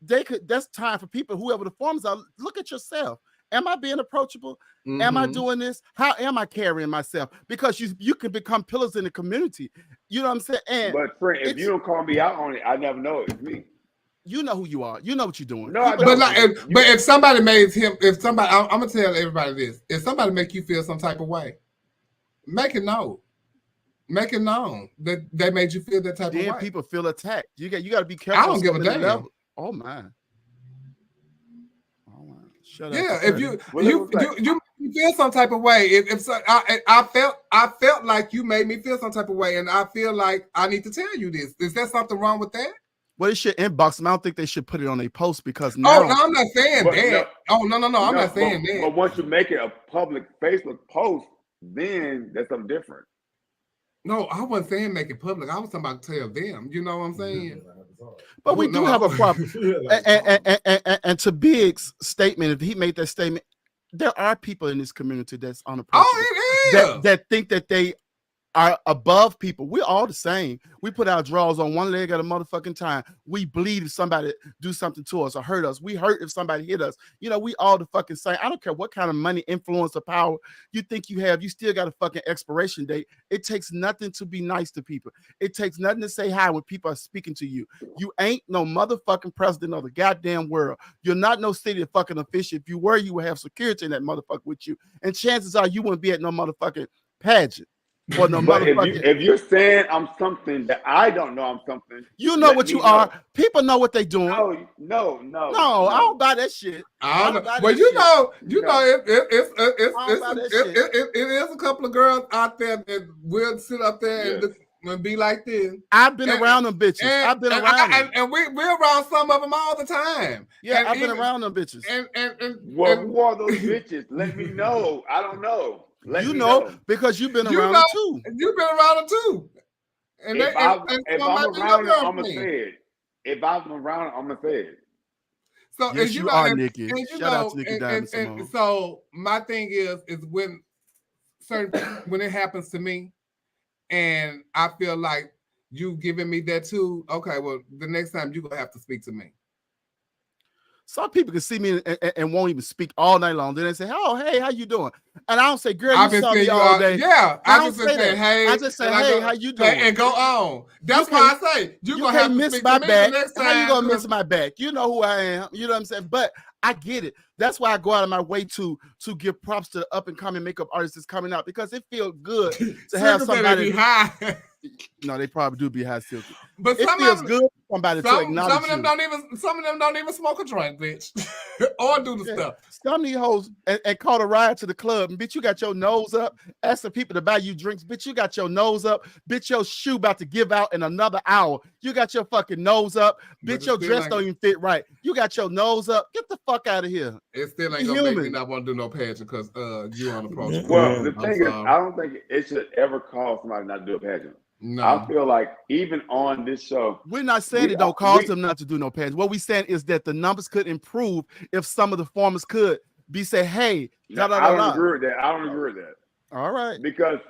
that's time for people, whoever the formers are, look at yourself. Am I being approachable? Mm-hmm. Am I doing this? How am I carrying myself? Because you can become pillars in the community. You know what I'm saying? And but friend, if you don't call me out on it, I never know it's me. You know who you are. You know what you're doing. No, but if somebody made him, I'm gonna tell everybody this: if somebody make you feel some type of way, make it known. Make it known that they made you feel that type of way. Then people feel attacked. You got to be careful. I don't give a damn. Oh my. Shut yeah, up. if you feel some type of way, if so, I felt like you made me feel some type of way, and I feel like I need to tell you this. Is there something wrong with that? Well, it should inbox them. I don't think they should put it on their post because now. Oh no, I'm not saying that. No, I'm not saying that. But once you make it a public Facebook post, then that's something different. No, I wasn't saying make it public. I was talking about tell them. You know what I'm saying? But we do have a problem. And to Big's statement, if he made that statement, there are people in this community that's unapproachable. Oh, it is. That think that they are above people. We're all the same. We put our drawers on one leg at a motherfucking time. We bleed if somebody do something to us or hurt us. We hurt if somebody hit us. You know, we all the fucking same. I don't care what kind of money, influence, or power you think you have. You still got a fucking expiration date. It takes nothing to be nice to people. It takes nothing to say hi when people are speaking to you. You ain't no motherfucking president of the goddamn world. You're not no city fucking official. If you were, you would have security in that motherfucker with you. And chances are you wouldn't be at no motherfucking pageant. Well, no, but if you're saying I'm something that I don't know I'm something, you know what you are. People know what they doing. No, I don't buy that shit. I don't know. Well, you know, it is a couple of girls out there that will sit up there and be like this. I've been around them bitches. I've been around them. And we're around some of them all the time. Yeah, I've been around them bitches. Who are those bitches? Let me know. I don't know. You know, because you've been around them too. You've been around them too. And if I'm around them, I'm a fed. If I'm around them, I'm a fed. So yes, you are, Nikki. Shout out to Nikki Diamond Simone. So my thing is when when it happens to me, and I feel like you giving me that too. Okay, well, the next time you're gonna have to speak to me. Some people can see me and won't even speak all night long. Then they say, "Oh, hey, how you doing?" And I don't say, "Girl, you saw me all day." Yeah, I just say, "Hey," I just say, "Hey, how you doing?" And go on. That's why I say you're gonna have to miss my back. Next time. How you gonna miss my back? You know who I am. You know what I'm saying? But I get it. That's why I go out of my way to give props to the up and coming makeup artists that's coming out because it feels good to have somebody. No, they probably do be high silky. But it feels good for somebody to acknowledge some of them don't even smoke a joint, bitch, or do the stuff. Some of these hoes and caught a ride to the club, and bitch, you got your nose up, asking people to buy you drinks. Bitch, you got your nose up. Bitch, your shoe about to give out in another hour. You got your fucking nose up. Bitch, your dress don't even fit right. You got your nose up. Get the fuck out of here. It still ain't gonna make me not want to do no pageant because you on the approach. Well, the thing is, I don't think it should ever cause somebody not to do a pageant. No. I feel like even on this show, we're not saying it don't cause them not to do no pageant. What we're saying is that the numbers could improve if some of the formers could be say, "Hey, I don't agree with that. I don't agree with that. All right, because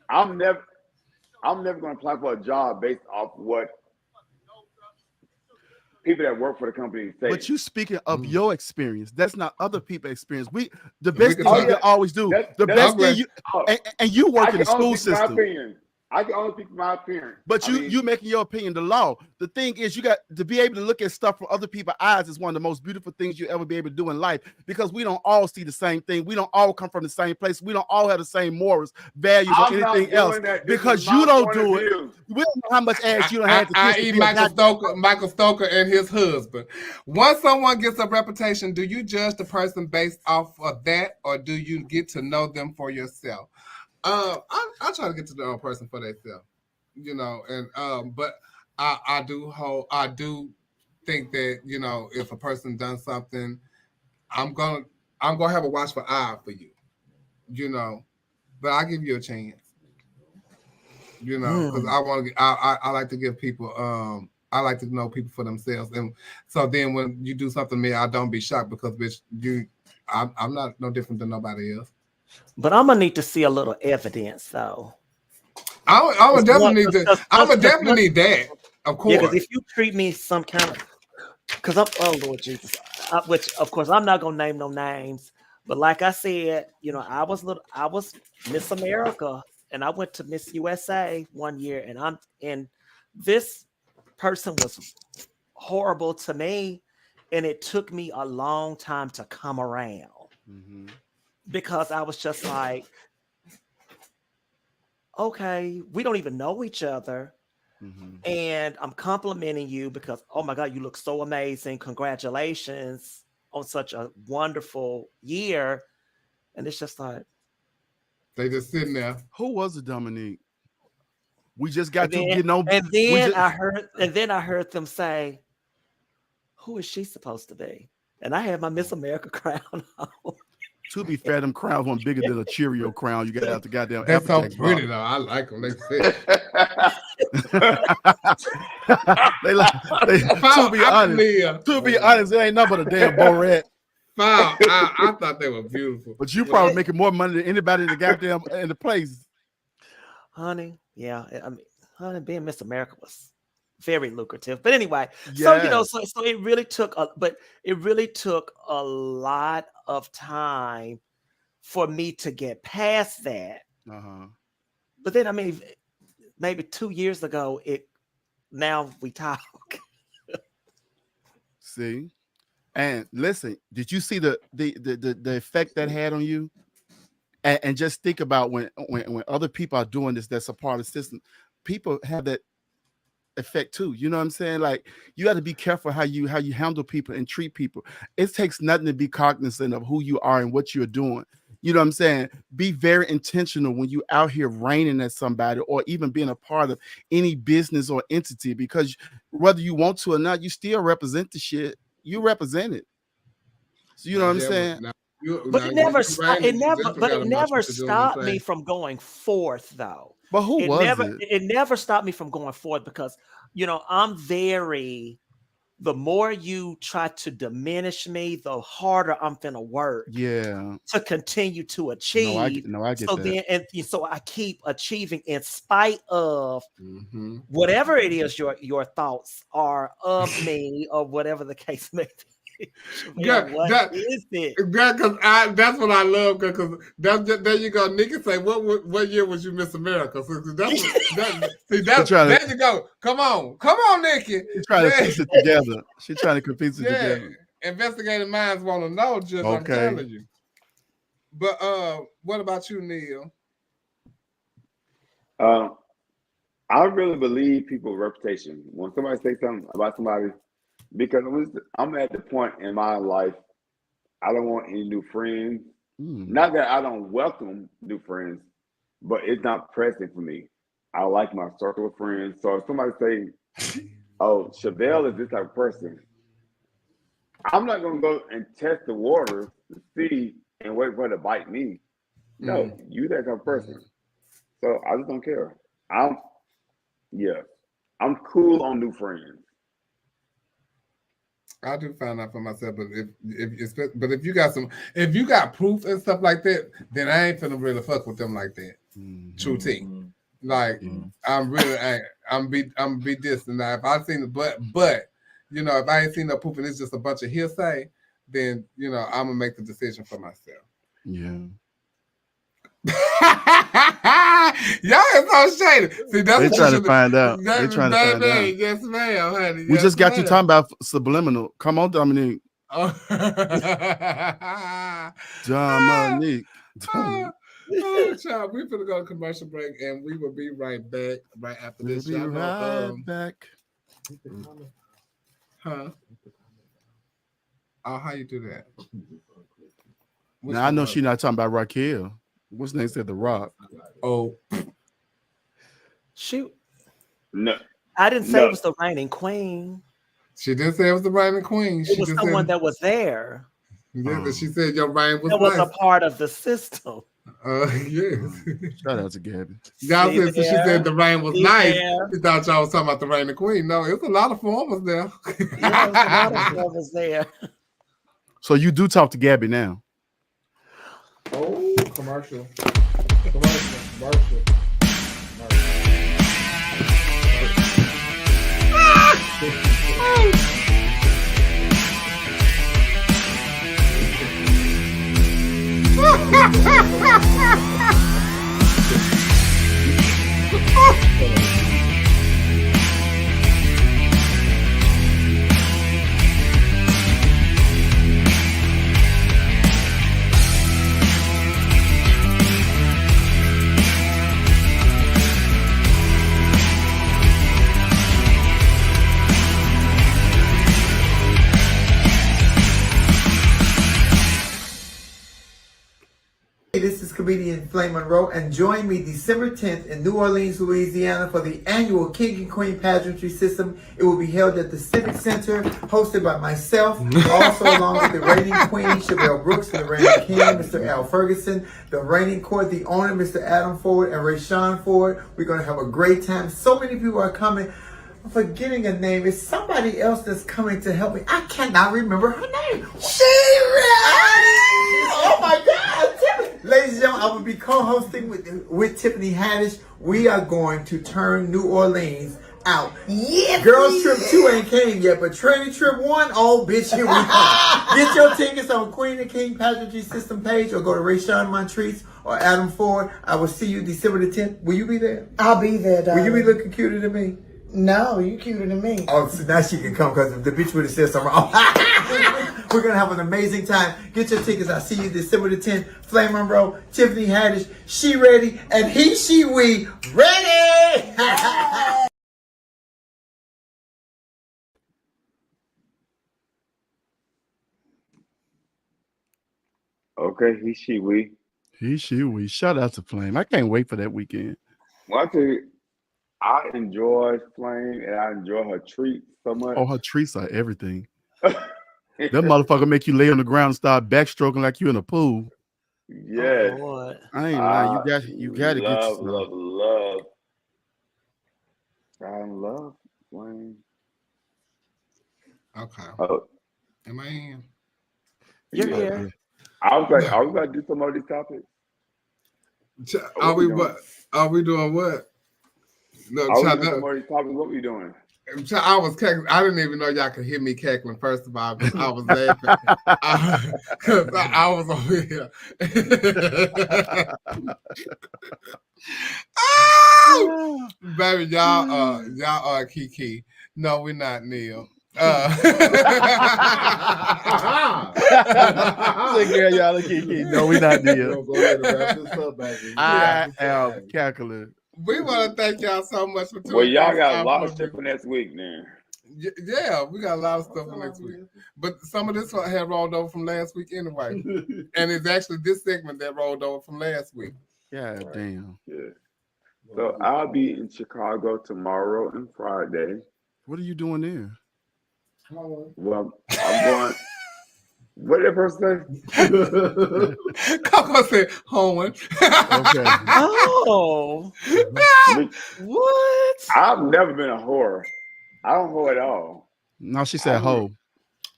I'm never going to apply for a job based off what people that work for the company say. But you speaking of your experience, that's not other people's experience. The best thing you can always do, the best thing you and you work in the school system. I can only speak my opinion. But you making your opinion the law. The thing is, you got to be able to look at stuff from other people's eyes is one of the most beautiful things you ever be able to do in life because we don't all see the same thing. We don't all come from the same place. We don't all have the same morals, values, or anything else. Because you don't do it. We don't know how much ass you don't have to I.e. Michael Stoker and his husband. Once someone gets a reputation, do you judge the person based off of that, or do you get to know them for yourself? I try to get to know a person for themselves, you know, and but I do think that, you know, if a person done something, I'm gonna have a watchful eye for you, you know, but I give you a chance, you know, because I like to give people I like to know people for themselves, and so then when you do something to me, I don't be shocked because bitch, I'm not no different than nobody else. But I'm gonna need to see a little evidence, though. I would definitely need that. I would definitely need that, of course. Yeah, because if you treat me some kind of, because I'm, oh Lord Jesus, which of course I'm not gonna name no names, but like I said, you know, I was Miss America, and I went to Miss USA one year, and this person was horrible to me, and it took me a long time to come around because I was just like, okay, we don't even know each other. And I'm complimenting you because, oh my God, you look so amazing. Congratulations on such a wonderful year. And it's just like, they just sitting there. Who was it, Dominique? We just got to get on. And then I heard them say, who is she supposed to be? And I had my Miss America crown on. To be fair, them crowns one bigger than a Cheerio crown. You got out the goddamn. That's so pretty though. I like them. They fit. To be honest, it ain't nothing but a damn Borat. Wow, I thought they were beautiful. But you probably making more money than anybody in the goddamn in the place. Honey, yeah. I mean, honey, being Miss America was very lucrative. But anyway, so you know, so it really took a lot of time for me to get past that. But then I mean, maybe 2 years ago, now we talk. See? And listen, did you see the effect that had on you? And just think about when other people are doing this, that's a part of the system. People have that effect too. You know what I'm saying? Like, you got to be careful how you handle people and treat people. It takes nothing to be cognizant of who you are and what you're doing. You know what I'm saying? Be very intentional when you out here raining at somebody or even being a part of any business or entity, because whether you want to or not, you still represent the shit. You represent it. So you know what I'm saying? But it never stopped me from going forth, though. But who was it? It never stopped me from going forth because, you know, the more you try to diminish me, the harder I'm finna work. Yeah. To continue to achieve. I get that. So I keep achieving in spite of whatever it is your thoughts are of me or whatever the case may be. That's what I love, because there you go. Nikki say, what year was you Miss America? So there you go. Come on, Nikki. She's trying to piece it together. She's trying to piece it together. Investigative minds want to know, just I'm telling you. But what about you, Neil? I really believe people's reputation. When somebody says something about somebody, because I'm at the point in my life, I don't want any new friends. Not that I don't welcome new friends, but it's not pressing for me. I like my circle of friends. So if somebody say, oh, Chevelle is this type of person, I'm not going to go and test the water to see and wait for her to bite me. No, you that type of person. So I just don't care. I'm cool on new friends. I do find out for myself, but if you got proof and stuff like that, then I ain't finna really fuck with them like that. True T. Like I'm be distant. Now if I seen it, but you know, if I ain't seen no proof and it's just a bunch of hearsay, then you know I'm gonna make the decision for myself. Yeah. Y'all is so shady. See, that's they trying to find out. They trying to find out. Yes, ma'am, honey. We just got you talking about subliminal. Come on, Dominique. Dominique. Child, we're gonna go to commercial break, and we will be right back right after this. We'll be right back. Huh? Oh, how you do that? Now I know she's not talking about Raquel. What's the name? Said The Rock. Oh, shoot. No. I didn't say No. it was the reigning queen. She didn't say it was the reigning queen. It She was just someone said, that was there. she said your reign was That was nice. a part of the system. Yes. Shout out to Gabby. Y'all See said, so she there? said the reign was See nice. there? She thought y'all was talking about the reigning queen. No, it was a lot of formers there. Yeah, there's a lot of brothers there. So you do talk to Gabby now? Oh, commercial. Hey, this is comedian Flame Monroe, and join me December 10th in New Orleans, Louisiana for the annual King and Queen Pageantry System. It will be held at the Civic Center, hosted by myself, also along with the reigning queen, Chevelle Brooks, and the reigning king, Mr. Al Ferguson, the reigning court, the owner, Mr. Adam Ford, and Rayshawn Ford. We're going to have a great time. So many people are coming. I'm forgetting a name. It's somebody else that's coming to help me. I cannot remember her name. Oh my God, Tiffany. Ladies and gentlemen, I will be co-hosting with Tiffany Haddish. We are going to turn New Orleans out. Yeah, Girls Trip 2 ain't came yet, but Training Trip 1, oh bitch, here we come. Get your tickets on Queen and King Pageantry System page, or go to Rayshawn Montrese or Adam Ford. I will see you December the 10th. Will you be there? I'll be there, darling. Will you be looking cuter than me? No, you cuter than me. Oh, so now she can come because the bitch would have said something wrong. We're going to have an amazing time. Get your tickets. I'll see you December the 10th. Flame Monroe, Tiffany Haddish, she ready, and he, she, we ready. Okay, he, she, we. He, she, we. Shout out to Flame. I can't wait for that weekend. Well, I tell you, I enjoy Flame and I enjoy her treats so much. Oh, her treats are everything. That motherfucker make you lay on the ground and start backstroking like you in a pool. Yes. Oh, I ain't lying. You got to get yourself. Love. I love Flame. Okay. Oh. Am I in? You're here. I was like, are we going to do some more of these topics? Are we doing what? No, Are we doing some more of these topics? What we doing? I was cackling. I didn't even know y'all could hear me cackling. First of all, because I was laughing. Because I was over here. Oh! Baby, y'all are Kiki. No, we're not, Neil. Say, girl, y'all are Kiki. No, we're not, Neil. Go ahead and wrap this up, baby. I am calculating. We want to thank y'all so much for tuning in. Well, y'all got a lot of stuff for next week, man. Yeah, we got a lot of stuff for next week. But some of this one had rolled over from last week anyway. And it's actually this segment that rolled over from last week. God damn. Yeah. So I'll be in Chicago tomorrow and Friday. What are you doing there? Well, I'm going. What did that person say? Coco said, Hoeing. Okay. Oh. What? I've never been a whore. I don't hoe at all. No, she said hoe.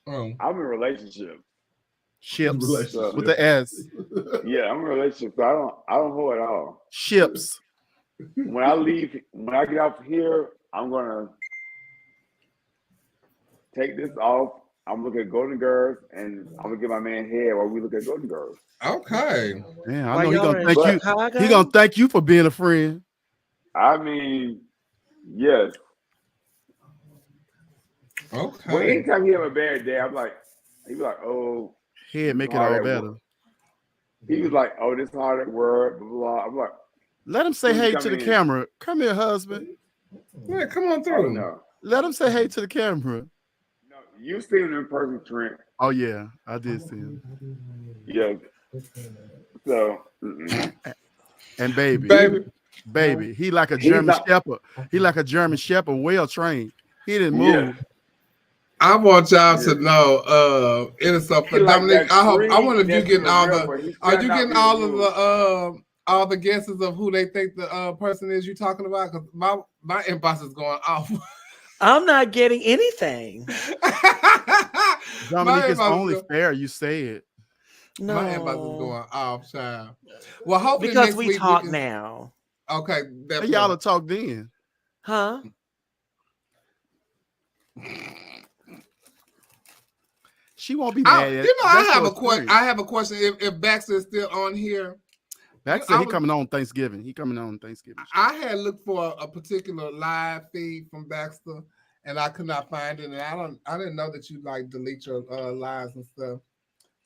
I'm in a relationship. Ships with the S. Yeah, I'm in a relationship, so I don't hoe at all. Ships. When I get off here, I'm gonna take this off. I'm looking at Golden Girls, and I'm gonna give my man head while we look at Golden Girls. Okay. Man, I know he's gonna thank you. He's gonna thank you for being a friend. I mean, yes. Okay. Well, anytime he have a bad day, I'm like, he was like, oh, head make it all better. He was like, oh, this hard at work, blah, blah. I'm like, let him say hey to the camera. Come here, husband. Yeah, come on through. No. Let him say hey to the camera. No, you seen him in person, Trent. Oh yeah, I did see him. Yeah. So and baby. Baby, he like a German shepherd. He like a German shepherd, well trained. He didn't move. I want y'all to know, it is something. Dominique, I wonder if you're getting all the. Are you getting all the guesses of who they think the person is you're talking about? Because my inbox is going off. I'm not getting anything. Dominique, it's only fair you say it. No. My inbox is going off, child. Well, hopefully because next we week talk now. Okay, y'all will talk then, huh? She won't be mad. I have a question. I have a question. If Baxter is still on here, Baxter, he coming on Thanksgiving. He coming on Thanksgiving. I had looked for a particular live feed from Baxter, and I could not find it. And I didn't know that you like delete your lives and stuff.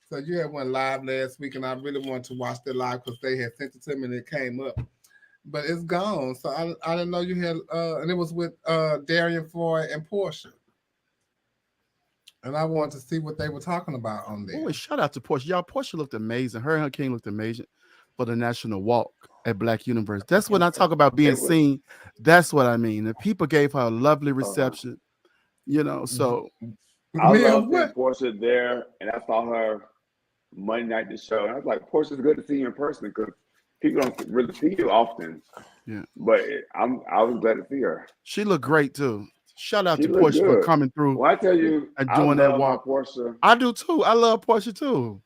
So you had one live last week, and I really wanted to watch that live because they had sent it to me and it came up, but it's gone. So I didn't know you had, and it was with Darian Floyd and Portia. And I wanted to see what they were talking about on there. Oh, shout out to Portia. Y'all, Portia looked amazing. Her and her king looked amazing for the national walk at Black Universe. That's when I talk about being seen. That's what I mean. The people gave her a lovely reception, so. I love seeing Portia there, and I saw her Monday night the show. And I was like, Portia's good to see you in person because people don't really see you often. Yeah. But I was glad to see her. She looked great too. Shout out to Portia for coming through. Well, I tell you, and doing that walk. Portia. I do too. I love Portia too.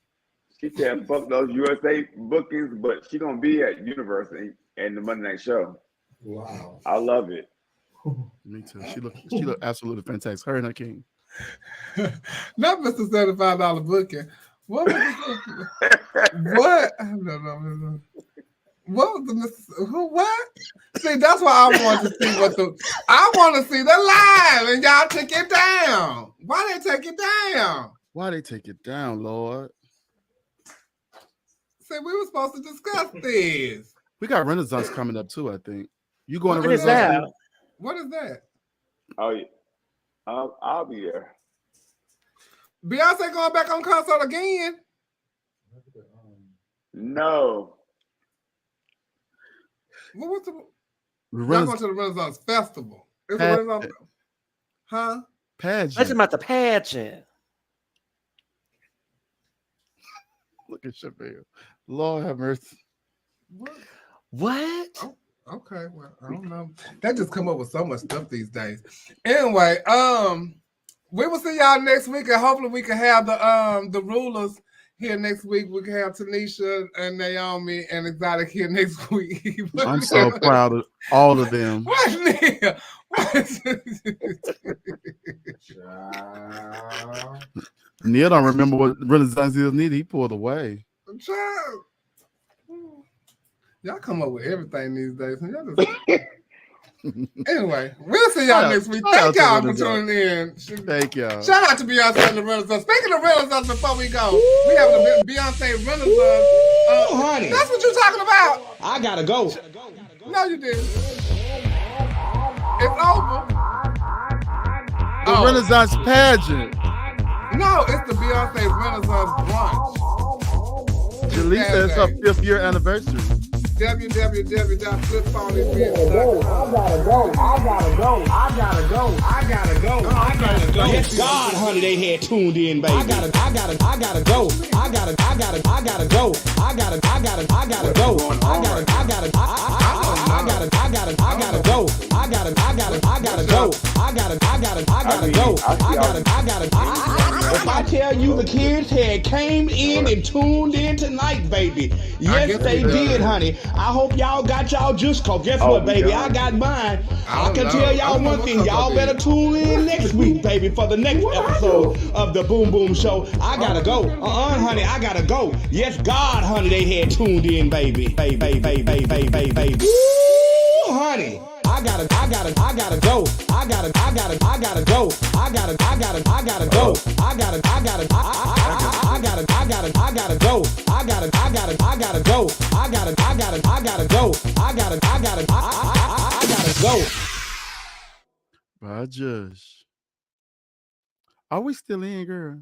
She said, "Fuck those USA bookings," but she gonna be at Universe and the Monday night show. Wow, I love it. Me too. She looked absolutely fantastic. Her and her king. Not Mr. $75 booking. What was it? What? No. What was the Mr. Who? What? See, that's why I want to see I want to see the live, and y'all took it down. Why they take it down? Why they take it down, Lord? See, we were supposed to discuss this. We got Renaissance coming up too, I think. You going to Renaissance? Renaissance? What is that? Oh yeah, I'll be there. Beyonce going back on concert again? No. Well, what's y'all going to the Renaissance Festival? It's a Renaissance, huh? Pageant. That's about the pageant. Look at Chevelle. Lord have mercy. What? Oh, okay, well, I don't know. That just come up with so much stuff these days. Anyway, we will see y'all next week, and hopefully we can have the rulers here next week. We can have Tanisha and Naomi and Exotic here next week. I'm so proud of all of them. What, Neil? Neil don't remember what Renaissance is needed. He pulled away. Child. Y'all come up with everything these days. Y'all just... Anyway, we'll see y'all next week. Thank y'all for tuning in. Thank y'all. Shout out to Beyonce and the Renaissance. Speaking of Renaissance, before we go, we have the Beyonce Renaissance. Honey, that's what you're talking about. I gotta go. No, you didn't. It's over. The Renaissance pageant. No, it's the Beyonce Renaissance brunch. Jalisa, it's her 5th year anniversary. www.flipphoney.com. Yes, God, honey, they had tuned in, baby. I gotta go. I gotta go. I gotta go. I gotta go. I gotta go. I gotta go. If I tell you the kids had came in and tuned in tonight, baby. Yes, they did, honey. I hope y'all got y'all juice, cause guess what, baby? I got mine. I can tell y'all one thing. Y'all better tune in next week, baby, for the next episode of the Boom Boom Show. I gotta go. Honey, I gotta go. Yes, God, honey, they had tuned in, baby. Baby. Woo, honey. I gotta go. I gotta go. I gotta go. I gotta go. I gotta go. I gotta go. I gotta go. I gotta go. I gotta go. I gotta go. By Judge. Are we still in, girl?